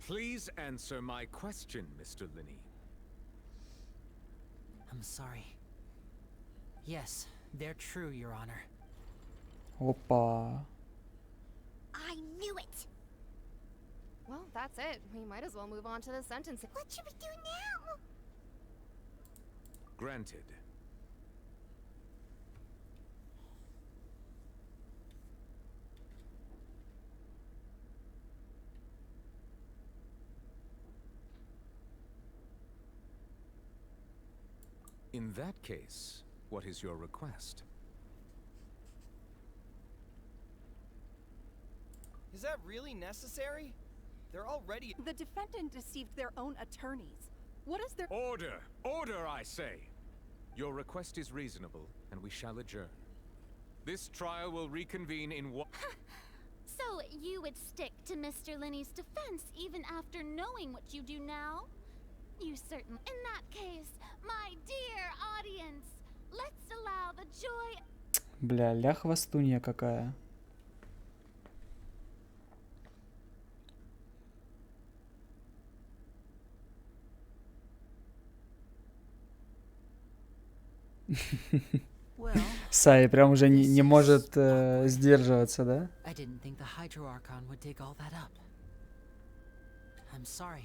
Please answer my question, Mr. Linney. I'm sorry. Yes, they're true, Your Honor. Опа. I knew it. Well, that's it. We might as well move on to the sentencing. What should we do now? Granted. In that case, what is your request? Is that really necessary? They're already... The defendant deceived their own attorneys. What is their... Order! Order, I say! Your request is reasonable, and we shall adjourn. This trial will reconvene in one... So you would stick to Mr. Linney's defense even after knowing what you do now? You certainly... In that case, my dear audience, let's allow the joy... Бля, ля хвостунья какая. Well, Сай прям уже не может сдерживаться, да?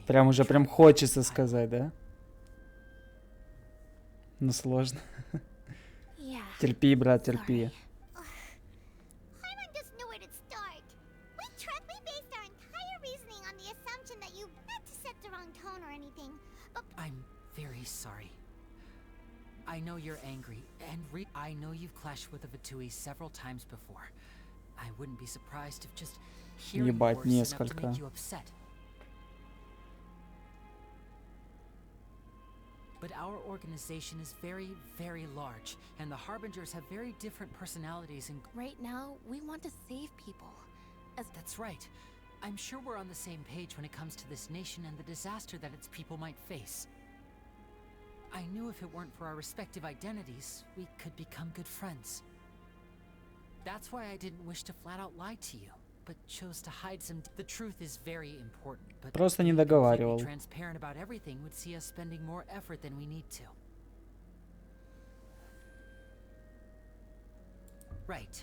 Прям уже прям хочется сказать, да? Ну сложно. Терпи, брат, терпи. I'm very sorry. I know you're angry, and I know you've clashed with the Fatui several times before. I wouldn't be surprised if just hearing words enough to make you upset. But our organization is very, very large, and the Harbingers have very different personalities and... Right now, we want to save people. That's right. I'm sure we're on the same page when it comes to this nation and the disaster that its people might face. I knew if it weren't for our respective identities, we could become good friends. That's why I didn't wish to flat out lie to you, but chose to hide some... The truth is very important, but просто не договаривал. Being transparent about everything would see us spending more effort than we need to. Right.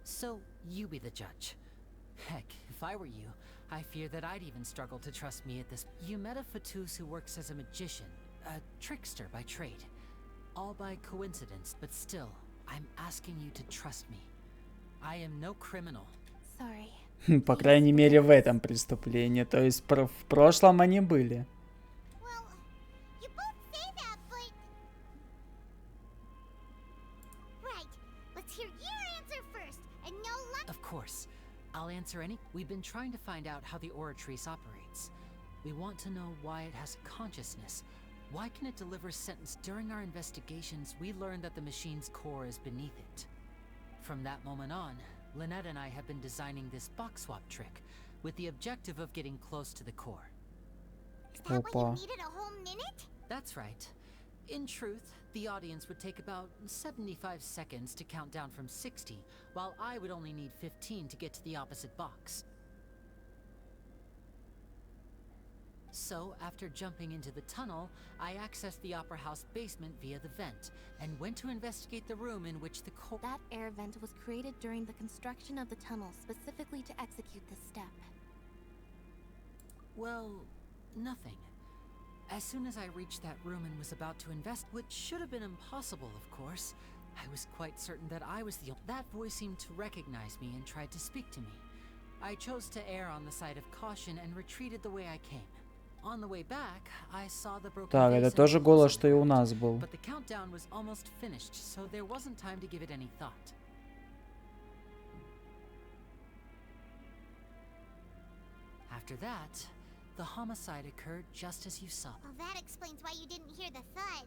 So, you be the judge. Heck, if I were you, I fear that I'd even struggle to trust me at this... You met a Fatus who works as a magician, a trickster by trade. All by coincidence, but still, I'm asking you to trust me. I am no criminal. Sorry. По крайней мере в этом преступлении. То есть в прошлом они были. Of course. I'll answer any... We've been trying to find out how the Oratrice operates. We want to know why it has a consciousness. Why can it deliver sentence? During our investigations, we learned that the machine's core is beneath it. From that moment on, Lynette and I have been designing this box swap trick with the objective of getting close to the core. Is that why you needed a whole minute? That's right. In truth, the audience would take about 75 seconds to count down from 60, while I would only need 15 to get to the opposite box. So, after jumping into the tunnel, I accessed the Opera House basement via the vent, and went to investigate the room in which the core... That air vent was created during the construction of the tunnel, specifically to execute this step. Well, nothing. As soon as I reached that room and was about to invest, which should have been impossible, of course, I was quite certain that I was the... That voice seemed to recognize me and tried to speak to me. I chose to err on the side of caution and retreated the way I came. On the way back, I saw the broken Так, это тоже голос, что и у нас был. But the countdown was almost finished, so there wasn't time to give it any thought. After that, the homicide occurred just as you saw. Well, that explains why you didn't hear the thud.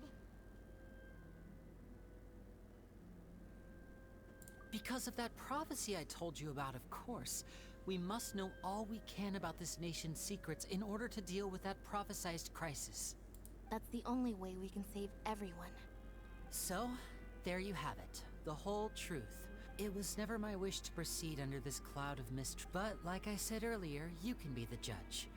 Because of that prophecy I told you about, of course. We must know all we can about this nation's secrets in order to deal with that prophesized crisis. That's the only way we can save everyone. So, there you have it. The whole truth. It was never my wish to proceed under this cloud of mist, but like I said earlier, you can be the judge.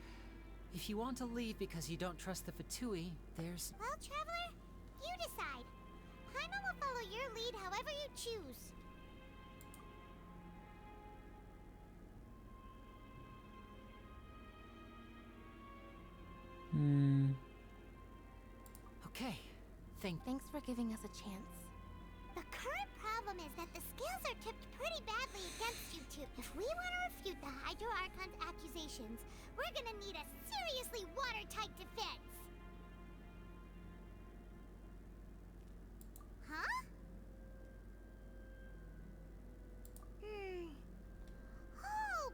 If you want to leave because you don't trust the Fatui, there's... Well, Traveler, you decide. Paimon will follow your lead however you choose. Okay. Thanks for giving us a chance. The current problem is that the scales are tipped pretty badly against you two. If we want to refute the Hydro Archon's accusations, we're gonna need a seriously watertight defense. Huh? Oh,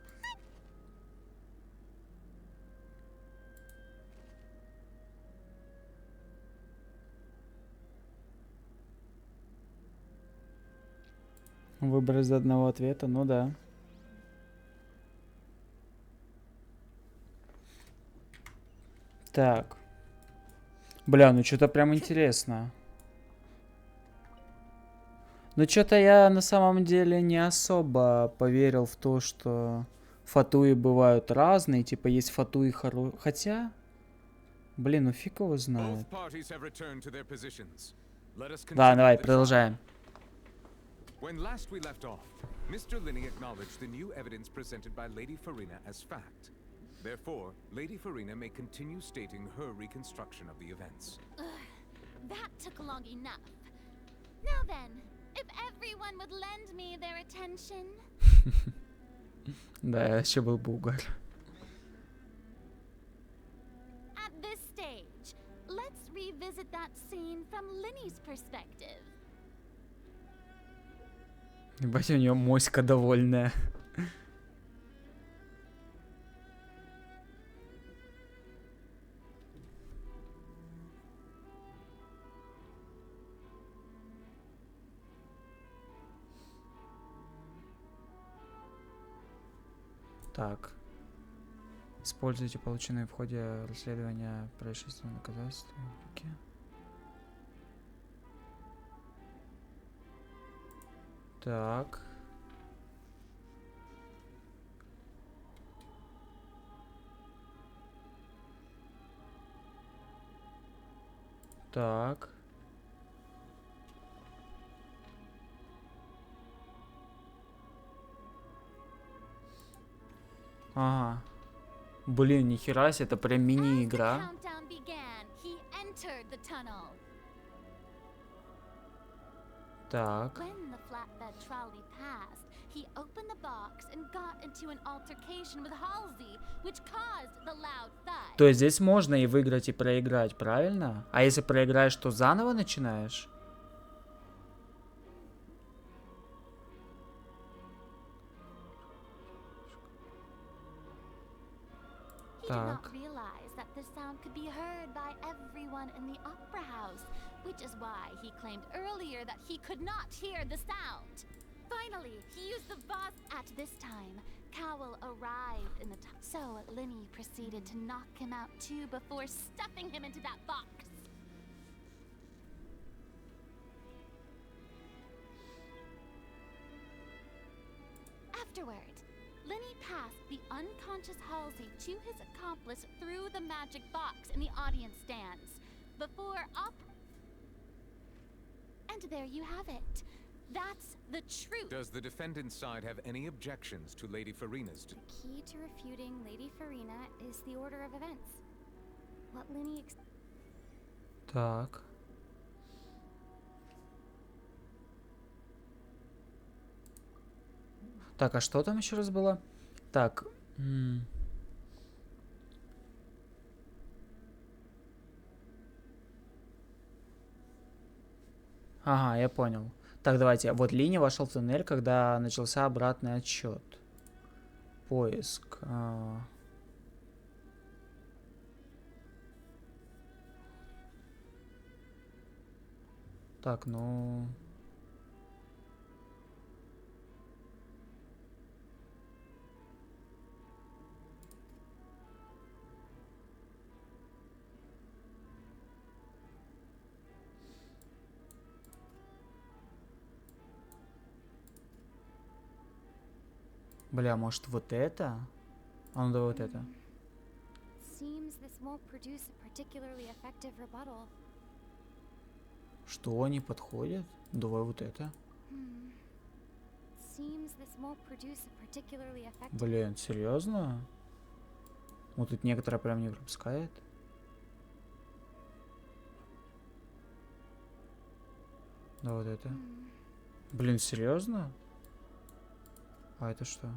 Выбор из одного ответа, ну да. Так. Бля, ну что-то прям интересно. Ну что-то я на самом деле не особо поверил в то, что фатуи бывают разные. Типа есть фатуи Хотя... Блин, ну фиг его знает. Да, давай, продолжаем. When last we left off, Mr. Linney acknowledged the new evidence presented by Lady Farina as fact. Therefore, Lady Farina may continue stating her reconstruction of the events. That took long enough. Now then, if everyone would lend me their attention. Да, еще был бы угар. At this stage, let's revisit that scene from Linny's perspective. Ебать, у нее моська довольная. Так. Используйте полученные в ходе расследования происшествия доказательства. Okay. Так. Так. Ага. Блин, нихера себе, это прям мини-игра. Так. When the flatbed trolley passed, he opened the box and got into an altercation with Halsey, which caused the loud thud. То есть здесь можно и выиграть, и проиграть, правильно? А если проиграешь, то заново начинаешь? He did not realize that the sound could be heard by everyone in the opera house, which is why he claimed earlier that he could not hear the sound. Finally, he used the boss. At this time, Cowell arrived in the so Linny proceeded to knock him out too before stuffing him into that box. Afterward, Linny passed the unconscious Halsey to his accomplice through the magic box in the audience stands. Before And there you have it. That's the truth. Does the defendant's side have any objections to Lady Farina's? The key to refuting Lady Farina is the order of events. What Linny Так. Так, а что там еще раз было? Так. Ага, я понял. Так, давайте. Вот Линни вошел в туннель, когда начался обратный отсчет. Поиск. Так, ну... Бля, может вот это? А ну давай вот это. Seems this won't produce a particularly effective rebuttal. Что, не подходит? Давай вот это. Seems this won't produce a particularly effective. Блин, серьезно? Вот тут некоторые прям не пропускает. Да вот это. Блин, серьезно? А это что?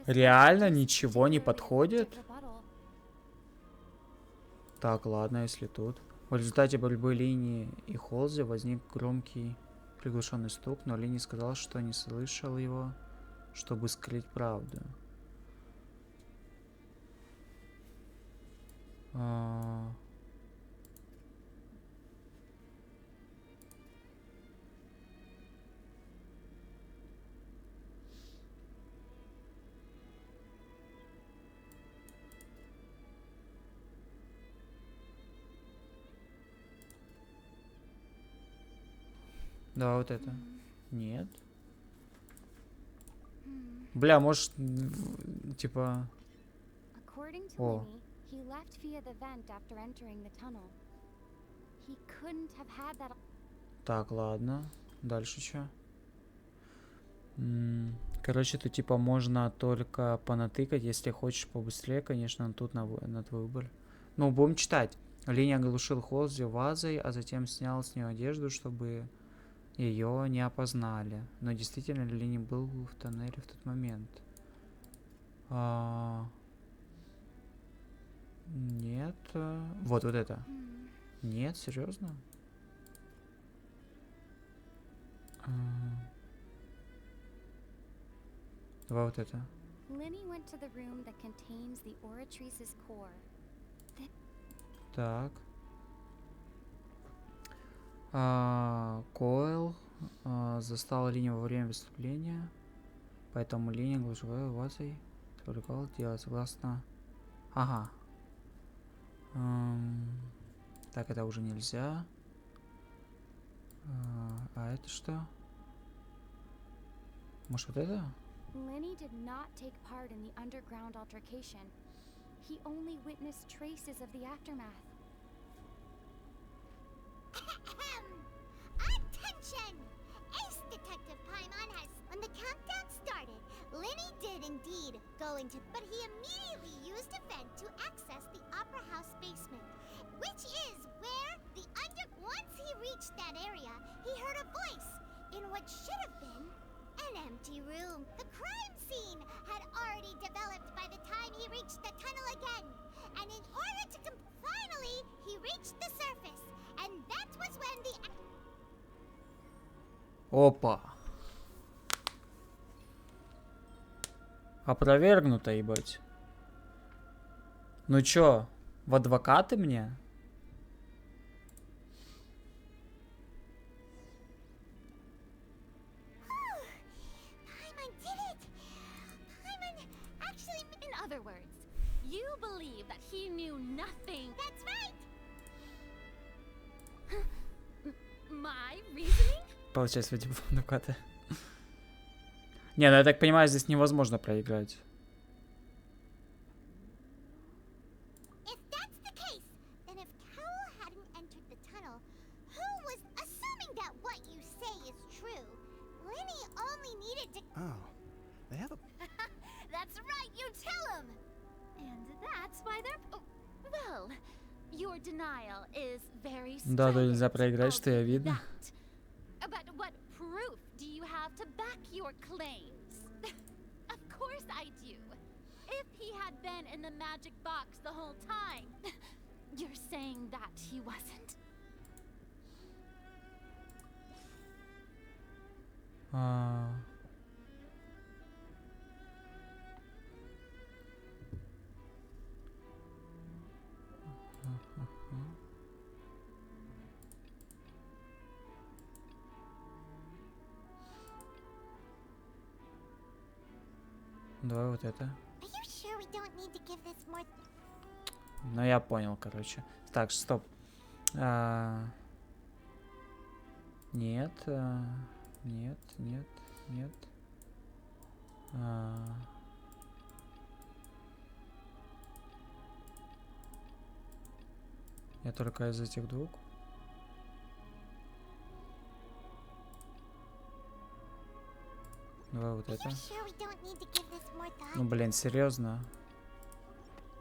Реально ничего не подходит? Так, ладно, если тут. В результате борьбы Линни и Холзи возник громкий приглушенный стук, но Линни сказал, что не слышал его, чтобы скрыть правду. Да, вот это. Нет. Бля, может, типа... According to О. Lenny, he left via the vent after entering the tunnel. He couldn't have had that. Так, ладно. Дальше что? Короче, тут типа можно только понатыкать, если хочешь побыстрее, конечно, тут на твой выбор. Ну, будем читать. Линни оглушил Холзи вазой, а затем снял с нее одежду, чтобы ее не опознали. Но действительно ли Линни был в тоннеле в тот момент? Нет. Вот это. Нет, серьезно? Давай вот это. Lenny went to the room that contains the Oratrice's core. Так. Койл застал Линни во время выступления, поэтому Линни глушевой вазой привлекал дело согласно... Ага. Так, это уже нельзя. А это что? Может, вот это? Lenny did not take part in the underground altercation. He only witnessed traces of the aftermath. Attention! Ace Detective Paimon has... When the countdown started, Lenny did indeed go into... But he immediately used a vent to access the Opera House basement, which is where the Once he reached that area, he heard a voice in what should have been an empty room. The crime scene had already developed by the time he reached the tunnel again. And in order to finally, he reached the surface. And that was when the... Опа. Опровергнуто, ебать. Ну чё, в адвокаты мне? Paimon did it! Paimon actually... In other words, you believe that he knew nothing. That's right! My reasoning? Получается, вроде бы адвокаты. Не, ну я так понимаю, здесь невозможно проиграть. If that's the case, then if Carol hadn't entered the tunnel, who was assuming that what you say is true? Lenny only needed to... Oh, they have a... That's right, you tell him! And that's why they're... Oh, well, your denial is very Да, да, strident, нельзя проиграть, что я I'll give you видно. that. But what proof do you have to back your claims? Of course I do. If he had been in the magic box the whole time, you're saying that he wasn't. Давай вот это. Are you sure we don't need to give this more... Ну я понял, короче. Так, стоп. Нет, нет, нет, нет. Я только из этих двух. Давай вот это. Sure we don't need to give this more thought? Ну блин, серьезно.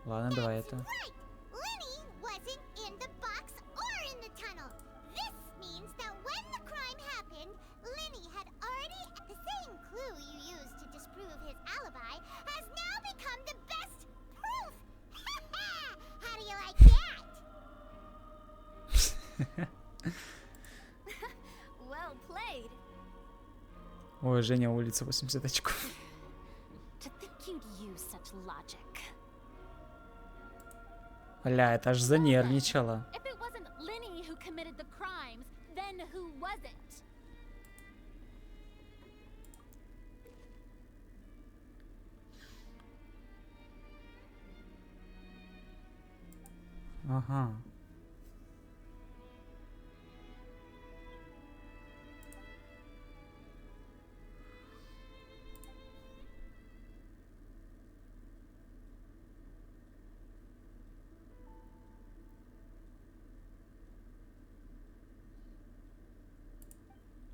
Ладно, давай это. Right! Lenny wasn't in the box or in the tunnel. This means that when the crime happened, Lenny had already... The same clue you used to disprove his alibi has now become the best proof! How do you like that? Well played. Ой, Женя, улица 80 очков. To think you'd use such logic. Бля, это аж занервничала. If it wasn't Lenny who committed the crimes, then who was it? Ага.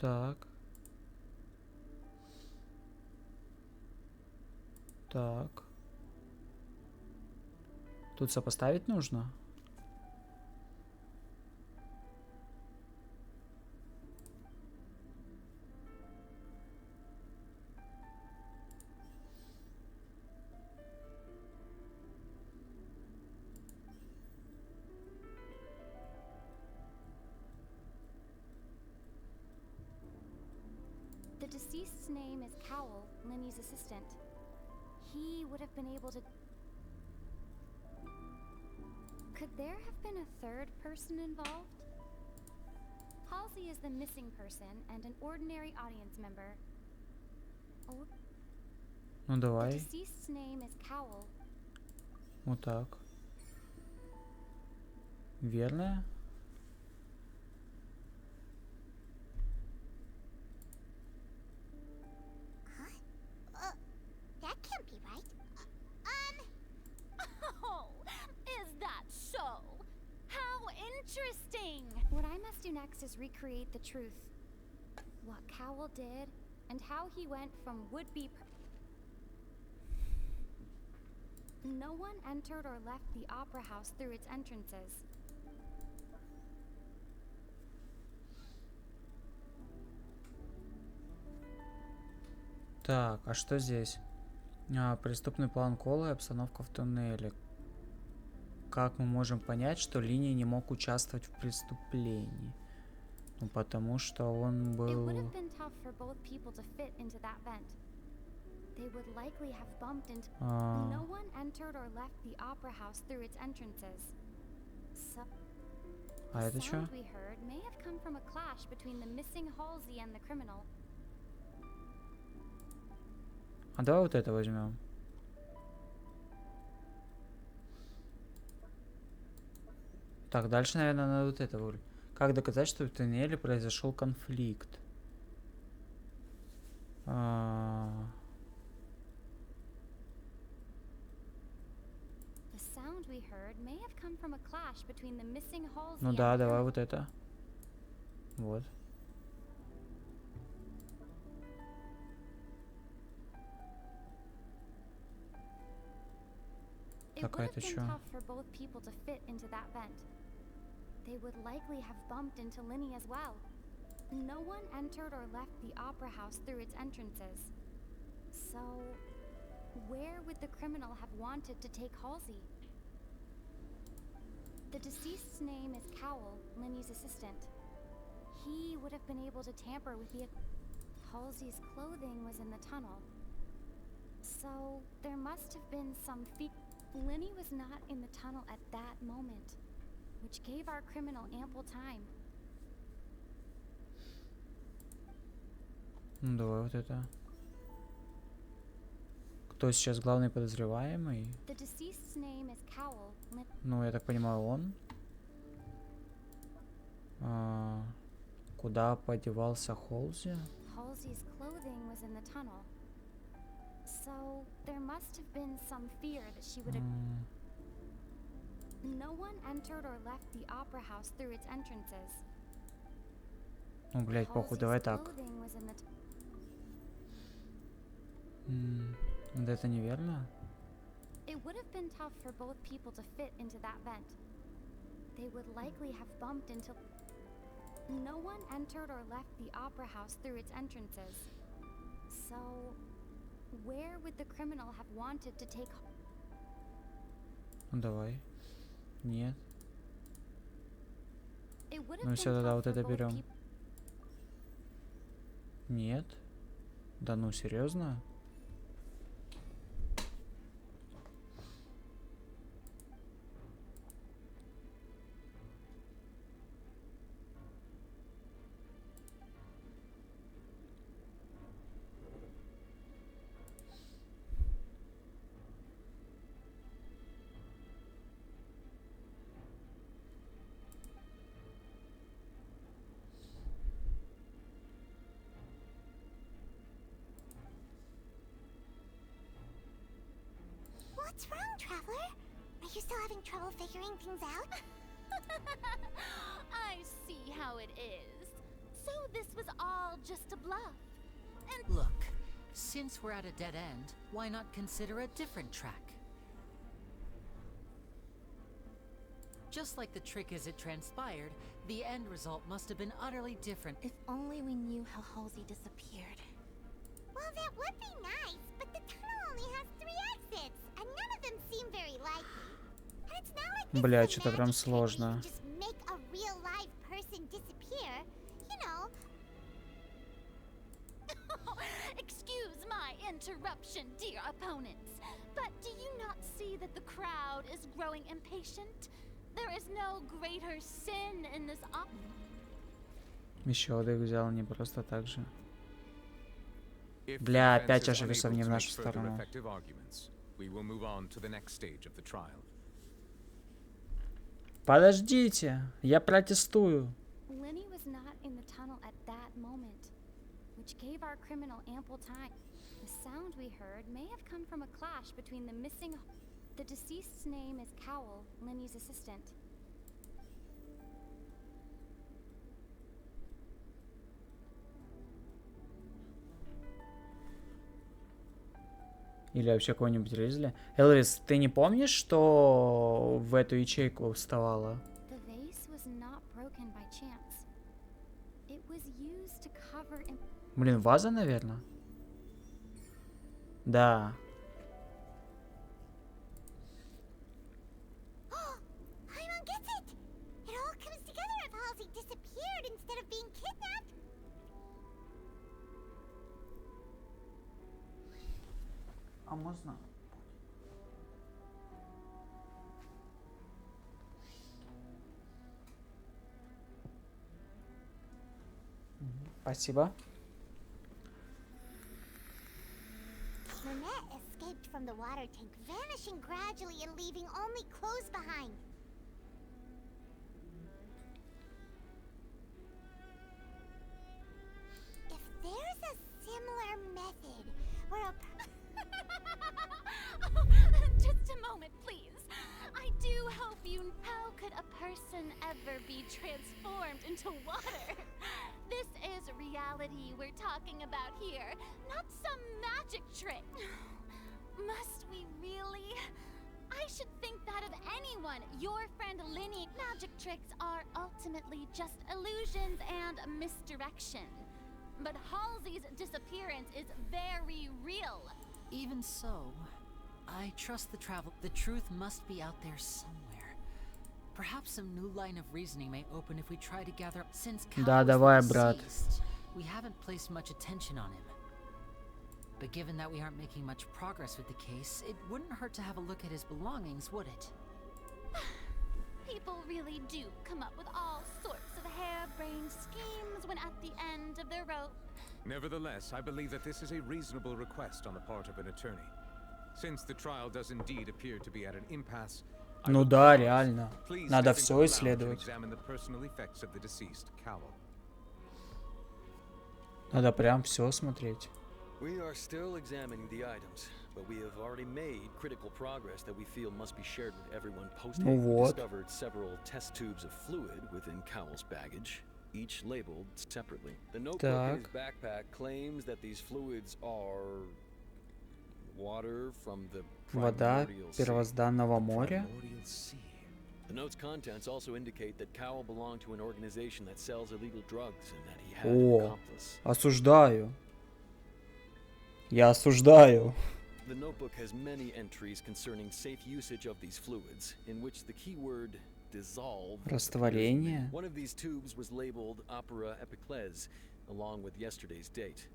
Так. Так. Тут сопоставить нужно? The deceased's name is Cowell, Linny's assistant. He would have been able to... Could there have been a third person involved? Halsey is the missing person and an ordinary audience member. Oh, Ну the давай. deceased's name is Cowell. Вот так. Верно? That can't be right. Oh, is that so? How interesting! What I must do next is recreate the truth. What Cowell did, and how he went from would-be... No one entered or left the Opera House through its entrances. Так, а что здесь? Преступный план Кола и обстановка в туннеле. Как мы можем понять, что Линия не мог участвовать в преступлении? Ну, потому что он It would был... have been tough for both people to fit into that vent. They would likely have bumped into... No one entered or left the Opera House through its entrances. So... А это The что? sound we heard may have come from a clash between the missing Halsey and the criminal. А давай вот это возьмем. Так, дальше, наверное, надо вот это выбрать. Как доказать, что в туннеле произошел конфликт? The sound we heard may have come from a clash between the missing Halsey Ну and да, the давай criminal. вот это. Вот. It Так, would а have это been чё? tough for both people to fit into that vent. They would likely have bumped into Linny as well. No one entered or left the Opera House through its entrances. So, where would the criminal have wanted to take Halsey? The deceased's name is Cowell, Linny's assistant. He would have been able to tamper with the... Halsey's clothing was in the tunnel. So, there must have been some Linny was not in the tunnel at that moment, which gave our criminal ample time. Ну давай вот это. Кто сейчас главный подозреваемый? The deceased's name is Cowell. Ну, я так понимаю, он. Куда подевался Холзи? Halsey's clothing was in the tunnel. So, there must have been some fear that she would have... No one entered or left the Opera House through its entrances. Ну, блять, похуй, давай так. Clothing was in the Да это неверно? It would have been tough for both people to fit into that vent. They would likely have bumped into... No one entered or left the Opera House through its entrances. So, where would the criminal have wanted to take... Ну давай. Нет. It would have Ну been все, тогда tough вот for это both берем. people... Нет. Да ну, серьезно? What's wrong, Traveler? Are you still having trouble figuring things out? I see how it is. So this was all just a bluff. And Look, since we're at a dead end, why not consider a different track? Just like the trick as it transpired, the end result must have been utterly different. If only we knew how Halsey disappeared. Well, that would be nice, but the tunnel only has 3 exits, and none of them seem very likely. And it's not like this Бля, is a что-то прям magic trick where you сложно. can just make a real live person disappear. You know. excuse my interruption, dear opponents, but do you not see that the crowd is growing impatient? There is no greater sin in this Еще одних взял не просто так же. If the Бля, defense опять is ошибся unable не в to нашу make further сторону. effective arguments, we will move on to the next stage of the trial. Подождите, я протестую. Lenny was not in the tunnel at that moment, which gave our criminal ample time. The sound we heard may have come from a clash between the missing... The deceased's name is Cowell, Lenny's assistant. Или вообще кого-нибудь резали? Элвис, ты не помнишь, что в эту ячейку вставала? The vase was not broken by chance. It was used to cover... Блин, ваза, наверное? Да. Paimon gets it! It all comes together if Halsey disappeared instead of being kidnapped. А можно? Спасибо. Lynette escaped from the water tank, vanishing gradually and leaving only clothes behind. If there's a similar method where a Just a moment, please. I do hope you... How could a person ever be transformed into water? This is reality we're talking about here, not some magic trick. Must we really? I should think that of anyone. Your friend Linny. Magic tricks are ultimately just illusions and misdirection. But Halsey's disappearance is very real. Even so, I trust the travel. The truth must be out there somewhere. Perhaps some new line of reasoning may open if we try to gather. Since Да, давай, брат. we haven't placed much attention on him. But given that we aren't making much progress with the case, it wouldn't hurt to have a look at his belongings, would it? People really do come up with all sorts of harebrained schemes when at the end of their rope. Nevertheless, I believe that this is a reasonable request on the part of an attorney. Since the trial does indeed appear to be at an impasse, Ну да, реально. Надо все исследовать. Надо прям все смотреть. We are still examining the items, but we have already made critical progress that we feel must be shared with everyone. Ну We вот. discovered several test tubes of fluid within Cowell's baggage, each labeled separately. The notebook in his backpack claims that these fluids are water from the Вода primordial sea. первозданного моря. The note's contents also indicate that Cowell belonged to an organization that sells illegal drugs and that he had an О, accomplice. осуждаю. Я осуждаю. The notebook has many entries concerning safe usage of these fluids, in which the keyword dissolve. Растворение. One of these tubes was labeled Opera Epiclese, along with yesterday's date.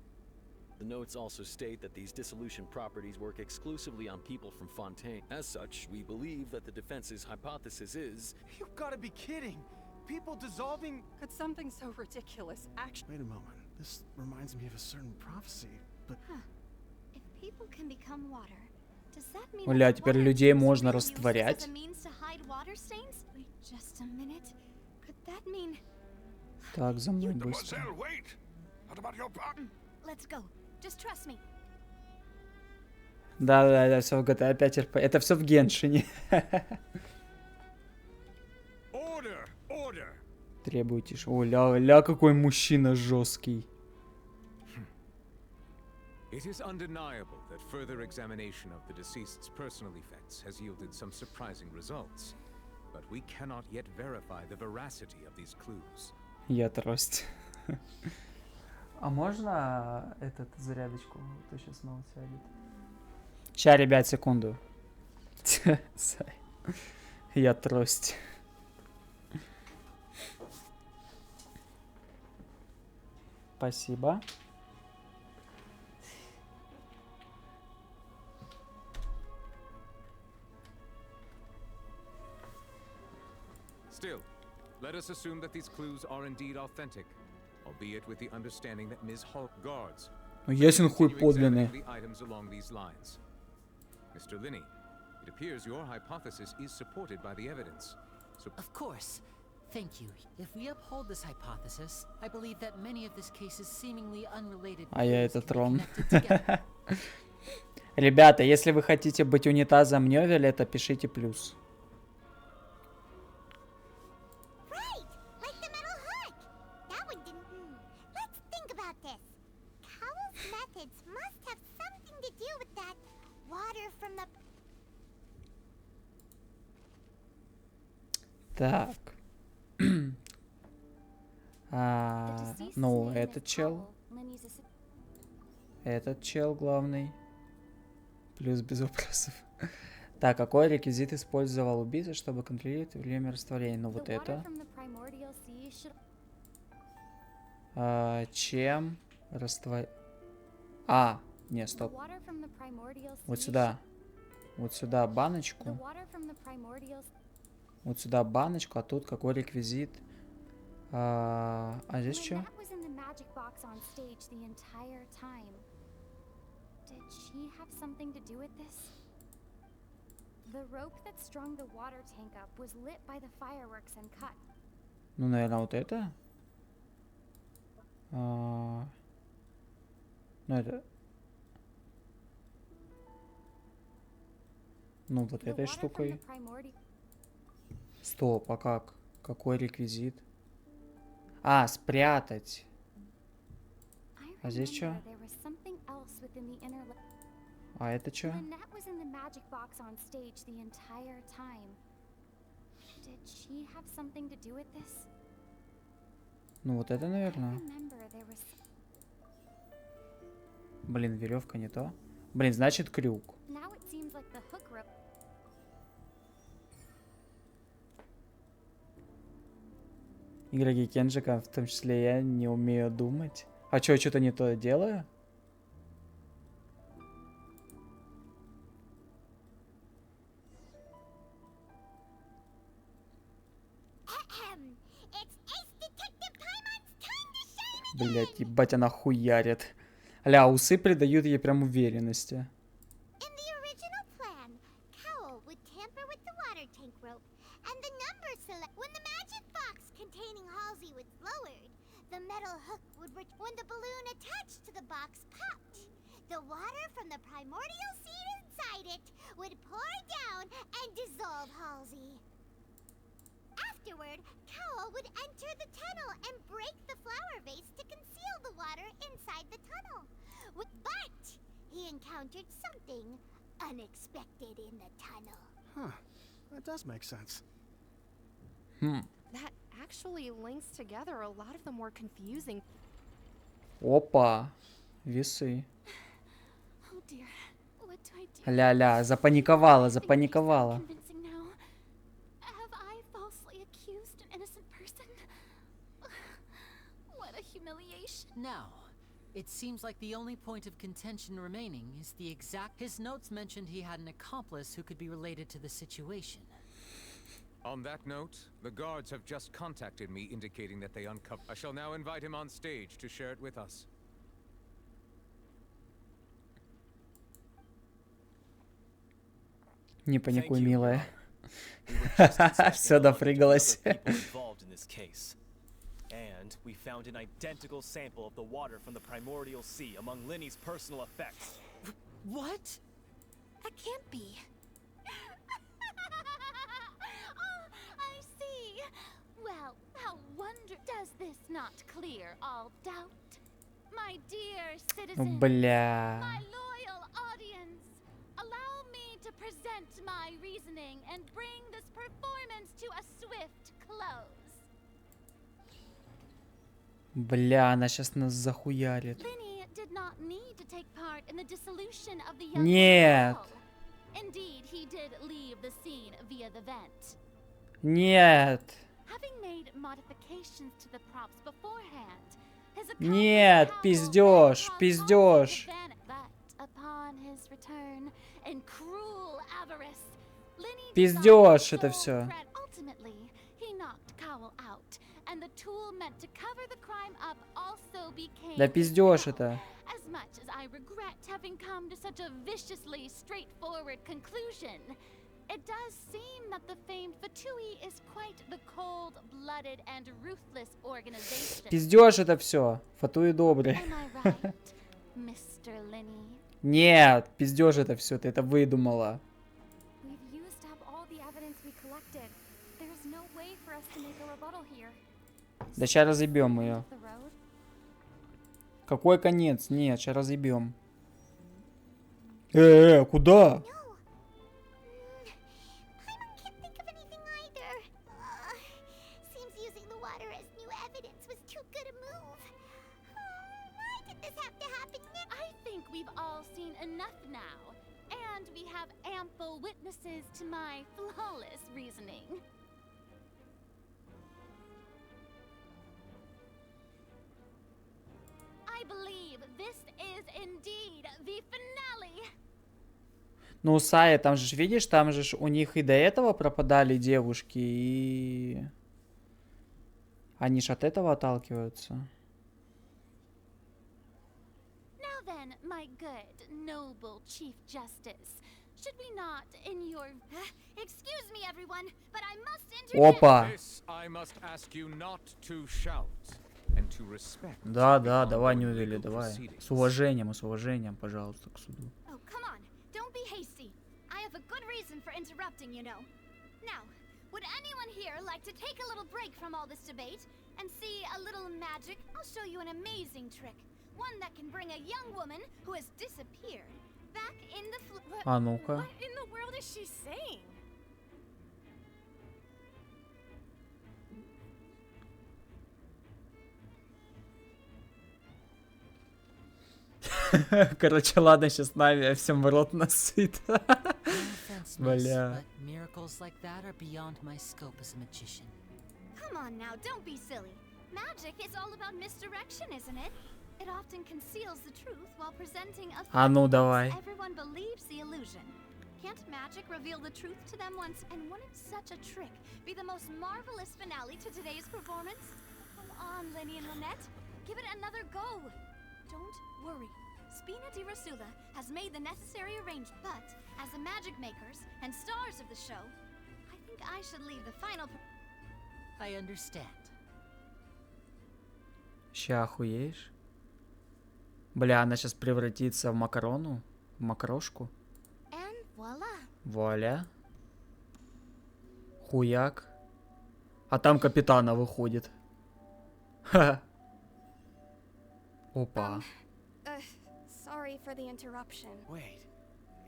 The notes also state that these dissolution properties work exclusively on people from Fontaine. As such, we believe that the defense's hypothesis is... You've got to be kidding! People dissolving... Could something so ridiculous actually... Wait a moment. This reminds me of a certain prophecy, but... If people can become water, does that mean... Бля, теперь людей можно as растворять. a means to hide water stains? Wait just a minute. Could that mean... Так, за мной быстро. Mademoiselle, wait! What about your part? Let's go. Just trust me. Да, все в GTA 5 RP. Это все в Геншине. Order! Order! Требую тише. О, ля, какой мужчина жесткий. It is undeniable that further examination of the deceased's personal effects has yielded some surprising results, but we cannot yet verify the veracity of these clues. Я трость. А можно этот зарядочку? А то сейчас снова сядет. Ща, ребят, секунду. Я трость. Спасибо. Still, let us assume that these clues are indeed authentic, albeit with the understanding that Ms. Hulk guards. Ну, ясен хуй подлинный. The items along these lines. Mr. Linney, it appears your hypothesis is supported by the evidence. So Of course. Thank you. If we uphold this hypothesis, I believe that many of this case's seemingly unrelated А я clues это can be трон. connected together. Ребята, если вы хотите быть унитазом Нёвеля, то пишите плюс. Right! Like the metal hook! That one didn't... Let's think about this. Cowell's methods must have something to do with that water from the... Так. Ну, этот чел. Этот чел главный. Плюс без вопросов. Так, какой реквизит использовал убийца, чтобы контролировать время растворения? Ну, вот это. Чем раствор... Не, стоп. Вот сюда. Вот сюда баночку. Вот сюда баночку, а тут какой реквизит? А здесь что? Ну, наверное, вот это. Ну, это... Ну, вот этой штукой. Стоп, а как? Какой реквизит? Спрятать. А здесь что? А это что? Ну вот это, наверное. Блин, веревка не то. Блин, значит крюк. Игроки Кенджика, в том числе я, не умею думать. А чё, что-то не то делаю? Блять, ебать, она хуярит. Ля, усы придают ей прям уверенности. The water from the primordial seed inside it would pour down and dissolve Halsey. Afterward, Cowell would enter the tunnel and break the flower vase to conceal the water inside the tunnel. But he encountered something unexpected in the tunnel. Huh. That does make sense. That actually links together a lot of the more confusing. Опа. Весы. Oh dear. What do I do? Ля-ля, запаниковала, запаниковала. Have I falsely accused an innocent person? What a humiliation. Now, it seems like the only point of contention remaining is the exact... His notes mentioned he had an accomplice who could be related to the situation. on that note, the guards have just contacted me indicating that they uncovered. I shall now invite him on stage to share it with us. Не паникуй, милая. Все допрыгалось. And we found an identical sample of the water from the primordial sea among Linny's personal effects. What? That can't be. Oh, I see. Well, how wonder does this not clear all doubt? My dear Ну, citizens, бля. my loyal audience, allow me to present my reasoning and bring this performance to a swift close. Бля, она сейчас нас захуярит. Linny did not need to take part in the dissolution of the young Нет. couple. Indeed, he did leave the scene via the vent. Нет. Having made modifications to the props beforehand, his Нет, пиздёж, пиздёж. but upon his return, in cruel avarice, Linny Пиздёж это все. ultimately he knocked Cowell out, and the tool meant to cover the crime up also became Да пиздёж это. As much as I regret having come to such a viciously straightforward conclusion, it does seem that the famed Fatui is quite the cold-blooded and ruthless organization. Пиздёж это все. Фатуи добрый. Am I right, Mr. Linny? Нет, пиздёж это все. Ты это выдумала. We've used up all the evidence we collected. There's no way for us to make a rebuttal here. Да сейчас разъебем ее. The road? Какой конец? Нет, сейчас разъебем. Куда? Think of anything either. Seems using the water as new evidence was too good a move. Why did this have to happen now? I think we've all seen enough now, and we have ample witnesses to my flawless reasoning. I believe this is indeed the finale. Ну, Сая, там же, видишь, там же у них и до этого пропадали девушки, и... Они ж от этого отталкиваются. Now then, my good, noble Chief Justice, should we not, in your... Excuse me, everyone, but I must interject. Опа! This I must ask you not to shout and to respect. Да, давай, не увели, давай. С уважением, пожалуйста, к суду. Oh, come on. Don't be hasty. I have a good reason for interrupting, you know. Now, would anyone here like to take a little break from all this debate and see a little magic? I'll show you an amazing trick. One that can bring a young woman who has disappeared back in the А ну-ка. What in the world is she saying? Короче, ладно, сейчас Нави всем в рот насыт. Offense, miss, Бля. but miracles like that are beyond my scope as a magician. Come on now, don't be silly. Magic is all about misdirection, isn't it? It often conceals the truth while presenting a А ну fact давай. once everyone believes the illusion. Can't magic reveal the truth to them once? And wouldn't such a trick be the most marvelous finale to today's performance? Come on, Lenny and Lynette. Give it another go. Don't worry. Spina di Rasula has made the necessary arrangements, but as the magic makers and stars of the show, I think I should leave the final... I understand. Ща охуеешь? Бля, она сейчас превратится в макарону? В макарошку? And voila. Вуаля. Хуяк. А там капитана выходит. Ха. Опа. Sorry for the interruption. Wait,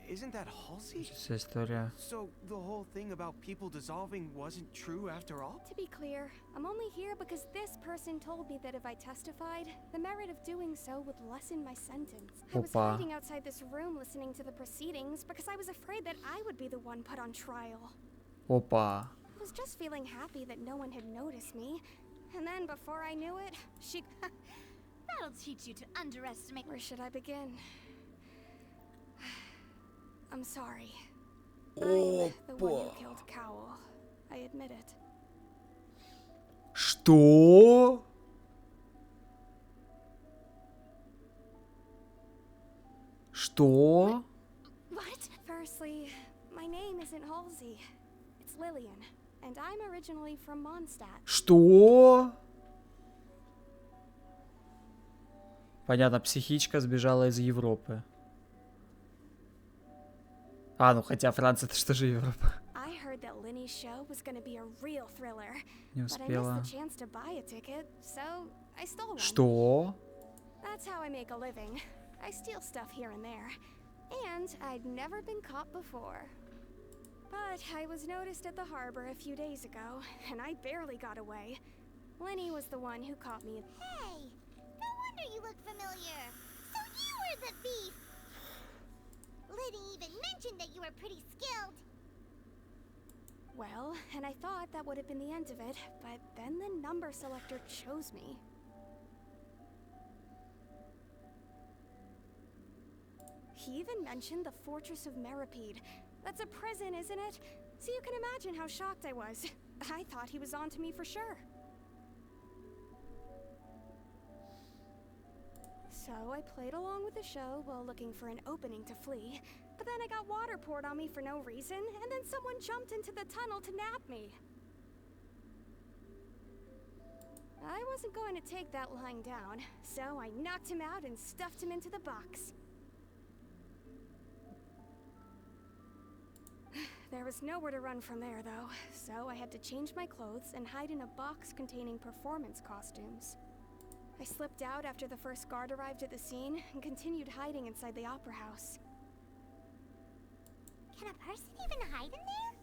isn't that Halsey? Вся история. So the whole thing about people dissolving wasn't true after all? To be clear, I'm only here because this person told me that if I testified, the merit of doing so would lessen my sentence. I was Опа. hiding outside this room listening to the proceedings because I was afraid that I would be the one put on trial. Опа. I was just feeling happy that no one had noticed me. And then before I knew it, she... That'll teach you to underestimate... Where should I begin? I'm sorry. I'm the one who killed Cowell. I admit it. Что? Что? What? Firstly, my name isn't Halsey. It's Lillian. And I'm originally from Mondstadt. Что? Понятно, психичка сбежала из Европы. А, ну хотя Франция, это что же Европа? I heard heard that Linny's show was gonna be a real thriller, Не but I успела. missed the chance to buy a ticket, so I stole one. Что? That's how I make a living. I steal stuff here and there, and I'd never been caught before. But I was noticed at the harbor a few days ago, and I barely got away. Linny was the one who caught me. Hey, no wonder you look familiar. So you were the thief. Liddy even mentioned that you were pretty skilled. Well, and I thought that would have been the end of it, but then the number selector chose me. He even mentioned the Fortress of Meripede. That's a prison, isn't it? So you can imagine how shocked I was. I thought he was on to me for sure. So I played along with the show while looking for an opening to flee. But then I got water poured on me for no reason, and then someone jumped into the tunnel to nab me. I wasn't going to take that lying down, so I knocked him out and stuffed him into the box. There was nowhere to run from there, though, so I had to change my clothes and hide in a box containing performance costumes. I slipped out after the first guard arrived at the scene and continued hiding inside the opera house. Can a person even hide in there?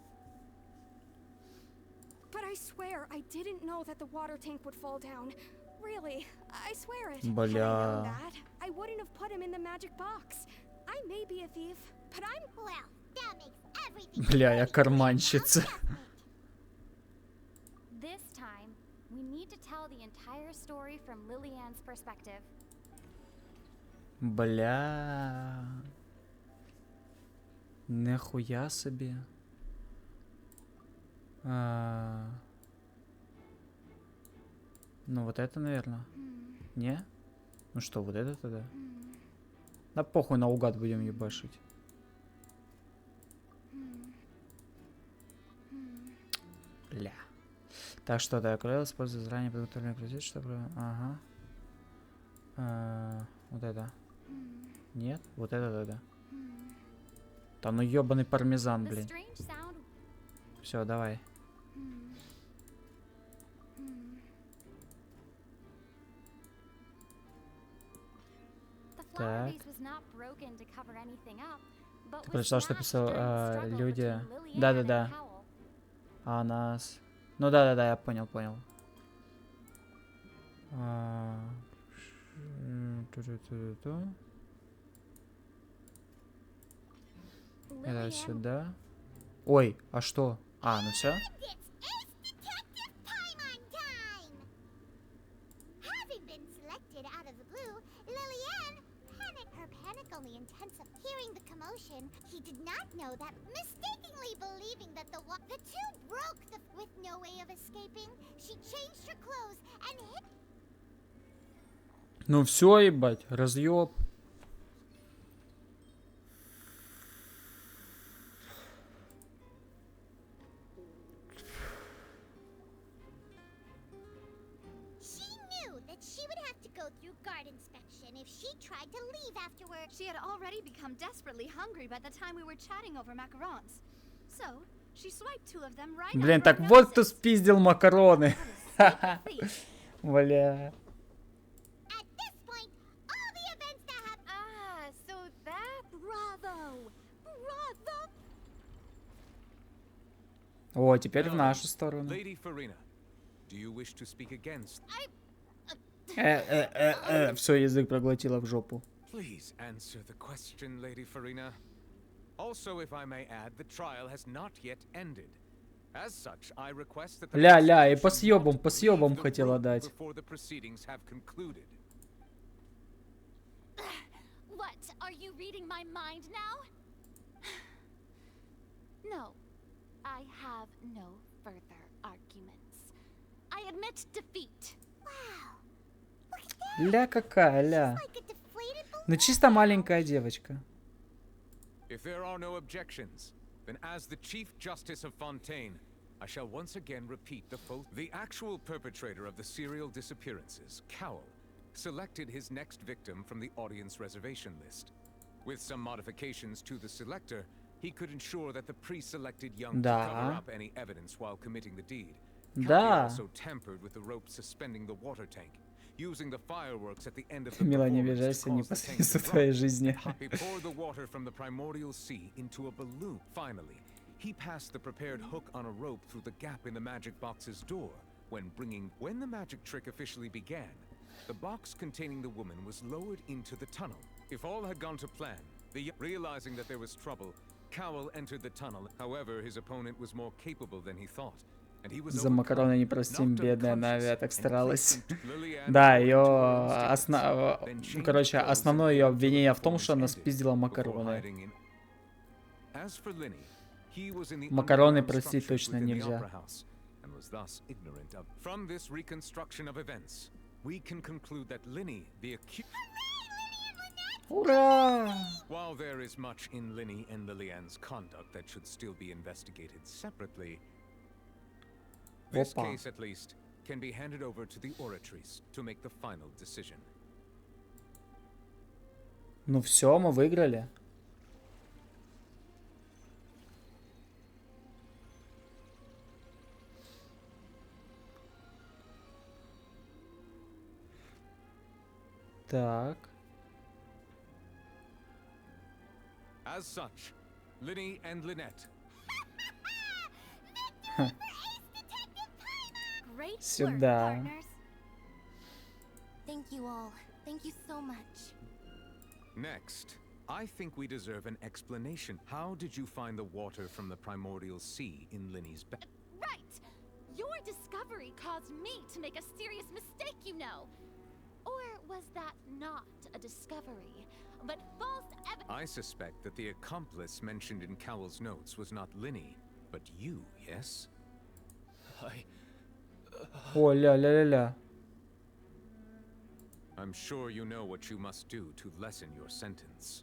But I swear, I didn't know that the water tank would fall down. Really, I swear it. Бля. Had I known that, I wouldn't have put him in the magic box. I may be a thief, but I'm... Well, that makes everything... Бля, я карманщица. This time, we need to tell the entire story from Lillian's perspective. Бля. Нихуя себе. Ну вот это, наверное. Не? Ну что, вот это тогда? Да похуй, наугад будем ебашить. Бля. Так что, да, Крэл использует заранее подготовленный крутит, чтобы... Ага. Вот это. Нет? Вот это тогда. Да ну ёбаный пармезан, блин. Все, давай. Так. Ты прочитал, что писал люди... Да-да-да. А нас... Ну да-да-да, я понял. Это сюда. Ой, а что? А, ну все? He did not know that, mistakenly believing that the tube broke with no way of escaping, she changed her clothes and hid. Ну все, ебать, разъеб. She knew that she would have to go through guard inspection if she tried to leave afterward. She had already become desperately hungry by the time we were chatting over macarons. So, she swiped two of them right. Блин, так вот кто спиздил макароны. Бля. At this point, all the events that have... Ah, so that... Bravo! Bravo! О, теперь в нашу сторону. Lady Farina, do you wish to speak against? Все, язык проглотила в жопу. Please answer the question, Lady Farina. Also, if I may add, the trial has not yet ended. As such, I request that the Ля-ля, и по съебам хотела дать. before the proceedings have concluded. What? Are you reading my mind now? No. I have no further arguments. I admit defeat. Wow. Look at that. Ля какая, ля. Like a deflated balloon. Ну чисто маленькая девочка. If there are no objections, then as the Chief Justice of Fontaine, I shall once again repeat the actual perpetrator of the serial disappearances, Cowell, selected his next victim from the audience reservation list. With some modifications to the selector, He could ensure that the pre-selected young Да. to cover up any evidence while committing the deed. Да. also tampered with the rope suspending the water tank, using the fireworks at the end of the Мила, не performance обижайся, to не cause the tank посредству to твоей rupture. жизни. He poured the water from the primordial sea into a balloon. Finally, he passed the prepared hook on a rope through the gap in the magic box's door. When the magic trick officially began, the box containing the woman was lowered into the tunnel. If all had gone to plan, realizing that there was trouble, Cowell entered the tunnel. However, his opponent was more capable than he thought. За макароны не простим, бедная Нави так старалась. Да, ее короче, основное ее обвинение в том, что она спиздила макароны. Макароны простить точно нельзя. Ура! While there is much in Linny and Lillian's conduct that should still be investigated separately, this case, at least, can be handed over to the oratories to make the final decision. Ну все, мы выиграли. Так. As such, Linny and Lynette. Great Сюда. work, partners. Thank you all. Thank you so much. Next, I think we deserve an explanation. How did you find the water from the primordial sea in Linny's bed? Right! Your discovery caused me to make a serious mistake, you know. Or was that not a discovery, but false evidence? I suspect that the accomplice mentioned in Cowell's notes was not Linny, but you, yes? О, ля-ля-ля-ля. I'm sure you know what you must do to lessen your sentence.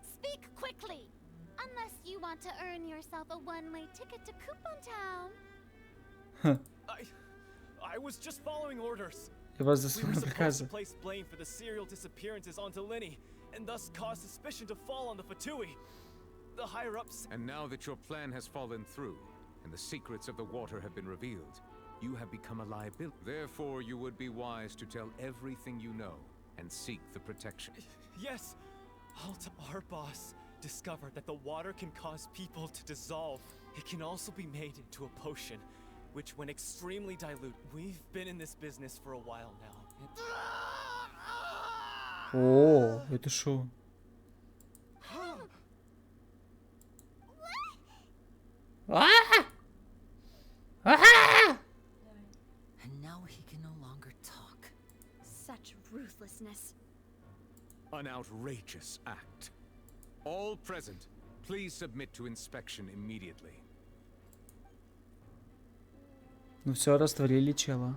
Speak quickly! Unless you want to earn yourself a one-way ticket to Coupon Town. I was just following orders. Я вас We were заслужил supposed to приказа. place blame for the serial disappearances onto Linny, and thus cause suspicion to fall on the Fatui. The higher-ups... And now that your plan has fallen through, and the secrets of the water have been revealed, you have become a liability. Therefore, you would be wise to tell everything you know, and seek the protection. Yes! Our boss discovered that the water can cause people to dissolve. It can also be made into a potion, which when extremely dilute, we've been in this business for a while now. О, это шо? And now he can no longer talk. Such ruthlessness. An outrageous act. All present, please submit to inspection immediately. Ну все, растворили чела.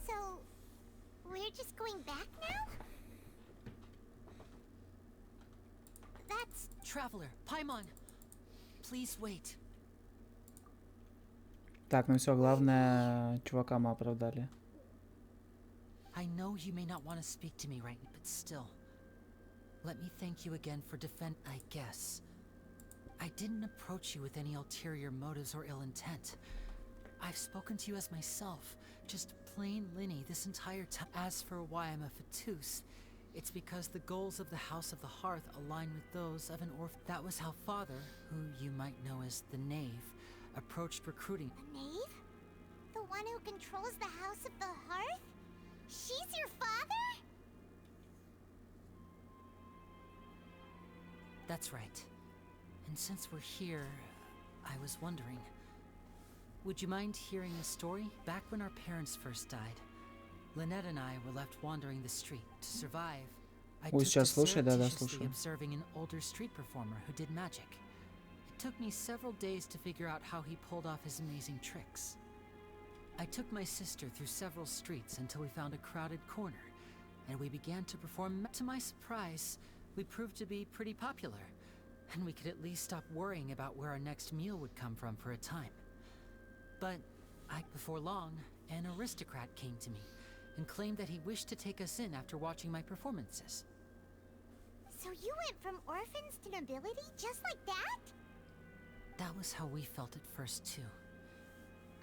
So, we're just going back now? That's... Traveler, Paimon, please wait. Так, ну все, главное, чувака мы оправдали. I know you may not want to speak to me right now, but still. Let me thank you again for I guess. I didn't approach you with any ulterior motives or ill intent. I've spoken to you as myself, just plain Linny this entire time. As for why I'm a Fatus, it's because the goals of the House of the Hearth align with those of an orphan. That was how Father, who you might know as the Knave, approached recruiting. The knave? The one who controls the House of the Hearth? She's your father? That's right. And since we're here, I was wondering, would you mind hearing a story? Back when our parents first died, Lynette and I were left wandering the street. To survive, I Ой, took to сейчас слушай, да-да, surreptitiously слушаю. observing an older street performer who did magic. It took me several days to figure out how he pulled off his amazing tricks. I took my sister through several streets until we found a crowded corner, and we began to perform. To my surprise, we proved to be pretty popular, and we could at least stop worrying about where our next meal would come from for a time. But before long, an aristocrat came to me and claimed that he wished to take us in after watching my performances. So you went from orphans to nobility just like that? That was how we felt at first, too.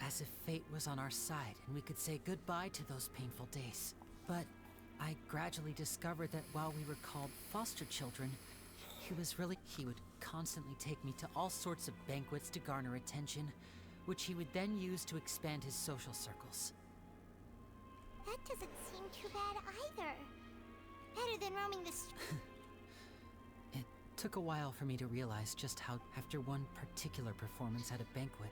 As if fate was on our side and we could say goodbye to those painful days. But I gradually discovered that while we were called foster children, he would constantly take me to all sorts of banquets to garner attention, which he would then use to expand his social circles. That doesn't seem too bad either. Better than roaming the streets. It took a while for me to realize just how, after one particular performance at a banquet,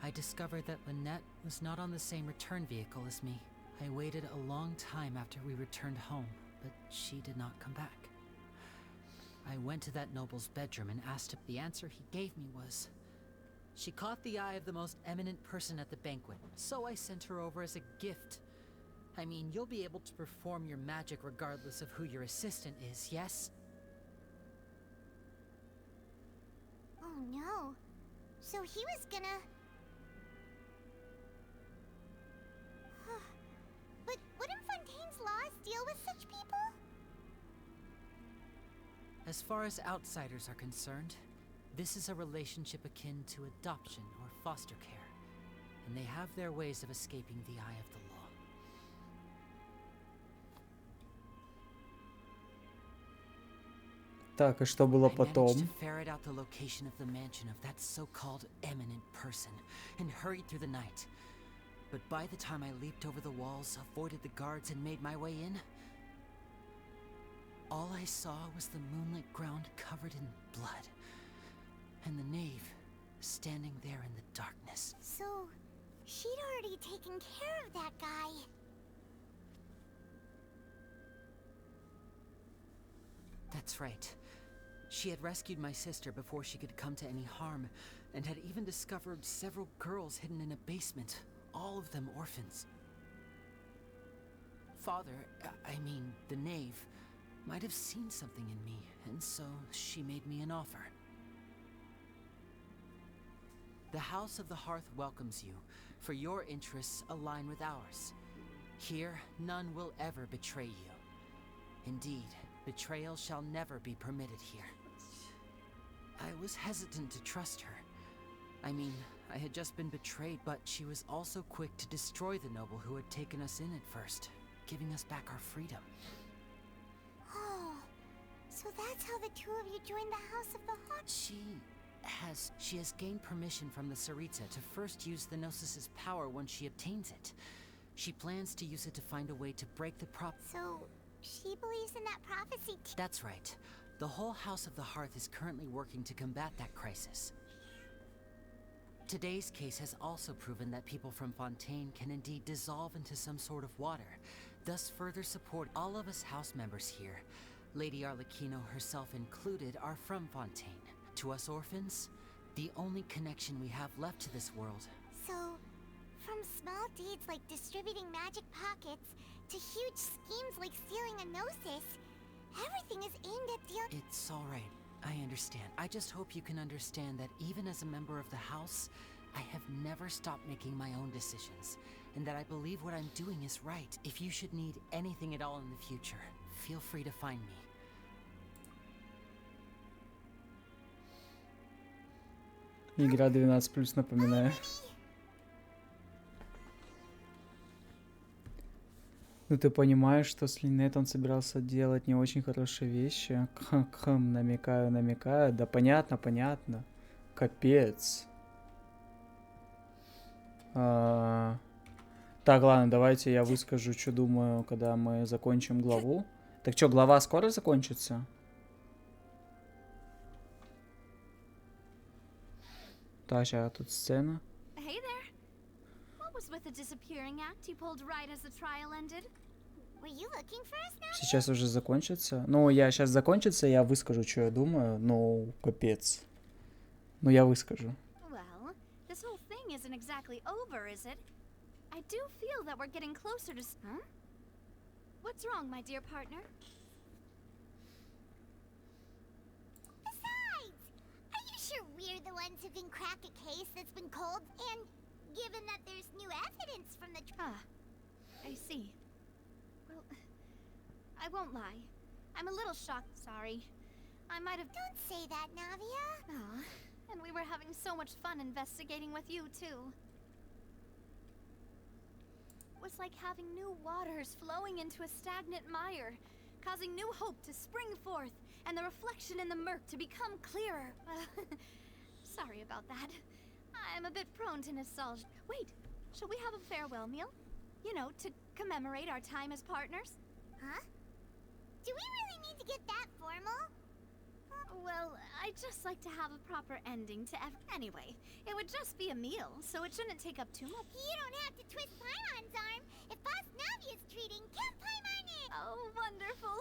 I discovered that Lynette was not on the same return vehicle as me. I waited a long time after we returned home, but she did not come back. I went to that noble's bedroom and asked him. The answer he gave me was, she caught the eye of the most eminent person at the banquet, so I sent her over as a gift. I mean, you'll be able to perform your magic regardless of who your assistant is, yes? Oh no. So he was gonna... But wouldn't Fontaine's laws deal with such people? As far as outsiders are concerned, this is a relationship akin to adoption or foster care, and they have their ways of escaping the eye of the law. Так, и что было I managed потом? to ferret out the location of the mansion of that so-called eminent person and hurried through the night. But by the time I leaped over the walls, avoided the guards, and made my way in, all I saw was the moonlit ground covered in blood, and the knave standing there in the darkness. So, she'd already taken care of that guy. That's right. She had rescued my sister before she could come to any harm, and had even discovered several girls hidden in a basement, all of them orphans. Father, I mean, the knave, might have seen something in me, and so she made me an offer. The House of the Hearth welcomes you, for your interests align with ours. Here, none will ever betray you. Indeed, betrayal shall never be permitted here. I was hesitant to trust her. I mean, I had just been betrayed, but she was also quick to destroy the noble who had taken us in at first, giving us back our freedom. Oh, so that's how the two of you joined the House of the Heart? She has gained permission from the Tsaritsa to first use the Gnosis's power once she obtains it. She plans to use it to find a way to break the So, she believes in that prophecy too? That's right. The whole House of the Hearth is currently working to combat that crisis. Today's case has also proven that people from Fontaine can indeed dissolve into some sort of water, thus further support all of us house members here. Lady Arlecchino herself included are from Fontaine. To us orphans, the only connection we have left to this world. So, from small deeds like distributing magic pockets to huge schemes like stealing a Gnosis, everything is aimed at dealing. It's all right. I understand. I just hope you can understand that even as a member of the house, I have never stopped making my own decisions, and that I believe what I'm doing is right. If you should need anything at all in the future, feel free to find me. Игра 12+, напоминаю. Ну ты понимаешь, что с Линет он собирался делать не очень хорошие вещи. Намекаю. Да понятно. Капец. Так, ладно, давайте я выскажу, что думаю, когда мы закончим главу. Так что, глава скоро закончится? Так, сейчас тут сцена. Hey there. What was with the disappearing act you pulled right as the trial ended? Were you looking for us now? Сейчас уже закончится. Ну, я сейчас закончится, я выскажу, что я думаю. Ну, капец. Ну, я выскажу. Well, this whole thing isn't exactly over, is it? I do feel that we're getting closer to... Huh? What's wrong, my dear partner? Besides, are you sure we're the ones who can crack a case that's been cold? And given that there's new evidence from the... I see. Well, I won't lie. I'm a little shocked, sorry. I might have... Don't say that, Navia. Aw, and we were having so much fun investigating with you, too. It was like having new waters flowing into a stagnant mire, causing new hope to spring forth, and the reflection in the murk to become clearer. Sorry about that. I'm a bit prone to nostalgia. Wait, shall we have a farewell meal? You know, to commemorate our time as partners? Huh? Do we really need to get that formal? Well, I'd just like to have a proper ending to Anyway, it would just be a meal, so it shouldn't take up too much. You don't have to twist Paimon's arm. If Boss Navi is treating, can't Paimon it? Oh, wonderful.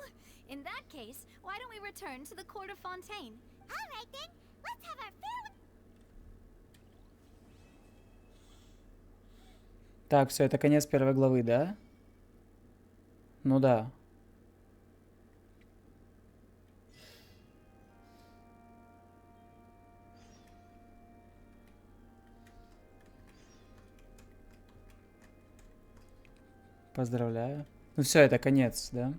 In that case, why don't we return to the court of Fontaine? All right then, let's have our farewell. Так, все, это конец первой главы, да? Ну да. Поздравляю. Ну все, это конец, да?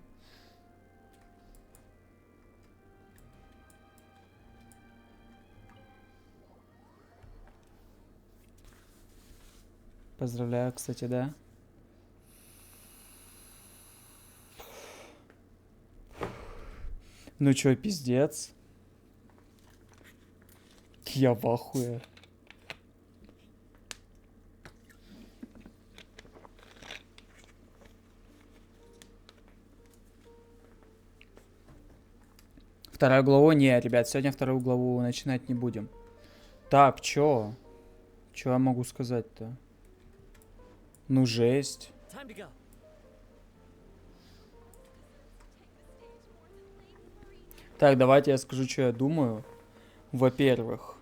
Поздравляю, кстати, да. Ну чё, пиздец? Я в ахуе. Вторую главу? Не, ребят, сегодня вторую главу начинать не будем. Так, чё? Чё я могу сказать-то? Ну, жесть. Так, давайте я скажу, что я думаю. Во-первых,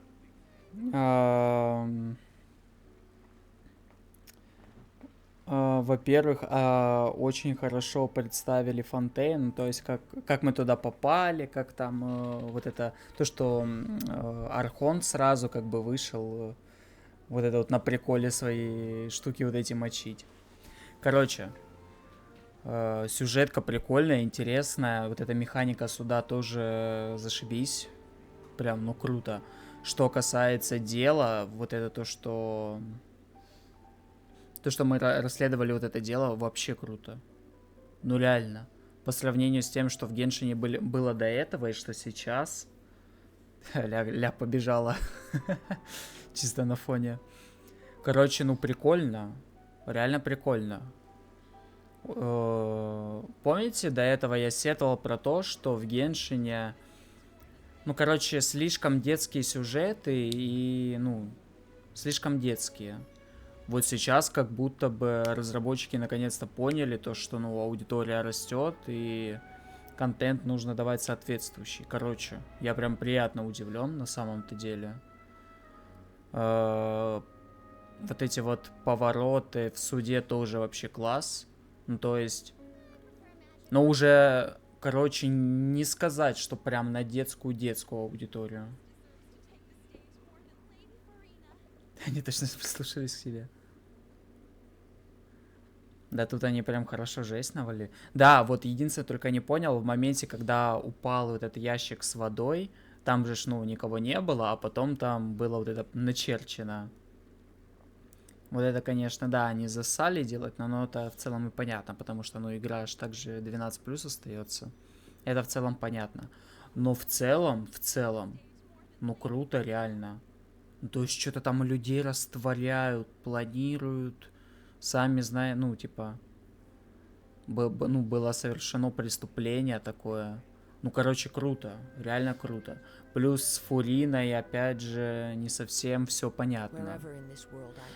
очень хорошо представили Фонтейн, то есть как мы туда попали, как там вот это, то, что Архонт сразу как бы вышел, вот это вот на приколе свои штуки вот эти мочить. Короче, сюжетка прикольная, интересная, вот эта механика суда тоже зашибись, прям, ну круто. Что касается дела, вот это то, что мы расследовали вот это дело, вообще круто. Ну реально. По сравнению с тем, что в Геншине было до этого и что сейчас... Ля побежала. Чисто на фоне. Короче, ну прикольно. Реально прикольно. Помните, до этого я сетовал про то, что в Геншине... Ну, короче, слишком детские сюжеты и, ну, слишком детские. Вот сейчас как будто бы разработчики наконец-то поняли то, что, ну, аудитория растет и контент нужно давать соответствующий. Короче, я прям приятно удивлен на самом-то деле. Вот эти вот повороты в суде тоже вообще класс. Ну, то есть, но уже, короче, не сказать, что прям на детскую аудиторию. Они точно прислушались к себе. Да, тут они прям хорошо жесть навалили. Да, вот единственное, только не понял, в моменте, когда упал вот этот ящик с водой, там же, ну, никого не было, а потом там было вот это начерчено. Вот это, конечно, да, они засали делать, но это в целом и понятно, потому что, ну, игра аж также 12+ остается. Это в целом понятно. Но в целом, ну, круто, реально. Ну, то есть, что-то там людей растворяют, планируют, сами знаем, ну, типа, было совершено преступление такое. Ну, короче, круто, реально круто. Плюс с Фуриной, опять же, не совсем все понятно.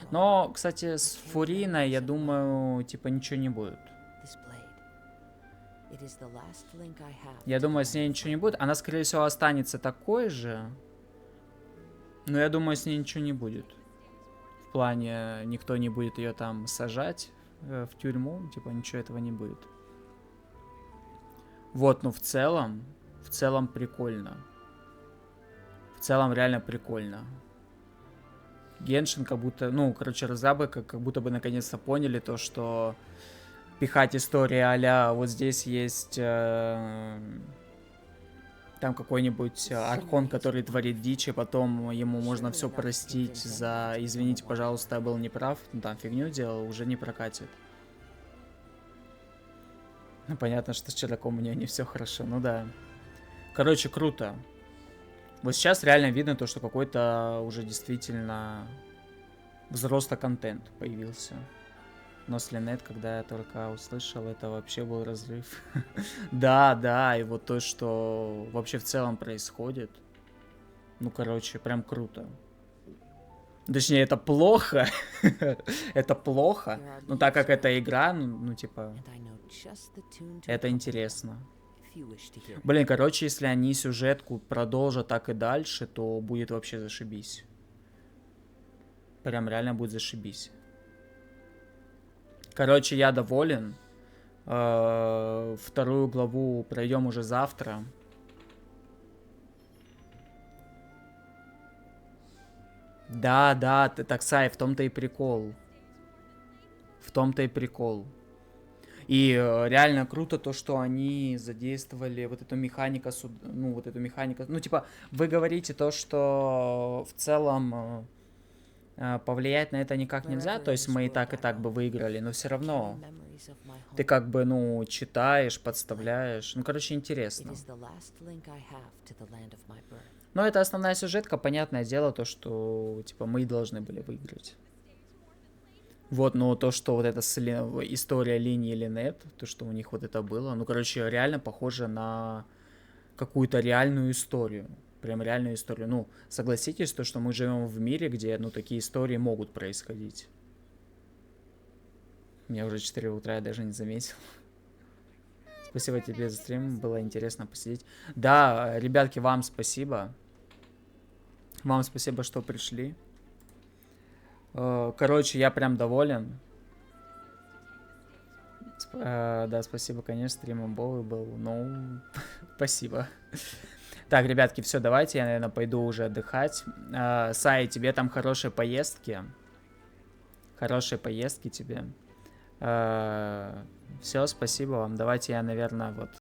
Но, кстати, с Фуриной, я думаю, типа, ничего не будет. Я думаю, с ней ничего не будет. Она, скорее всего, останется такой же. Но я думаю, с ней ничего не будет. В плане, никто не будет ее там сажать в тюрьму. Типа, ничего этого не будет. Вот, ну в целом прикольно. В целом реально прикольно. Геншин как будто, ну, короче, разрабы как будто бы наконец-то поняли то, что пихать истории а-ля вот здесь есть там какой-нибудь архон, который творит дичь, и потом ему можно все простить за «извините, пожалуйста, я был неправ», ну, там фигню делал, уже не прокатит. Ну, понятно, что с чудаком у нее не все хорошо, ну да. Короче, круто. Вот сейчас реально видно то, что какой-то уже действительно взрослый контент появился. Но с Линет, когда я только услышал, это вообще был разрыв. Да, и вот то, что вообще в целом происходит. Ну, короче, прям круто. Точнее, это плохо. Это плохо. Но так как это игра, ну, типа, это интересно. Блин, короче, если они сюжетку продолжат так и дальше, то будет вообще зашибись. Прям реально будет зашибись. Короче, я доволен. Вторую главу пройдем уже завтра. Да, Таксай, в том-то и прикол. В том-то и прикол. И реально круто то, что они задействовали вот эту механику, ну, вот эту механику. Ну, типа, вы говорите то, что в целом повлиять на это никак нельзя, то есть мы и так бы выиграли, но все равно ты как бы, ну, читаешь, подставляешь. Ну, короче, интересно. Но это основная сюжетка, понятное дело, то, что, типа, мы должны были выиграть. Вот, но то, что вот эта история линии Линет, то, что у них вот это было, ну, короче, реально похоже на какую-то реальную историю. Прям реальную историю. Ну, согласитесь, то, что мы живем в мире, где, ну, такие истории могут происходить. Мне уже 4 утра, я даже не заметил. Спасибо тебе за стрим, было интересно посидеть. Да, ребятки, вам спасибо. Вам спасибо, что пришли. Короче, я прям доволен. Да, спасибо, конечно, стрим имбовый был. Ну, спасибо. Так, ребятки, все, давайте, я, наверное, пойду уже отдыхать. Сай, тебе там хорошие поездки. Хорошие поездки тебе. Все, спасибо вам. Давайте я, наверное, вот